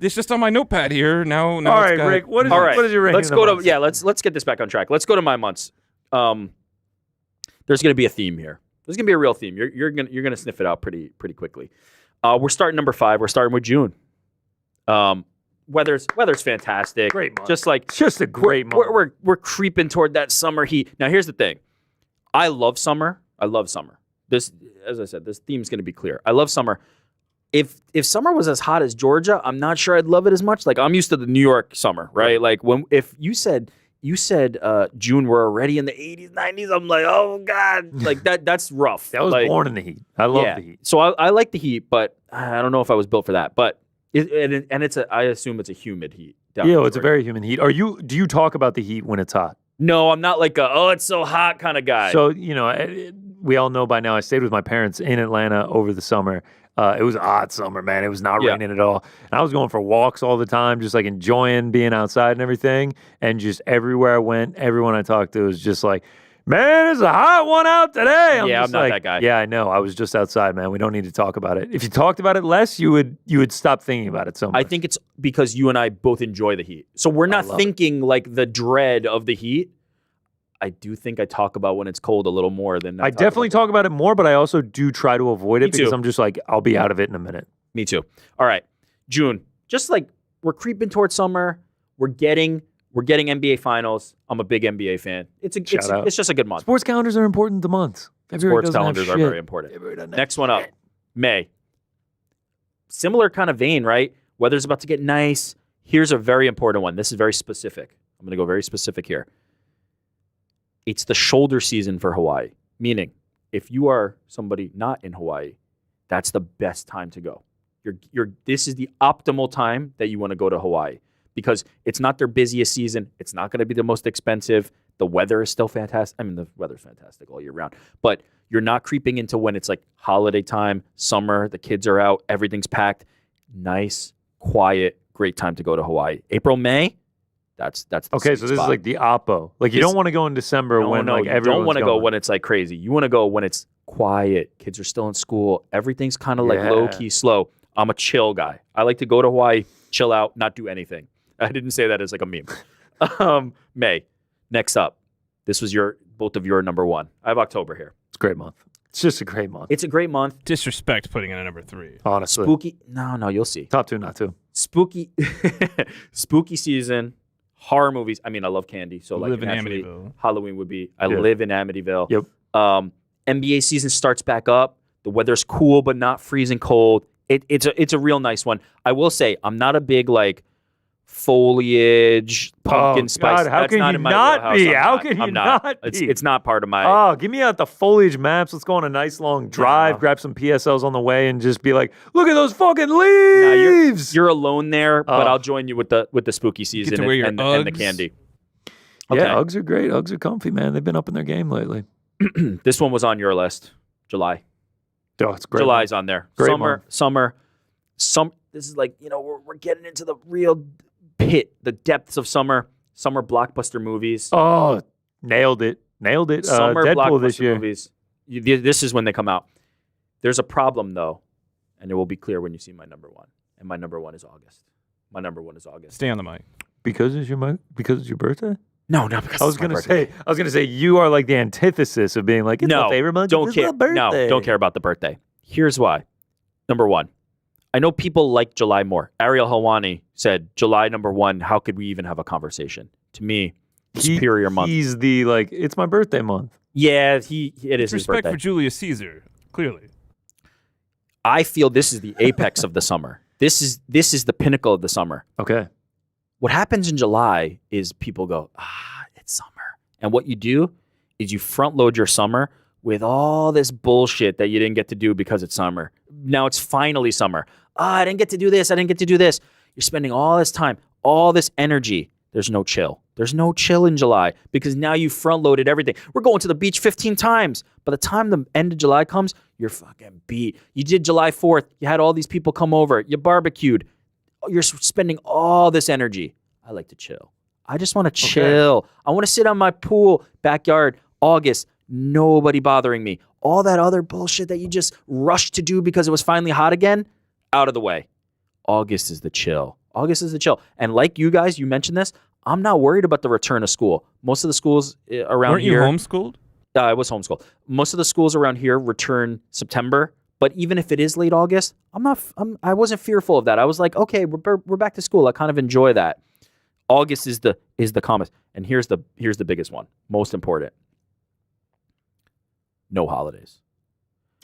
it's just on my notepad here. Now all right, Rick. What is your ranking? Let's go to let's get this back on track. Let's go to my months. There's going to be a theme here. There's going to be a real theme. You're gonna sniff it out pretty quickly. We're starting number 5. We're starting with June. Weather's fantastic. Great month. Just a great month. We're creeping toward that summer heat. Now here's the thing. I love summer. This, as I said, this theme's going to be clear. I love summer. If summer was as hot as Georgia, I'm not sure I'd love it as much. Like, I'm used to the New York summer, right? Like, if you said June, we're already in the 80s, 90s, I'm like, oh God, like that's rough. I was born in the heat. I love the heat. So I like the heat, but I don't know if I was built for that. But I assume it's a humid heat Yeah, it's a very humid heat. Do you talk about the heat when it's hot? No, I'm not like it's so hot kind of guy. So, we all know by now I stayed with my parents in Atlanta over the summer. It was a hot summer, man. It was not raining at all. And I was going for walks all the time, just like enjoying being outside and everything. And just everywhere I went, everyone I talked to was just like, man, it's a hot one out today. I'm not that guy. Yeah, I know. I was just outside, man. We don't need to talk about it. If you talked about it less, you would stop thinking about it so much. I think it's because you and I both enjoy the heat. So we're not thinking like the dread of the heat. I do think I talk about when it's cold a little more than I definitely talk about it more, but I also do try to avoid it because I'm just like, I'll be out of it in a minute. Me too. All right, June. Just like we're creeping towards summer, we're getting NBA finals. I'm a big NBA fan. It's just a good month. Sports calendars are important to months. Sports calendars are very important. Next one up, May. Similar kind of vein, right? Weather's about to get nice. Here's a very important one. This is very specific. I'm going to go very specific here. It's the shoulder season for Hawaii, meaning if you are somebody not in Hawaii, that's the best time to go. This is the optimal time that you want to go to Hawaii because it's not their busiest season. It's not going to be the most expensive. The weather is still fantastic. I mean, the weather's fantastic all year round, but you're not creeping into when it's like holiday time, summer, the kids are out, everything's packed. Nice, quiet, great time to go to Hawaii. April, May. That's the okay. So this is like the oppo. Like you don't want to go in December when like everyone's don't want to going. go when it's like crazy. You want to go when it's quiet. Kids are still in school. Everything's kind of like low key, slow. I'm a chill guy. I like to go to Hawaii, chill out, not do anything. I didn't say that as like a meme. May. Next up, this was both of your number one. I have October here. It's a great month. It's just a great month. It's a great month. Disrespect putting in a number 3. Honestly, spooky. No, you'll see. Top 2, not 2. Spooky season. Horror movies. I mean, I love candy, so like live in naturally, Amityville. Halloween would be. I live in Amityville. Yep. NBA season starts back up. The weather's cool, but not freezing cold. It's a real nice one. I will say, I'm not a big like foliage, pumpkin spice. God, how That's can not you in my not wheelhouse. be? I'm How not. can you I'm not It's, be? it's not part of my. Oh, give me out the foliage maps. Let's go on a nice long drive, grab some PSLs on the way, and just be like, look at those fucking leaves. You're alone there, but I'll join you with the spooky season and the candy. Okay. Yeah, Uggs are great. Uggs are comfy, man. They've been up in their game lately. This one was on your list, July. Oh, it's great. July's on there. Great Summer. This is like, we're getting into the real pit, the depths of summer. Summer blockbuster movies. Oh, nailed it. Summer Deadpool blockbuster this year. movies. This is when they come out. There's a problem though, and it will be clear when you see my number one. And my number one is August. Stay on the mic. Because it's your birthday? No, not because I was gonna say you are like the antithesis of being like, it's my favorite month. Don't care. No, don't care about the birthday. Here's why. Number one, I know people like July more. Ariel Helwani said July number 1. How could we even have a conversation? To me, superior month. He's the it's my birthday month. Yeah, it is his birthday. Respect for Julius Caesar, clearly. I feel this is the apex of the summer. This is the pinnacle of the summer. Okay. What happens in July is people go, it's summer. And what you do is you front load your summer with all this bullshit that you didn't get to do because it's summer. Now it's finally summer. I didn't get to do this. I didn't get to do this. You're spending all this time, all this energy. There's no chill. There's no chill in July because now you front loaded everything. We're going to the beach 15 times. By the time the end of July comes, you're fucking beat. You did July 4th. You had all these people come over. You barbecued. You're spending all this energy. I like to chill. I just want to chill. Okay. I want to sit on my pool, backyard, August, nobody bothering me. All that other bullshit that you just rushed to do because it was finally hot again, out of the way. August is the chill. And like you guys, you mentioned this, I'm not worried about the return of school. Most of the schools around here. Weren't you homeschooled? I was homeschooled. Most of the schools around here return September. But even if it is late August, I wasn't fearful of that. I was like, okay, we're back to school. I kind of enjoy that. August is the calmest. And here's the biggest one, most important. No holidays.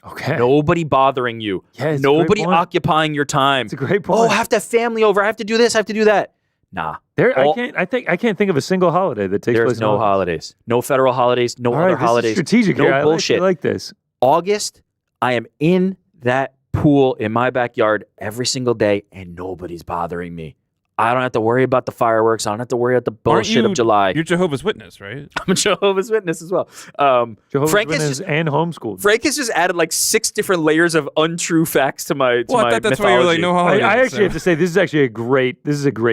Okay. Nobody bothering you. Yeah, nobody occupying your time. It's a great point. Oh, I have to have family over. I have to do this. I have to do that. Nah. I can't think of a single holiday that takes place. There's no holidays. No federal holidays. No other holidays. Strategic. No bullshit. I like this. August, I am in that pool in my backyard every single day, and nobody's bothering me. I don't have to worry about the fireworks. I don't have to worry about the bullshit of July. You're Jehovah's Witness, right? I'm a Jehovah's Witness as well. Jehovah's Frank Witness and homeschooled. Frank has just added like 6 different layers of untrue facts to my Well, I thought that's why you were like, no holidays. I actually have to say this is actually a great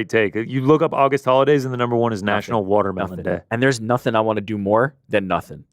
take. You look up August holidays and the number one is National Watermelon Day. And there's nothing I want to do more than nothing.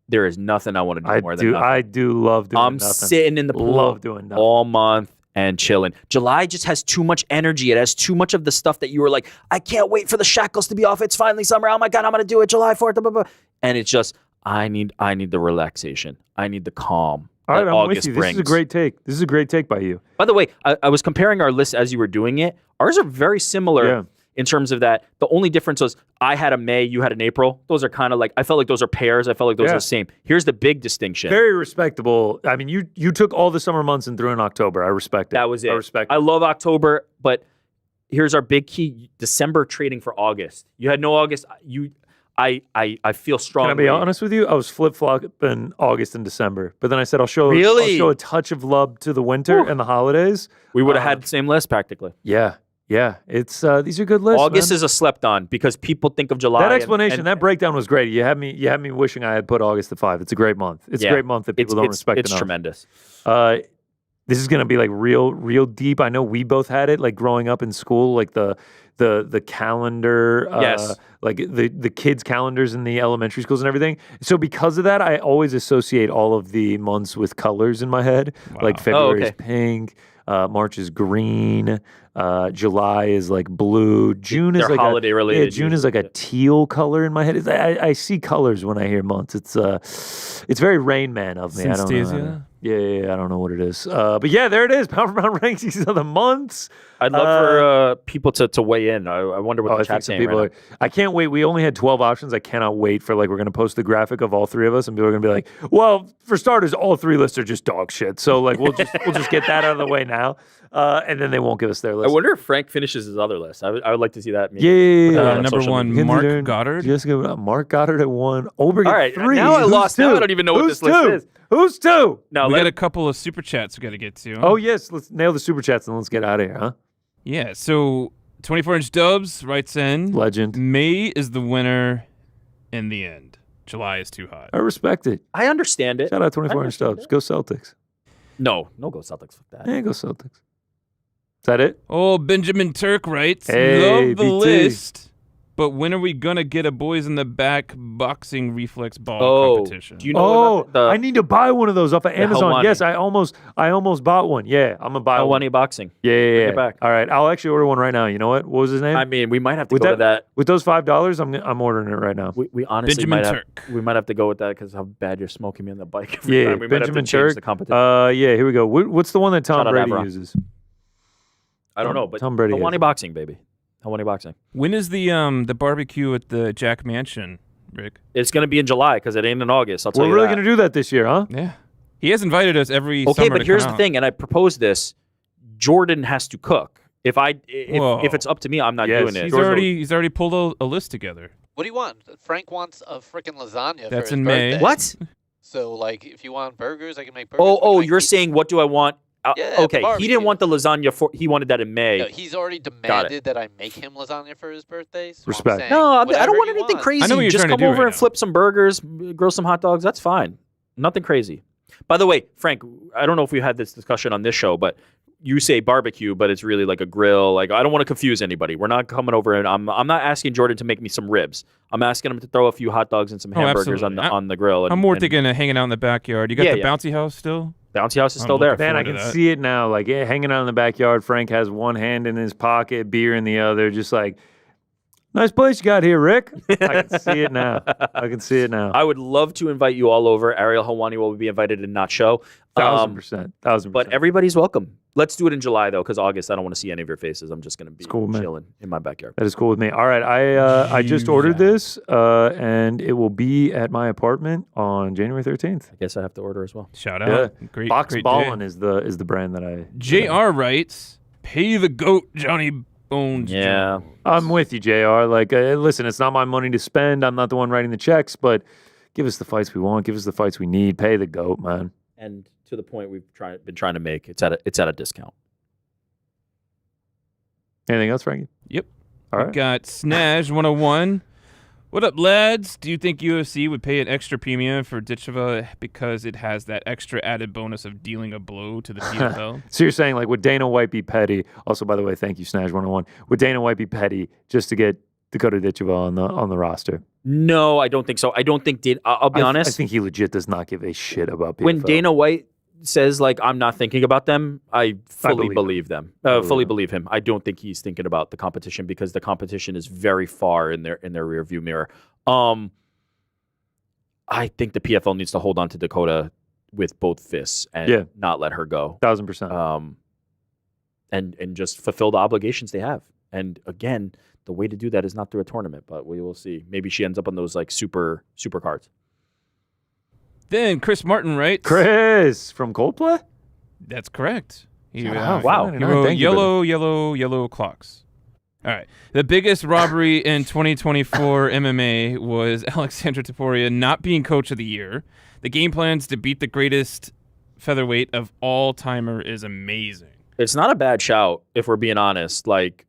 There is nothing I want to do more than nothing. I do love doing I'm nothing. sitting in the pool doing nothing all month and chilling. July just has too much energy. It has too much of the stuff that you were like, I can't wait for the shackles to be off. It's finally summer. Oh my God, I'm going to do it July 4th. Blah, blah, blah. And it's just, I need the relaxation. I need the calm. All right, I'm August with you. brings. This is a great take. This is a great take by you. By the way, I was comparing our lists as you were doing it. Ours are very similar in terms of that. The only difference was I had a May, you had an April. Those are kind of like, I felt like those are pairs. I felt like those are the same. Here's the big distinction. Very respectable. I mean, you took all the summer months and threw in October. I respect it. That was it. I respect it. I love October, but here's our big key. December trading for August. You had no August. I feel strongly. Can I be honest with you? I was flip-flopping August and December. But then I said I'll show a touch of love to the winter and the holidays. We would have had the same list practically. Yeah. Yeah, it's these are good lists. August man. is a slept on because people think of July. That explanation, that breakdown was great. You had me wishing I had put August at 5. It's a great month. It's a great month that people don't respect enough. It's tremendous. This is gonna be like real deep. I know we both had it like growing up in school, like the calendar, like the kids' calendars in the elementary schools and everything. So because of that, I always associate all of the months with colors in my head. Wow. Like February is pink. March is green. July is like blue. June is like holiday related. Yeah, June is like a teal color in my head. I see colors when I hear months. It's very Rain Man of me. Synesthesia? I don't know. Yeah, I don't know what it is. But yeah, there it is. Pound for pound rankings. These are the months. I'd love for people to weigh in. I wonder what the chat's saying right now. I can't wait. We only had 12 options. I cannot wait for we're going to post the graphic of all three of us, and people are going to be like, well, for starters, all three lists are just dog shit. So we'll just get that out of the way now, and then they won't give us their list. I wonder if Frank finishes his other list. I would like to see that. Number one, Mark Goddard. Mark Goddard at 1. Oberg at 3. Now I lost. Now I don't even know what this list is. Who's 2? No, we got a couple of super chats we got to get to. Oh yes, let's nail the super chats and let's get out of here, huh? Yeah. So 24-inch Dubs writes in. Legend. May is the winner in the end. July is too hot. I respect it. I understand it. Shout out 24-inch Dubs. Go Celtics. No go Celtics. Fuck that. Yeah, go Celtics. Is that it? Oh, Benjamin Turk writes, hey, love the BT. list, but when are we going to get a boys in the back boxing reflex ball competition? Do you know I need to buy one of those off of Amazon. Helwani. Yes, I almost bought one. Yeah, I'm going to buy one. Helwani boxing. Yeah. Back. All right, I'll actually order one right now. You know what? What was his name? I mean, we might have to go to that. With those $5, I'm ordering it right now. We honestly Benjamin might have to go with that because how bad you're smoking me on the bike every time. We might have to change the competition. Yeah, here we go. What's the one that Tom Brady uses? I don't know, but Tom Brady. Helwani boxing, baby. Helwani boxing. When is the barbecue at the Jack Mansion, Rick? It's going to be in July because it ain't in August. I'll tell you We're really going to do that this year, huh? Yeah. He has invited us every summer. Okay, but to here's come the out. thing, and I proposed this. Jordan has to cook. If it's up to me, I'm not doing it. He's already pulled a list together. What do you want? Frank wants a freaking lasagna. That's for his in May. birthday. What? So if you want burgers, I can make burgers. You're saying what do I want? Yeah, okay, he didn't want the lasagna he wanted that in May. No, he's already demanded that I make him lasagna for his birthday. So Respect. No, I don't want anything crazy. I know what you're just trying to come do over right and now. flip some burgers, grill some hot dogs. That's fine. Nothing crazy. By the way, Frank, I don't know if we had this discussion on this show, but you say barbecue, but it's really like a grill. I don't want to confuse anybody. We're not coming over and I'm not asking Jordan to make me some ribs. I'm asking him to throw a few hot dogs and some hamburgers on the grill. I'm more thinking of hanging out in the backyard. You got the bouncy house still? Bouncy house is still there. Man, I can see it now. Hanging out in the backyard. Frank has one hand in his pocket, beer in the other, just nice place you got here, Rick. I can see it now. I would love to invite you all over. Ariel Helwani will be invited and not show. 1,000%. But everybody's welcome. Let's do it in July, though, because August, I don't want to see any of your faces. I'm just going to be chilling in my backyard. That is cool with me. All right, I just ordered this, and it will be at my apartment on January 13th. I guess I have to order as well. Shout out. Yeah. Great. Box great Ballin' day. is the brand that I... JR writes, pay the GOAT, Johnny Bones. Yeah. Jones. I'm with you, JR. Listen, it's not my money to spend. I'm not the one writing the checks, but give us the fights we want. Give us the fights we need. Pay the GOAT, man. And to the point we've been trying to make, it's at a discount. Anything else, Frankie? Yep. All We right. got Snaj 101. What up, lads? Do you think UFC would pay an extra premium for Ditcheva because it has that extra added bonus of dealing a blow to the PFL? So you're saying, like, would Dana White be petty? Also, by the way, thank you, Snaj 101. Would Dana White be petty just to get Dakota Ditcheva on the roster? No, I don't think so. I don't think I'll be honest. I think he legit does not give a shit about PFL. When Dana White says, like, I'm not thinking about them, I fully believe them. Fully believe him. I don't think he's thinking about the competition because the competition is very far in their rearview mirror. I think the PFL needs to hold on to Dakota with both fists and not let her go. 1,000%. And just fulfill the obligations they have. And again, the way to do that is not through a tournament, but we will see. Maybe she ends up on those like super cards. Then Chris Martin writes. Chris from Coldplay? That's correct. Wow. He wrote yellow clocks. All right. The biggest robbery in 2024 MMA was Alexandra Topuria not being coach of the year. The game plans to beat the greatest featherweight of all timer is amazing. It's not a bad shout, if we're being honest. Like,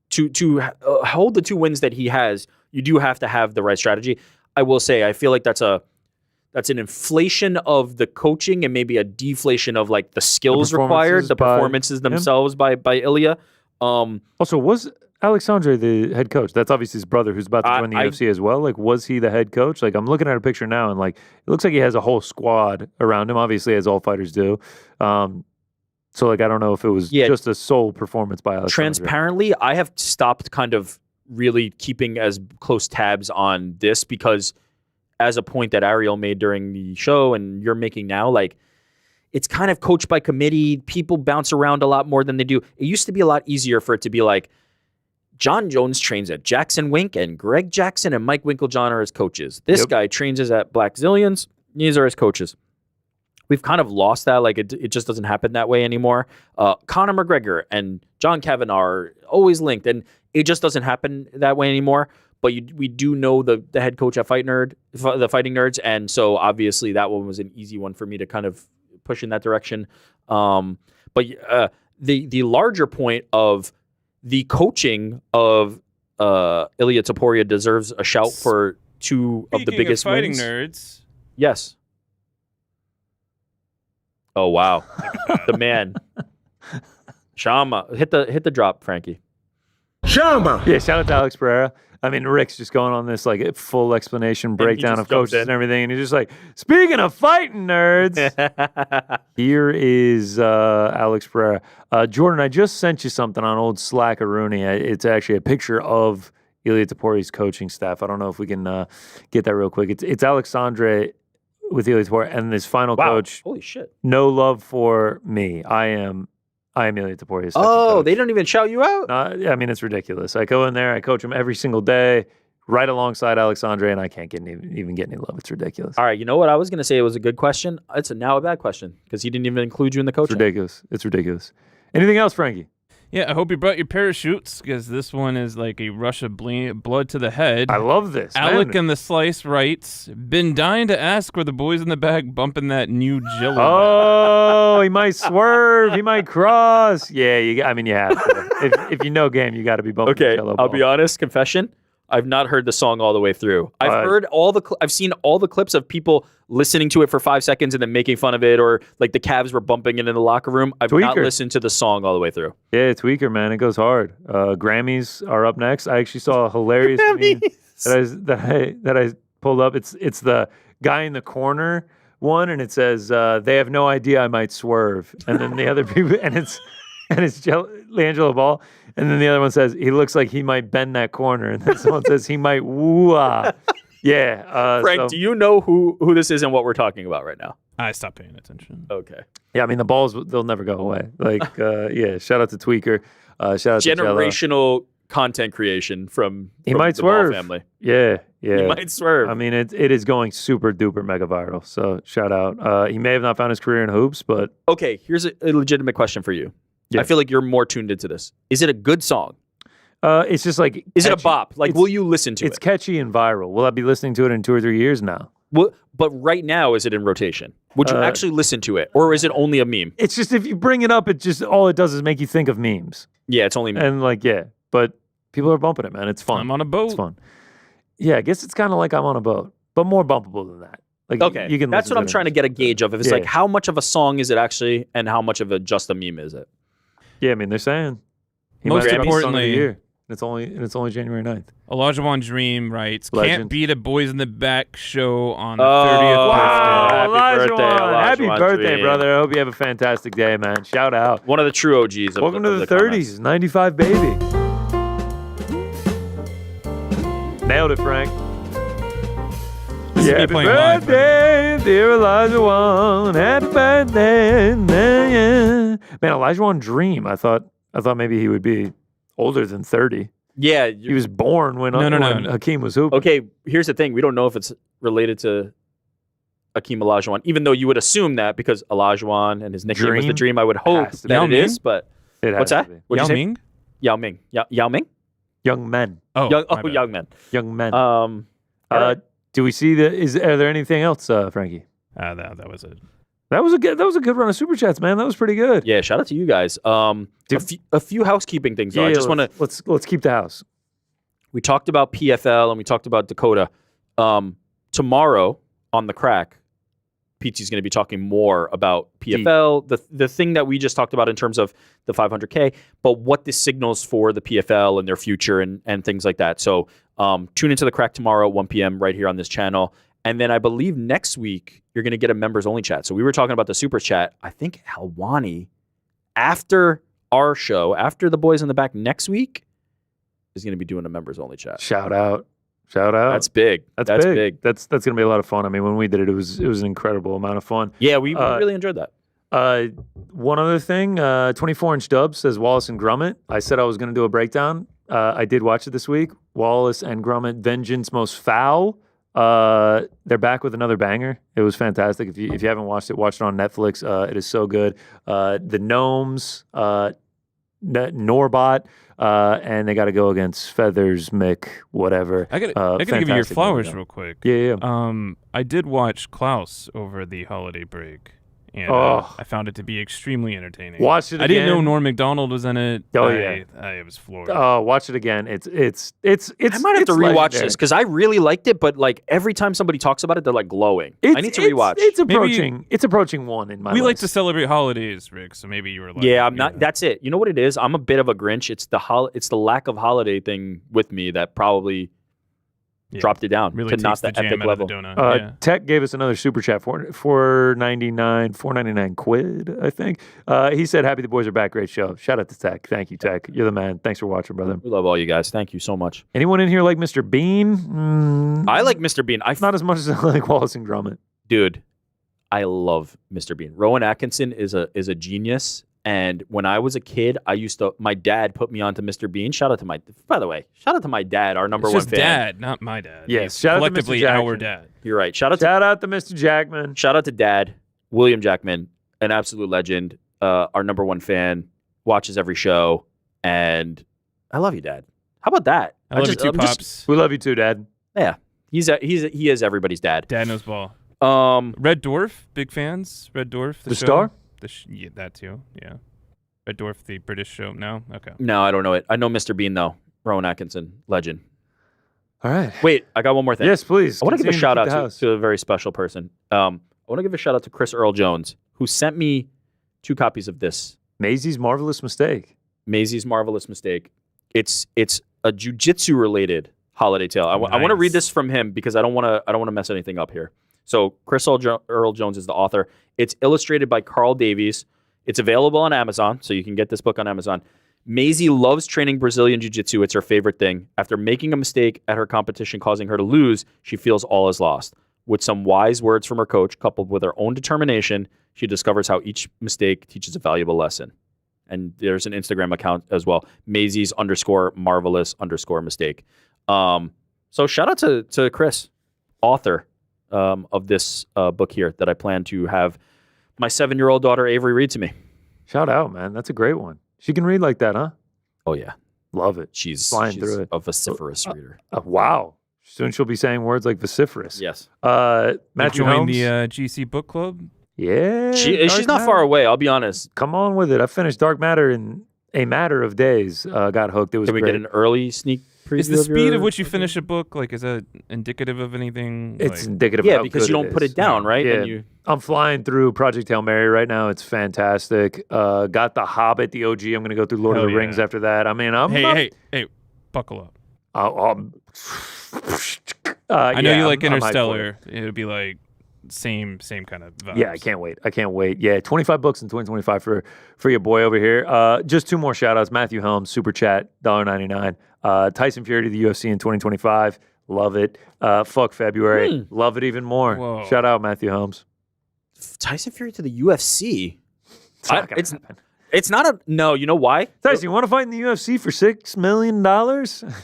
to hold the 2 wins that he has, you do have to have the right strategy. I will say, I feel like that's an inflation of the coaching and maybe a deflation of like the skills required, the performances themselves by Ilya. Also, was Alexandre the head coach? That's obviously his brother who's about to join the UFC as well. Like, was he the head coach? Like, I'm looking at a picture now and like, it looks like he has a whole squad around him, obviously, as all fighters do. So, like, I don't know if it was just a sole performance by Alexandre. Transparently, I have stopped kind of really keeping as close tabs on this because as a point that Ariel made during the show and you're making now, like, it's kind of coached by committee. People bounce around a lot more than they do. It used to be a lot easier for it to be like, Jon Jones trains at Jackson Wink and Greg Jackson and Mike Winklejohn are his coaches. This guy trains at Black Zillions. These are his coaches. We've kind of lost that. Like, it just doesn't happen that way anymore. Conor McGregor and John Kavanagh are always linked, and it just doesn't happen that way anymore. But we do know the head coach at the Fighting Nerds, and so obviously that one was an easy one for me to kind of push in that direction. But the larger point of the coaching of Ilya Topuria deserves a shout for two of the biggest Fighting wins. Nerds. Yes. Oh wow, the man. Shama, hit the drop, Frankie. Shama. Yeah, shout out to Alex Pereira. I mean, Rick's just going on this like full explanation, breakdown of coaches and everything, and he's just like, speaking of fighting nerds, here is Alex Pereira. Jordan, I just sent you something on old Slackaroony. It's actually a picture of Ilya Topuria's coaching staff. I don't know if we can get that real quick. It's Alexandre with Ilya Topuria and his final coach. Holy shit! No love for me. I am Ilya Topuria's coach. They don't even shout you out? I mean, it's ridiculous. I go in there, I coach him every single day, right alongside Alexandre, and I can't even get any love. It's ridiculous. All right, you know what? I was going to say it was a good question. It's now a bad question because he didn't even include you in the coaching. It's ridiculous. Anything else, Frankie? Yeah, I hope you brought your parachutes because this one is like a rush of blood to the head. I love this. Alec and the Slice writes, been dying to ask where the boys in the bag bumping that new Jillo. Oh, he might swerve. He might cross. Yeah, you have to. if you know game, you got to be bumping the Jillo I'll ball. be honest, confession. I've not heard the song all the way through. I've seen all the clips of people listening to it for 5 seconds and then making fun of it, or like the Cavs were bumping it in the locker room. I've not listened to the song all the way through. Yeah, Tweaker, man, it goes hard. Grammys are up next. I actually saw a hilarious meme that I pulled up. It's the guy in the corner one, and it says they have no idea I might swerve, and then the other people, and it's LiAngelo Ball. And then the other one says, he looks like he might bend that corner. And then someone says, he might woo-ah. Yeah. Frank, do you know who this is and what we're talking about right now? I stopped paying attention. Okay. Yeah, I mean, the balls, they'll never go away. Like, shout out to Tweaker. Shout out to Generational content creation from might the swerve. Ball family. Yeah. He might swerve. I mean, it is going super duper mega viral. So shout out. He may have not found his career in hoops, but. Okay, here's a legitimate question for you. Yeah. I feel like you're more tuned into this. Is it a good song? It's just like... Is it a bop? Like, will you listen to it? It's catchy and viral. Will I be listening to it in 2 or 3 years now? Well, but right now, is it in rotation? Would you actually listen to it? Or is it only a meme? It's just if you bring it up, all it does is make you think of memes. Yeah, it's only me. And but people are bumping it, man. It's fun. I'm on a boat. It's fun. Yeah, I guess it's kind of like I'm on a boat, but more bumpable than that. Like, okay, you can that's what I'm trying to get a gauge of. If it's like, how much of a song is it actually, and how much of just a meme is it? Yeah, I mean, they're saying. Most importantly, it's only January 9th. Olajuwon Dream writes, Legend. can't beat a Boys in the Back show on the 30th birthday. Elijah, happy birthday, Dream. brother. I hope you have a fantastic day, man. Shout out. One of the true OGs. Welcome to the 30s. Comments. 95, baby. Nailed it, Frank. Happy birthday, dear Elijah. Happy birthday. Man, Elijah Dream. I thought maybe he would be older than 30. Yeah. He was born when Hakeem was hooping. Okay, here's the thing. We don't know if it's related to Hakeem Olajuwon, even though you would assume that because Olajuwon and his nickname was the Dream. I would hope that it is, but what's that? Yao Ming? Yao Ming. Yao Ming? Young men. Oh, young men. Young men. Do we see are there anything else, Frankie? That was it. That was a good run of super chats, man. That was pretty good. Yeah, shout out to you guys. A few housekeeping things. Though. I just want to let's keep the house. We talked about PFL and we talked about Dakota. Tomorrow on the Crack, PT's going to be talking more about PFL, the thing that we just talked about in terms of the 500K, but what this signals for the PFL and their future and things like that. So tune into the Crack tomorrow at 1 p.m. right here on this channel. And then I believe next week, you're going to get a members-only chat. So we were talking about the super chat. I think Helwani, after our show, after the Boys in the Back next week, is going to be doing a members-only chat. Shout out. That's big. That's big. That's going to be a lot of fun. I mean, when we did it, it was an incredible amount of fun. Yeah, we really enjoyed that. One other thing, 24-inch Dubs says Wallace and Grummet. I said I was going to do a breakdown. I did watch it this week. Wallace and Grummet, Vengeance Most Foul. They're back with another banger. It was fantastic. If you haven't watched it, watch it on Netflix. It is so good. The Gnomes, Norbot, and they got to go against Feathers, Mick, whatever. I gotta give you your flowers real quick. Yeah. I did watch Klaus over the holiday break. And I found it to be extremely entertaining. Watch it again. I didn't know Norm Macdonald was in it. I was floored. Watch it again. It's I might have to rewatch this because I really liked it, but like every time somebody talks about it, they're like glowing. I need to rewatch. It's approaching one in my We list. like to celebrate holidays, Rick, so maybe you were like... Yeah, I'm not. That's it. You know what it is? I'm a bit of a Grinch. It's the lack of holiday thing with me that probably dropped it down really to not the epic level. Tech gave us another super chat for $4.99 quid, I think. He said, "Happy the boys are back. Great show." Shout out to Tech. Thank you, Tech. You're the man. Thanks for watching, brother. We love all you guys. Thank you so much. Anyone in here like Mr. Bean? I like Mr. Bean. Not as much as I like Wallace and Grummet. Dude, I love Mr. Bean. Rowan Atkinson is a genius. And when I was a kid, my dad put me onto Mr. Bean. By the way, shout out to my dad, our number one fan. Dad, not my dad. Yes, shout out to Mr. Jackman. Our dad. You're right. Shout out to Mr. Jackman. Shout out to Dad, William Jackman, an absolute legend, our number one fan, watches every show, and I love you, Dad. How about that? I love you too, Pops. We love you too, Dad. Yeah, he is everybody's dad. Dad knows ball. Red Dwarf, big fans. Red Dwarf, the star. Yeah, that too. Yeah. Red Dwarf, the British show. No? Okay. No, I don't know it. I know Mr. Bean, though. Rowan Atkinson, legend. All right. Wait, I got one more thing. Yes, please. I want to give a shout out to a very special person. I want to give a shout out to Chris Earl Jones, who sent me 2 copies of this. Maisie's Marvelous Mistake. Maisie's Marvelous Mistake. It's a jiu-jitsu related holiday tale. I want to read this from him because I don't want to mess anything up here. So Chris Earl Jones is the author. It's illustrated by Carl Davies. It's available on Amazon, so you can get this book on Amazon. Maisie loves training Brazilian Jiu-Jitsu. It's her favorite thing. After making a mistake at her competition causing her to lose, she feels all is lost. With some wise words from her coach, coupled with her own determination, she discovers how each mistake teaches a valuable lesson. And there's an Instagram account as well, Maisie's _marvelous_mistake. So shout out to Chris, author of this book here that I plan to have my 7-year-old daughter Avery read to me. Shout out, man. That's a great one. She can read like that, huh? Oh, yeah. Love it. She's flying through it. A vociferous reader. Wow. Soon she'll be saying words like vociferous. Yes. Matthew join Holmes. the GC book club. Yeah. She's not far away, I'll be honest. Come on with it. I finished Dark Matter in a matter of days, got hooked. It was Did we great. get an early sneak preview? Is the speed of which you finish a book, like, is that indicative of anything? It's like, indicative Yeah, of how because good you don't put it down, right? Yeah. And you... I'm flying through Project Hail Mary right now. It's fantastic. Got The Hobbit, the OG. I'm going to go through Lord of the Rings after that. I mean, Hey, buckle up. I know you like Interstellar. It would be like same kind of vibes. Yeah, I can't wait. Yeah, 25 bucks in 2025 for your boy over here. Just two more shout outs. Matthew Helms, super chat, $1.99. Tyson Fury to the UFC in 2025. Love it. Fuck February. Love it even more. Whoa. Shout out Matthew Helms. Tyson Fury to the UFC. It's not gonna happen. It's not a no. You know why? Tyson, you want to fight in the UFC for $6 million?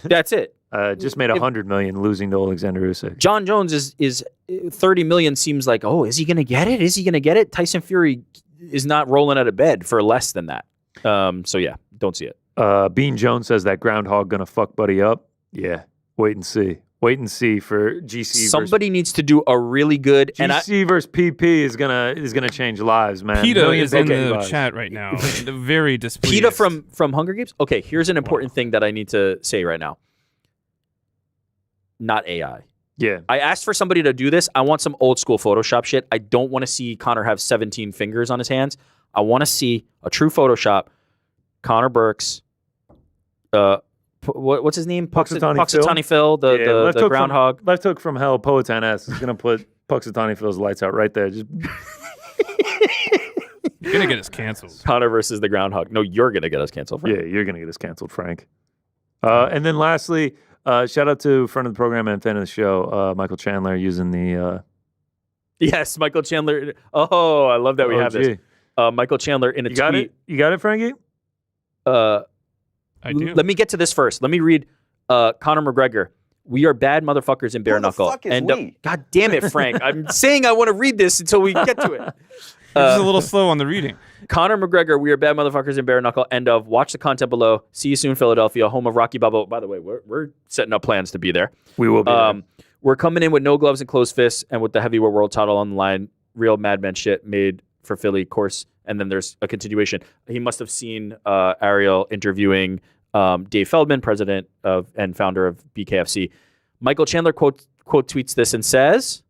That's it. Just made $100 million losing to Alexander Usyk. John Jones is 30 million. Seems like, oh, is he gonna get it? Is he gonna get it? Tyson Fury is not rolling out of bed for less than that. So yeah, don't see it. Bean Jones says that groundhog gonna fuck Buddy up. Yeah, wait and see. Wait and see for GC. Somebody needs to do a really good GC versus PP is gonna change lives, man. PETA Millions is in the lives. chat right now. Very displeased. PETA from Hunger Games. Okay, here's an important thing that I need to say right now. Not AI. Yeah. I asked for somebody to do this. I want some old school Photoshop shit. I don't want to see Conor have 17 fingers on his hands. I want to see a true Photoshop. Conner Burks. What's his name? Puxatani Phil, the groundhog. Left hook from hell, Poetan S is gonna put Puxatani Phil's lights out right there. Just You're gonna get us canceled. Conor versus the groundhog. No, you're gonna get us canceled, Frank. Yeah, you're gonna get us canceled, Frank. And then lastly, shout out to friend of the program and fan of the show, Michael Chandler, using the Yes, Michael Chandler. Oh, I love that we have this. Michael Chandler in a tweet. Got it? You got it, Frankie? I do. Let me get to this first. Let me read Conor McGregor. We are bad motherfuckers in bare knuckle. Fuck is we? God damn it, Frank. I'm saying I want to read this until we get to it. You're just a little slow on the reading. Conor McGregor, we are bad motherfuckers in bare knuckle. End of. Watch the content below. See you soon, Philadelphia, home of Rocky Balboa. By the way, we're setting up plans to be there. We will be there. We're coming in with no gloves and closed fists and with the heavyweight world title on the line. Real madman shit made for Philly, course. And then there's a continuation. He must have seen Ariel interviewing Dave Feldman, president of and founder of BKFC. Michael Chandler quote tweets this and says,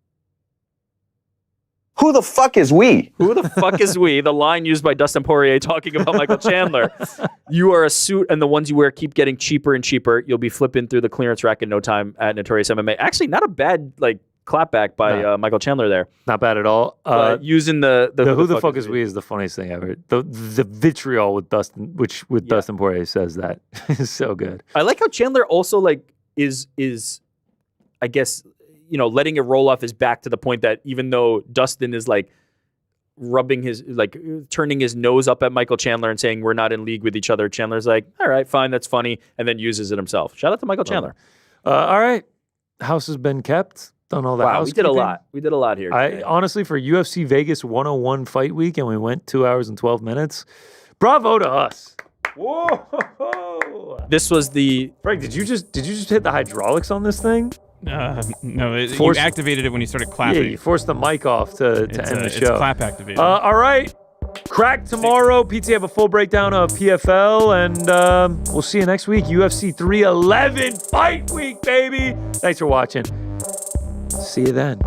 Who the fuck is we? Who the fuck is we? The line used by Dustin Poirier talking about Michael Chandler. You are a suit and the ones you wear keep getting cheaper and cheaper. You'll be flipping through the clearance rack in no time at Notorious MMA. Actually, not a bad clapback by Michael Chandler there. Not bad at all. Using the who the fuck is we is the funniest thing ever. The vitriol with Dustin, Dustin Poirier says that is so good. I like how Chandler also is I guess letting it roll off his back to the point that even though Dustin is rubbing his turning his nose up at Michael Chandler and saying we're not in league with each other, Chandler's like, all right, fine, that's funny, and then uses it himself. Shout out to Michael Chandler. All right, house has been kept. Done all that. Wow, we did a lot. We did a lot here today. Honestly, for UFC Vegas 101 fight week, and we went 2 hours and 12 minutes. Bravo to us. Whoa! This was the Frank. Did you just hit the hydraulics on this thing? No, you activated it when you started clapping. Yeah, you forced the mic off to end the show. It's clap activated. All right. Crack tomorrow. PT have a full breakdown of PFL, and we'll see you next week. UFC 311 fight week, baby. Thanks for watching. See you then.